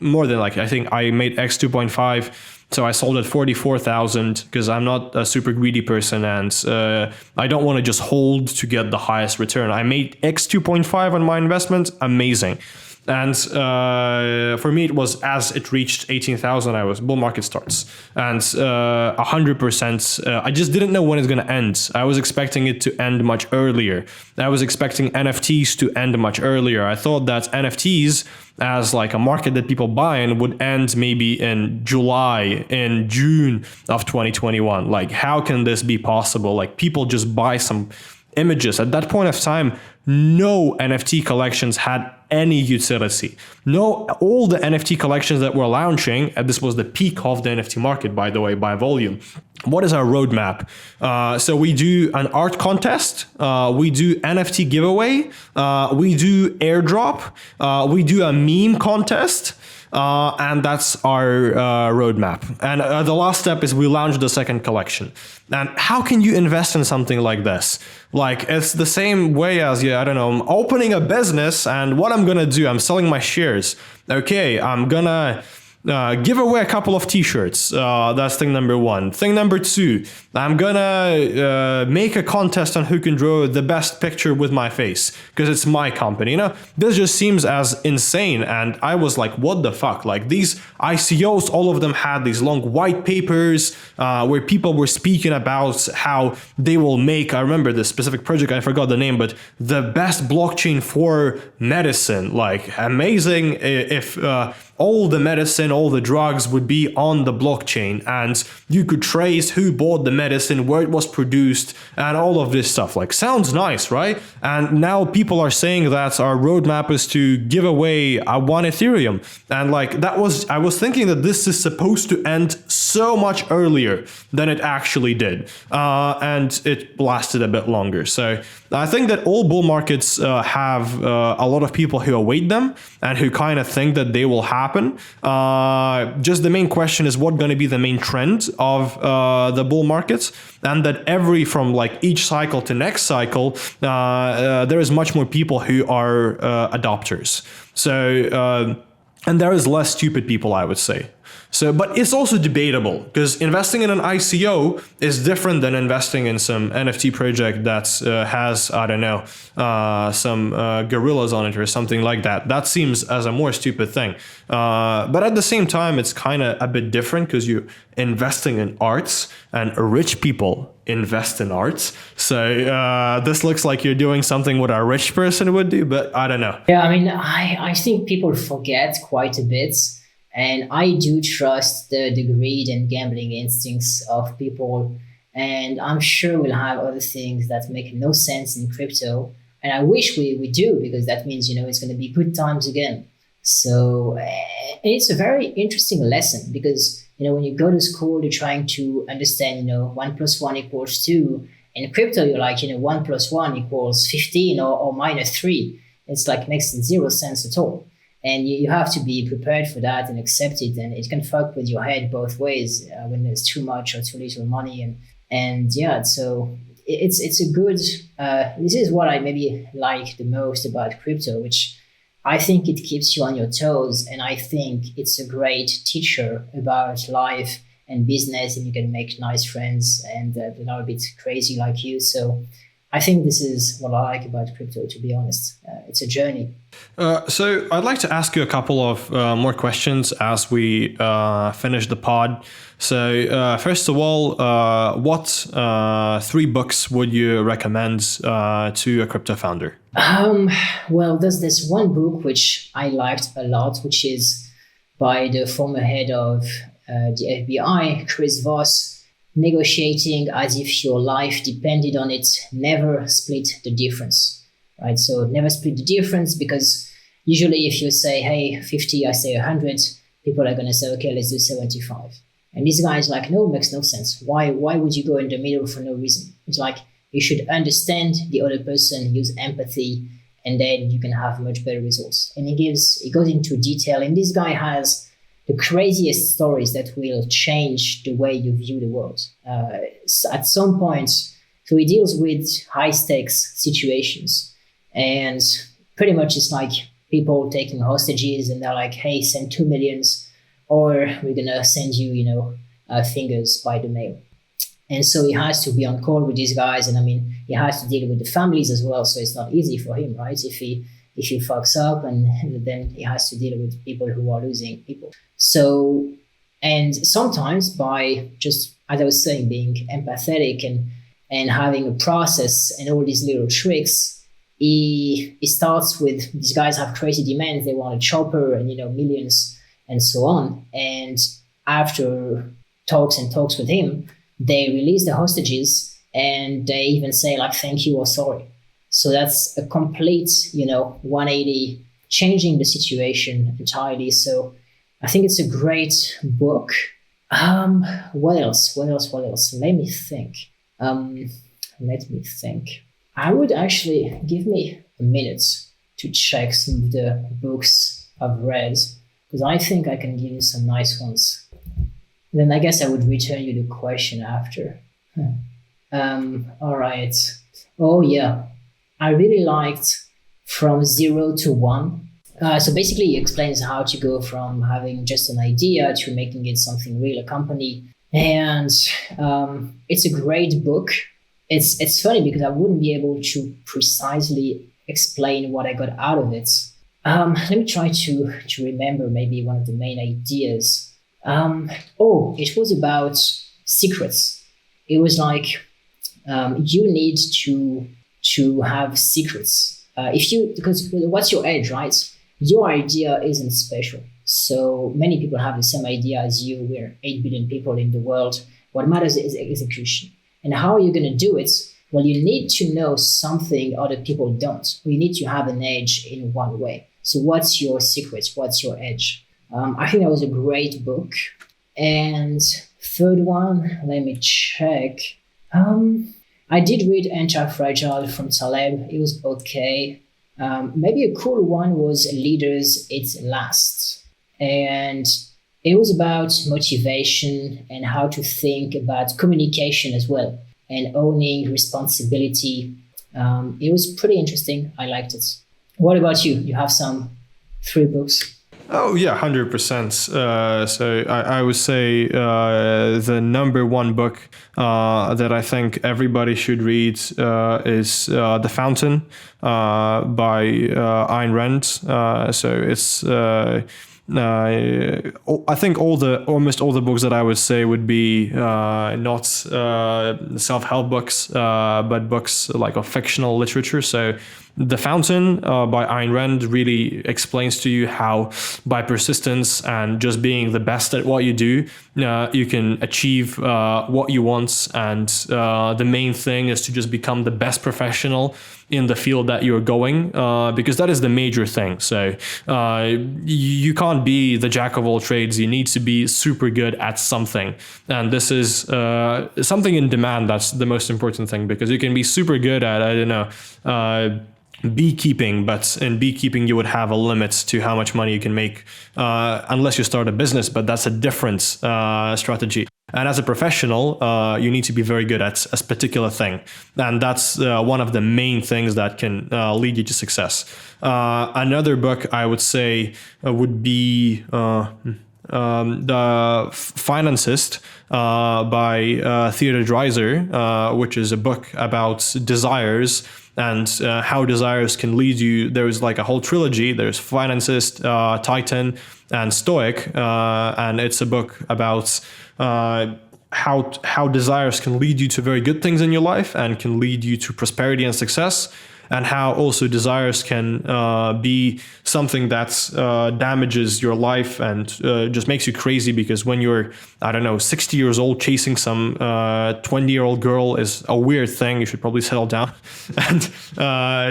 more than like, I think I made X 2.5. So I sold at 44,000 because I'm not a super greedy person and I don't want to just hold to get the highest return. I made X 2.5 on my investment. Amazing. And for me, it was as it reached 18,000, bull market starts. And 100%, I just didn't know when it's going to end. I was expecting it to end much earlier. I was expecting NFTs to end much earlier. I thought that NFTs as like a market that people buy in would end maybe in July, in June of 2021. Like, how can this be possible? Like, people just buy some images. At that point of time, no NFT collections had any utility. No, all the NFT collections that were launching, and this was the peak of the NFT market, by the way, by volume. What is our roadmap? So we do an art contest, we do NFT giveaway, we do airdrop, we do a meme contest, and that's our roadmap. And the last step is we launch the second collection. And how can you invest in something like this? Like, it's the same way as, I don't know, I'm opening a business and what I'm going to do, I'm selling my shares. Okay, I'm going to give away a couple of t-shirts. That's thing number one. Thing number two, I'm gonna make a contest on who can draw the best picture with my face because it's my company. This just seems as insane. And I was like, what the fuck? Like, these ICOs, all of them had these long white papers where people were speaking about how they will make, I remember the specific project, I forgot the name, but the best blockchain for medicine. Like, amazing if all the medicine, all the drugs would be on the blockchain and you could trace who bought the medicine, where it was produced, and all of this stuff. Like, sounds nice, right? And now people are saying that our roadmap is to give away one Ethereum. And like, I was thinking that this is supposed to end so much earlier than it actually did. And it lasted a bit longer. So I think that all bull markets have a lot of people who await them and who kind of think that they will happen. Just the main question is what going to be the main trend of the bull markets, and that from like each cycle to next cycle, there is much more people who are adopters. So, and there is less stupid people, I would say. So, but it's also debatable because investing in an ICO is different than investing in some NFT project that has, I don't know, some gorillas on it or something like that. That seems as a more stupid thing. But at the same time, it's kind of a bit different because you're investing in arts and rich people invest in arts. So this looks like you're doing something what a rich person would do, but I don't know. Yeah, I mean, I think people forget quite a bit. And I do trust the greed and gambling instincts of people. And I'm sure we'll have other things that make no sense in crypto. And I wish we do, because that means, it's going to be good times again. So it's a very interesting lesson because, when you go to school, you're trying to understand, 1 + 1 = 2. In crypto, you're like, 1 + 1 = 15 or -3. It's like makes zero sense at all. And you have to be prepared for that and accept it. And it can fuck with your head both ways when there's too much or too little money. And yeah, so it's a good, this is what I maybe like the most about crypto, which I think it keeps you on your toes. And I think it's a great teacher about life and business, and you can make nice friends and they're not a bit crazy like you. So I think this is what I like about crypto, to be honest. It's a journey. So I'd like to ask you a couple of more questions as we finish the pod. So first of all, what 3 books would you recommend to a crypto founder? Well, there's this one book which I liked a lot, which is by the former head of the FBI, Chris Voss. Negotiating as if your life depended on it, never split the difference, right? So never split the difference, because usually if you say, hey, 50, I say 100, people are going to say, okay, let's do 75. And this guy is like, no, it makes no sense. Why would you go in the middle for no reason? It's like, you should understand the other person, use empathy, and then you can have much better results. And he goes into detail, and this guy has the craziest stories that will change the way you view the world. At some point, so he deals with high stakes situations, and pretty much it's like people taking hostages, and they're like, hey, send 2 million, or we're gonna send you, fingers by the mail. And so he has to be on call with these guys, and I mean, he has to deal with the families as well. So it's not easy for him, right? If he fucks up, and then he has to deal with people who are losing people. So, and sometimes by just, as I was saying, being empathetic and having a process and all these little tricks, he starts with, these guys have crazy demands. They want a chopper and, millions and so on. And after talks with him, they release the hostages, and they even say like, thank you or sorry. So that's a complete, 180, changing the situation entirely. So I think it's a great book. What else? Let me think. I would actually, give me a minute to check some of the books I've read, because I think I can give you some nice ones. Then I guess I would return you the question after. All right. Oh yeah. I really liked From Zero to One. So basically, he explains how to go from having just an idea to making it something real, a company. And it's a great book. It's funny because I wouldn't be able to precisely explain what I got out of it. Let me try to remember maybe one of the main ideas. It was about secrets. It was like you need to have secrets. Because what's your edge, right? Your idea isn't special. So many people have the same idea as you. We're 8 billion people in the world. What matters is execution. And how are you going to do it? Well, you need to know something other people don't. You need to have an edge in one way. So what's your secret? What's your edge? I think that was a great book. And Third one, let me check. I did read Anti-Fragile from Taleb. It was okay. Maybe a cool one was Leaders It Lasts. And it was about motivation and how to think about communication as well and owning responsibility. It was pretty interesting. I liked it. What about you? You have some three books? Oh yeah, 100%. So I would say the number one book that I think everybody should read is The Fountain by Ayn Rand. So it's I think almost all the books that I would say would be not self-help books, but books like of fictional literature. So The Fountain by Ayn Rand really explains to you how by persistence and just being the best at what you do, you can achieve what you want. And the main thing is to just become the best professional in the field that you're going, because that is the major thing. So you can't be the jack of all trades. You need to be super good at something. And this is something in demand. That's the most important thing, because you can be super good at, I don't know, beekeeping, but in beekeeping you would have a limit to how much money you can make unless you start a business, but that's a different strategy. And as a professional, you need to be very good at a particular thing. And that's one of the main things that can lead you to success. Another book I would say would be The Financist by Theodore Dreiser, which is a book about desires and how desires can lead you. There's like a whole trilogy. There's Financist, Titan, and Stoic. And it's a book about how desires can lead you to very good things in your life and can lead you to prosperity and success, and how also desires can be something that damages your life and just makes you crazy, because when you're, I don't know, 60 years old, chasing some 20-year-old girl is a weird thing. You should probably settle down and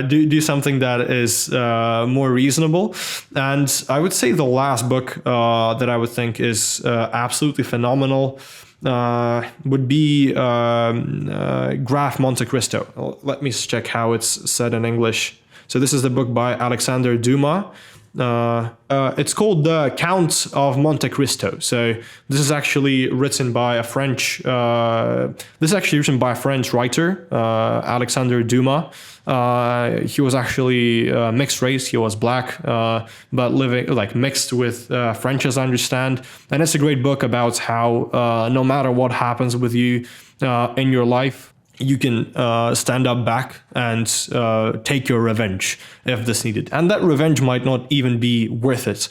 do something that is more reasonable. And I would say the last book that I would think is absolutely phenomenal would be Graph Monte Cristo. Let me check how it's said in English. So this is the book by Alexandre Dumas. It's called The Count of Monte Cristo. So this is actually written by a French writer, Alexandre Dumas. He was actually mixed race. He was black, but living like mixed with French, as I understand. And it's a great book about how no matter what happens with you in your life, you can stand up back and take your revenge if this needed. And that revenge might not even be worth it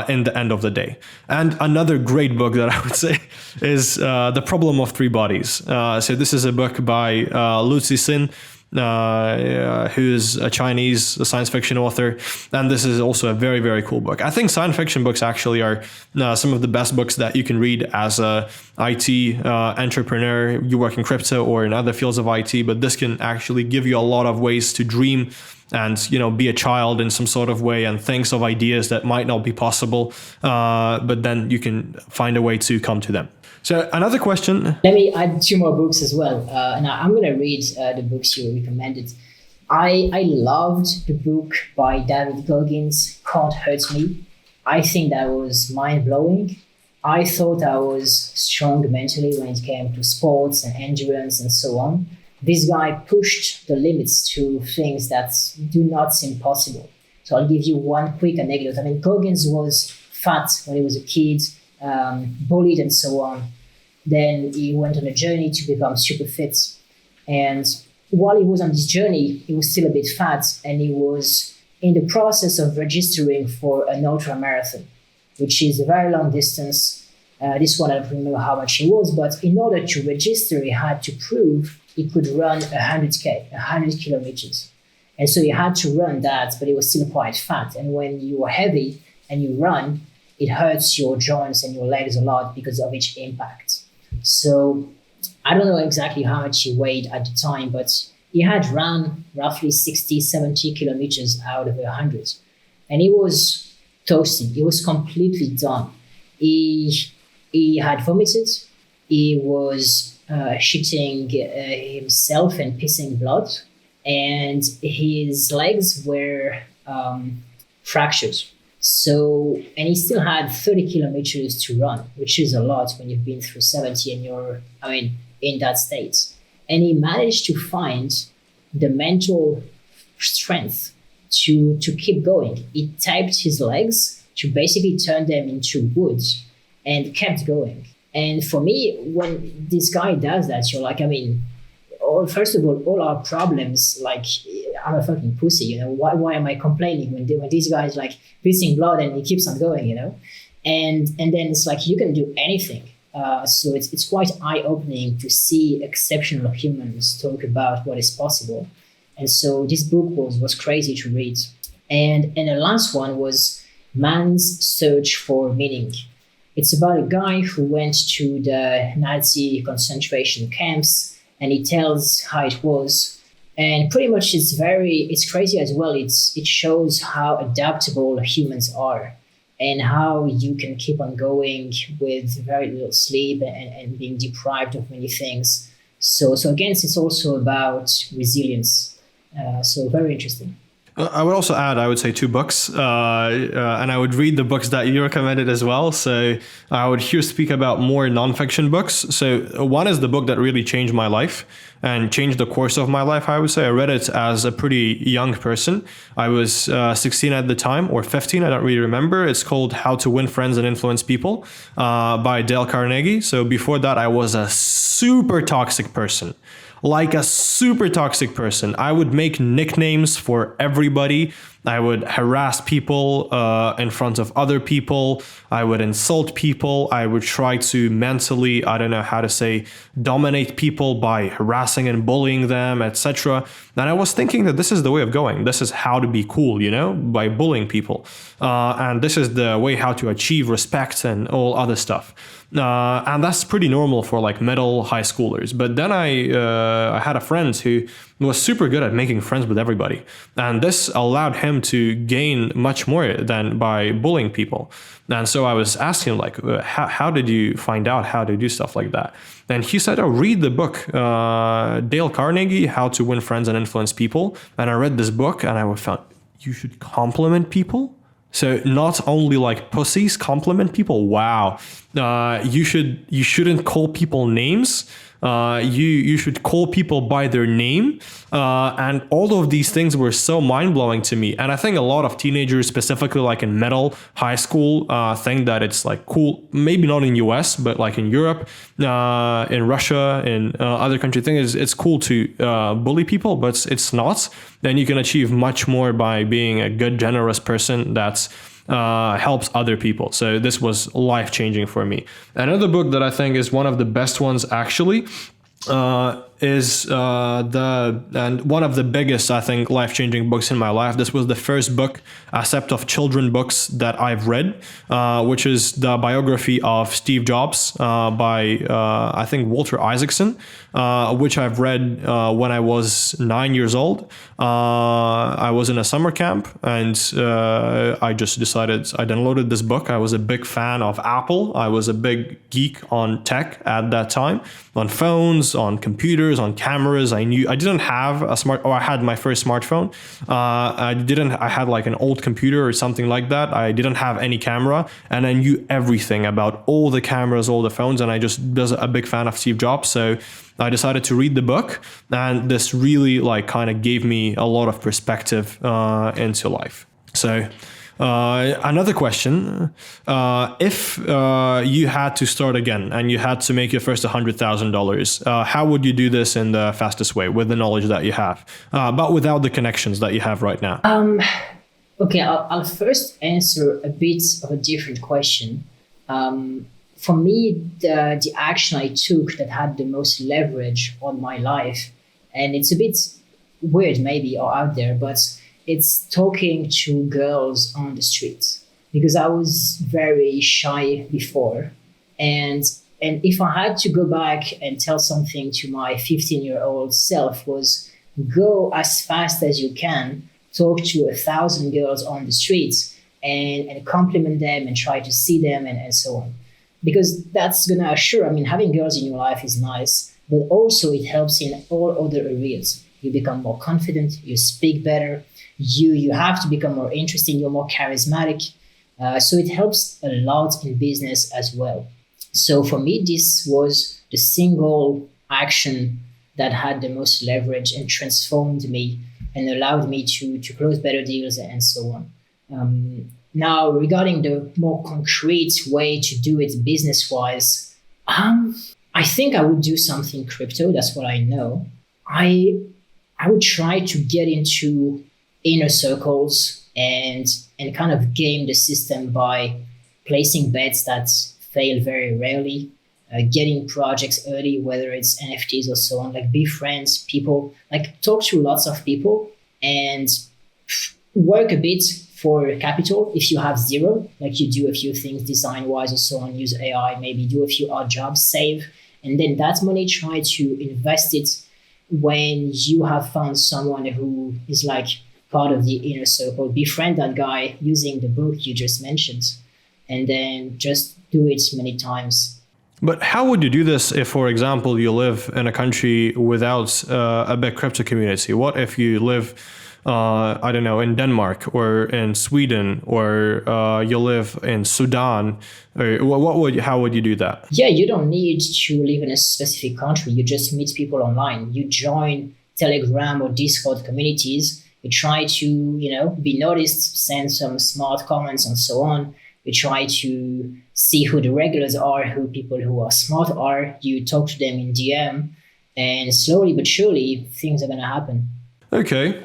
in the end of the day. And another great book that I would say is The Problem of Three Bodies. So this is a book by Liu Cixin, who is a Chinese science fiction author. And this is also a very, very cool book. I think science fiction books actually are some of the best books that you can read as a IT entrepreneur. You work in crypto or in other fields of IT, but this can actually give you a lot of ways to dream and, you know, be a child in some sort of way and think of ideas that might not be possible, but then you can find a way to come to them. So another question. Let me add two more books as well. And I'm going to read the books you recommended. I loved the book by David Goggins, Can't Hurt Me. I think that was mind-blowing. I thought I was strong mentally when it came to sports and endurance and so on. This guy pushed the limits to things that do not seem possible. So I'll give you one quick anecdote. I mean, Goggins was fat when he was a kid, bullied and so on. Then he went on a journey to become super fit. And while he was on this journey, he was still a bit fat, and he was in the process of registering for an ultra marathon, which is a very long distance. This one, I don't remember how much he was, but in order to register, he had to prove he could run 100 kilometers. And so he had to run that, but he was still quite fat. And when you are heavy and you run, it hurts your joints and your legs a lot because of its impact. So I don't know exactly how much he weighed at the time, but he had run roughly 60, 70 kilometers out of 100. And he was toasted. He was completely done. He had vomited. he was shitting himself and pissing blood, and his legs were fractured. So, and he still had 30 kilometers to run, which is a lot when you've been through 70 and you're, in that state. And he managed to find the mental strength to keep going. He taped his legs to basically turn them into wood and kept going. And for me, when this guy does that, you're like, first of all our problems, like, I'm a fucking pussy, why am I complaining when this guy is like pissing blood and he keeps on going, and then it's like you can do anything. So it's quite eye-opening to see exceptional humans talk about what is possible. And so this book was crazy to read. And the last one was Man's Search for Meaning. It's about a guy who went to the Nazi concentration camps, and he tells how it was. And pretty much it's crazy as well. It shows how adaptable humans are and how you can keep on going with very little sleep and being deprived of many things. So again, it's also about resilience. So very interesting. I would also add, I would say 2 books, and I would read the books that you recommended as well. So I would here speak about more nonfiction books. So one is the book that really changed my life and changed the course of my life, I would say. I read it as a pretty young person. I was 16 at the time, or 15, I don't really remember. It's called How to Win Friends and Influence People by Dale Carnegie. So before that, I was a super toxic person. Like a super toxic person. I would make nicknames for everybody. I would harass people in front of other people. I would insult people. I would try to mentally, dominate people by harassing and bullying them, etc. And I was thinking that this is the way of going. This is how to be cool, by bullying people. And this is the way how to achieve respect and all other stuff. And that's pretty normal for like middle high schoolers. But then I had a friend who was super good at making friends with everybody. And this allowed him to gain much more than by bullying people. And so I was asking like, how did you find out how to do stuff like that? And he said, read the book, Dale Carnegie, How to Win Friends and Influence People. And I read this book and I found you should compliment people. So not only like pussies, compliment people. Wow. You shouldn't call people names. You should call people by their name. And all of these things were so mind-blowing to me. And I think a lot of teenagers, specifically like in middle high school, think that it's like cool, maybe not in US, but like in Europe, in Russia, in other countries, it's cool to bully people, but it's not. Then you can achieve much more by being a good, generous person that's helps other people. So this was life-changing for me. Another book that I think is one of the best ones actually is one of the biggest, I think, life-changing books in my life. This was the first book, except of children books, that I've read, which is the biography of Steve Jobs by I think Walter Isaacson, which I've read when I was 9 years old. I was in a summer camp and I just decided, I downloaded this book. I was a big fan of Apple. I was a big geek on tech at that time, on phones, on computers, on cameras. I didn't have I had my first smartphone. I had like an old computer or something like that. I didn't have any camera, and I knew everything about all the cameras, all the phones, and I just was a big fan of Steve Jobs. So I decided to read the book, and this really like kind of gave me a lot of perspective into life. So another question, if you had to start again and you had to make your first $100,000, how would you do this in the fastest way with the knowledge that you have, but without the connections that you have right now? Okay, I'll first answer a bit of a different question. For me, the action I took that had the most leverage on my life, and it's a bit weird maybe or out there, but it's talking to girls on the street, because I was very shy before. And if I had to go back and tell something to my 15-year-old self, was go as fast as you can, talk to 1,000 girls on the streets and compliment them and try to see them and so on. because that's gonna assure. I mean, having girls in your life is nice, but also it helps in all other areas. You become more confident, you speak better, you have to become more interesting, you're more charismatic. So it helps a lot in business as well. So for me, this was the single action that had the most leverage and transformed me and allowed me to close better deals and so on. Now, regarding the more concrete way to do it business wise, I think I would do something crypto. That's what I know. I would try to get into inner circles and kind of game the system by placing bets that fail very rarely, getting projects early, whether it's NFTs or so on, like be friends, people, like talk to lots of people and work a bit for capital. If you have zero, like you do a few things design wise or so on, use AI, maybe do a few odd jobs, save, and then that money try to invest it when you have found someone who is like part of the inner circle. Befriend that guy using the book you just mentioned, and then just do it many times. But how would you do this if, for example, you live in a country without a big crypto community? What if you live, I don't know, in Denmark or in Sweden, or you live in Sudan? Or how would you do that? Yeah, you don't need to live in a specific country. You just meet people online. You join Telegram or Discord communities. You try to, be noticed, send some smart comments and so on. You try to see who the regulars are, who people who are smart are. You talk to them in DM, and slowly but surely things are going to happen. Okay.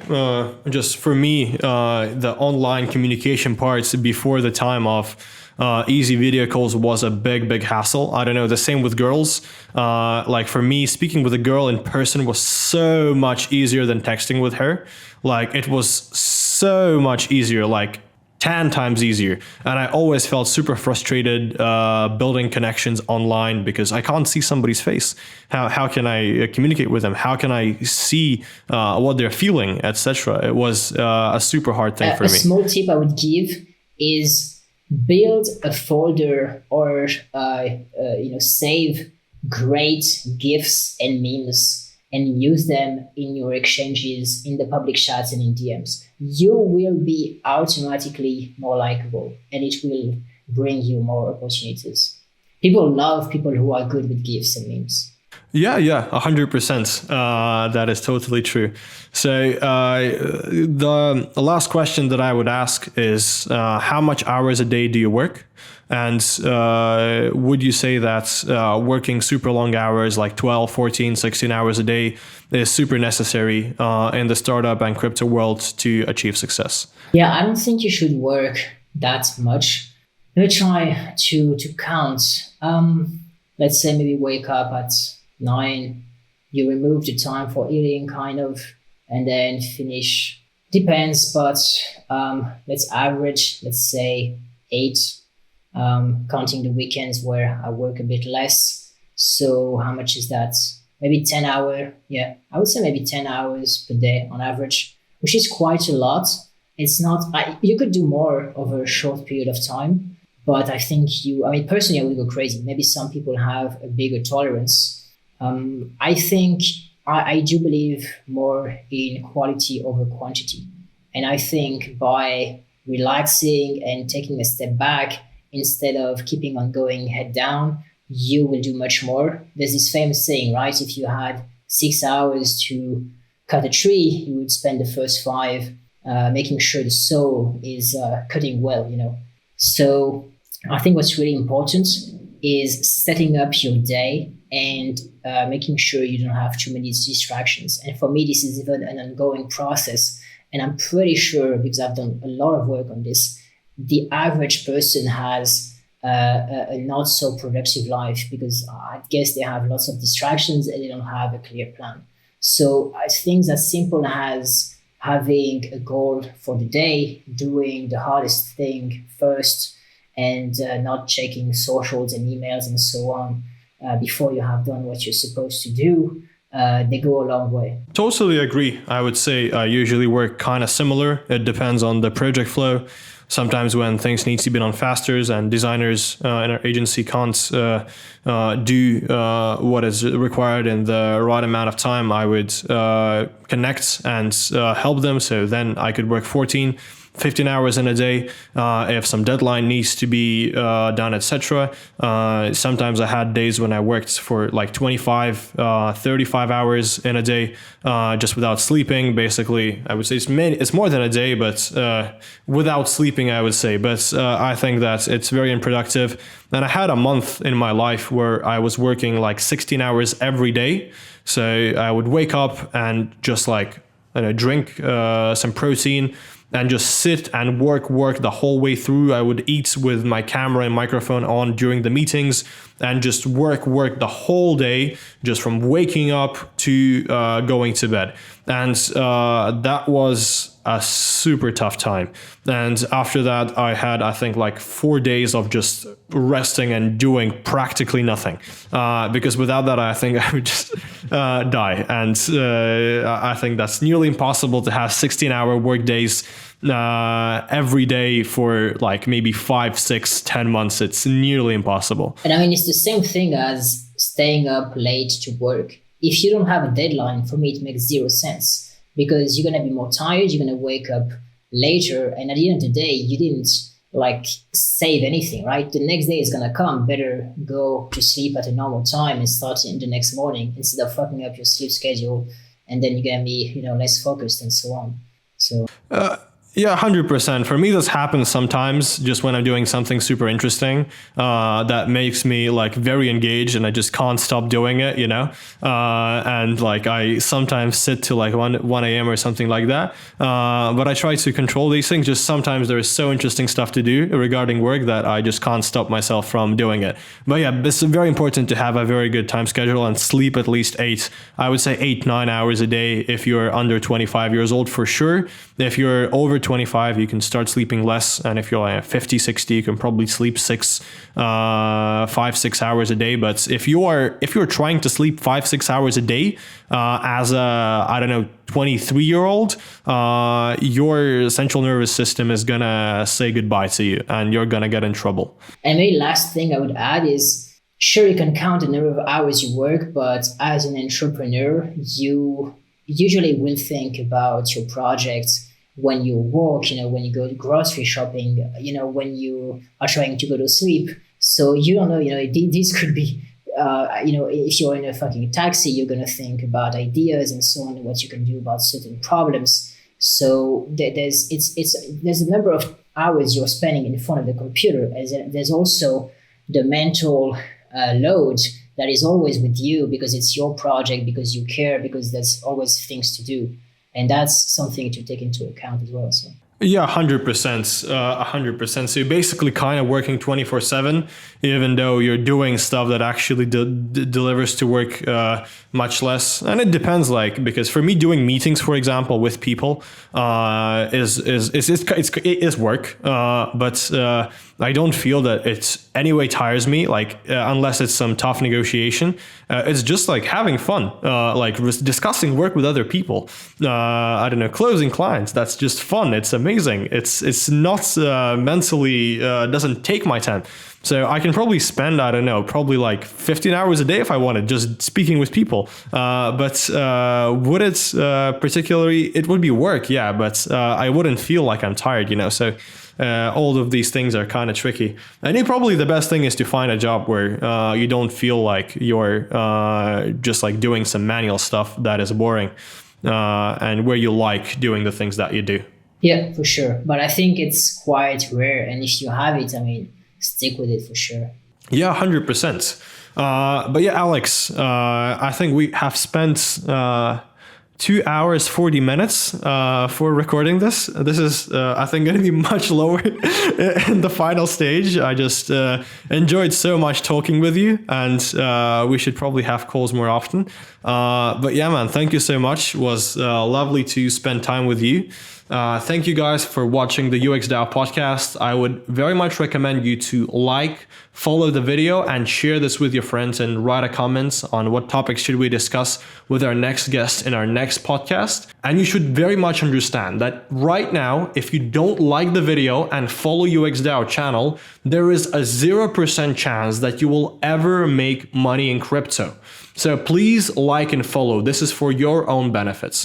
Just for me, the online communication parts before the time of easy video calls was a big hassle. I don't know, the same with girls. Like for me, speaking with a girl in person was so much easier than texting with her. Like it was so much easier, like 10 times easier. And I always felt super frustrated building connections online because I can't see somebody's face. How can I communicate with them? How can I see what they're feeling, etc.? It was a super hard thing for me. A small tip I would give is build a folder or save great GIFs and memes and use them in your exchanges, in the public chats and in DMs. You will be automatically more likable and it will bring you more opportunities. People love people who are good with GIFs and memes. Yeah, 100%. That is totally true. So the last question that I would ask is, how much hours a day do you work? And would you say that working super long hours, like 12, 14, 16 hours a day is super necessary in the startup and crypto world to achieve success? Yeah, I don't think you should work that much. Let me try to count. Let's say maybe wake up at 9, you remove the time for eating kind of, and then finish. Depends, but let's average, let's say 8, counting the weekends where I work a bit less. So how much is that? Maybe 10 hours. Yeah, I would say maybe 10 hours per day on average, which is quite a lot. It's not, you could do more over a short period of time, but I think personally, I would go crazy. Maybe some people have a bigger tolerance. I think I do believe more in quality over quantity. And I think by relaxing and taking a step back, instead of keeping on going head down, you will do much more. There's this famous saying, right? If you had 6 hours to cut a tree, you would spend the first 5 making sure the saw is cutting well, So I think what's really important is setting up your day and making sure you don't have too many distractions. And for me, this is even an ongoing process. And I'm pretty sure, because I've done a lot of work on this, the average person has a not so productive life because I guess they have lots of distractions and they don't have a clear plan. So things as simple as having a goal for the day, doing the hardest thing first, and not checking socials and emails and so on before you have done what you're supposed to do, they go a long way. Totally agree. I would say I usually work kind of similar. It depends on the project flow. sometimes when things need to be done faster and designers in our agency can't do what is required in the right amount of time, I would connect and help them. So then I could work 15 hours in a day if some deadline needs to be done, etc. Sometimes I had days when I worked for like 25, 35 hours in a day just without sleeping. Basically, I would say it's more than a day, but without sleeping, I would say. But I think that it's very unproductive. And I had a month in my life where I was working like 16 hours every day. So I would wake up and just like drink some protein and just sit and work the whole way through. I would eat with my camera and microphone on during the meetings and just work the whole day, just from waking up to going to bed. And that was a super tough time. And after that, I had, I think, like 4 days of just resting and doing practically nothing. Because without that, I think I would just die. And I think that's nearly impossible to have 16-hour work days every day for like maybe 5, 6, 10 months. It's nearly impossible. And I mean, it's the same thing as staying up late to work. If you don't have a deadline, for me, it makes zero sense, because you're going to be more tired. You're going to wake up later. And at the end of the day, you didn't like save anything, right? The next day is going to come. Better go to sleep at a normal time and start in the next morning instead of fucking up your sleep schedule. And then you're going to be, less focused and so on. So, yeah, 100%. For me, this happens sometimes just when I'm doing something super interesting that makes me like very engaged and I just can't stop doing it, and like I sometimes sit to like 1 a.m. or something like that. But I try to control these things. Just sometimes there is so interesting stuff to do regarding work that I just can't stop myself from doing it. But yeah, it's very important to have a very good time schedule and sleep at least 8-9 hours a day if you're under 25 years old, for sure. If you're over 25, you can start sleeping less. And if you're like 50, 60, you can probably sleep 5-6 hours a day. But if you're trying to sleep 5-6 hours a day as a, 23-year-old, your central nervous system is gonna say goodbye to you and you're gonna get in trouble. And maybe last thing I would add is, sure, you can count the number of hours you work, but as an entrepreneur, you usually will think about your projects when you walk, when you go grocery shopping, when you are trying to go to sleep. So you don't know, this could be, if you're in a fucking taxi, you're going to think about ideas and so on, what you can do about certain problems. So there's a number of hours you're spending in front of the computer. There's also the mental load that is always with you because it's your project, because you care, because there's always things to do. And that's something to take into account as well. So. Yeah, 100%. 100%. So you're basically kind of working 24/7, even though you're doing stuff that actually delivers to work much less. And it depends, because for me, doing meetings, for example, with people is work. But I don't feel that it anyway tires me, unless it's some tough negotiation. It's just like having fun, discussing work with other people. Closing clients. That's just fun. It's amazing. It's not mentally doesn't take my time. So I can probably spend, probably like 15 hours a day if I wanted, just speaking with people. But would it particularly, it would be work, yeah, but I wouldn't feel like I'm tired, So all of these things are kind of tricky. I think probably the best thing is to find a job where you don't feel like you're just like doing some manual stuff that is boring, and where you like doing the things that you do. Yeah, for sure. But I think it's quite rare. And if you have it, stick with it for sure. Yeah, 100%. But yeah, Alex, I think we have spent 2 hours, 40 minutes for recording this. This is, I think, going to be much lower in the final stage. I just enjoyed so much talking with you, and we should probably have calls more often. But yeah, man, thank you so much. It was lovely to spend time with you. Thank you guys for watching the UX DAO podcast. I would very much recommend you to like, follow the video, and share this with your friends, and write a comment on what topics should we discuss with our next guest in our next podcast. And you should very much understand that right now, if you don't like the video and follow UX DAO channel, there is a 0% chance that you will ever make money in crypto. So please like and follow. This is for your own benefits.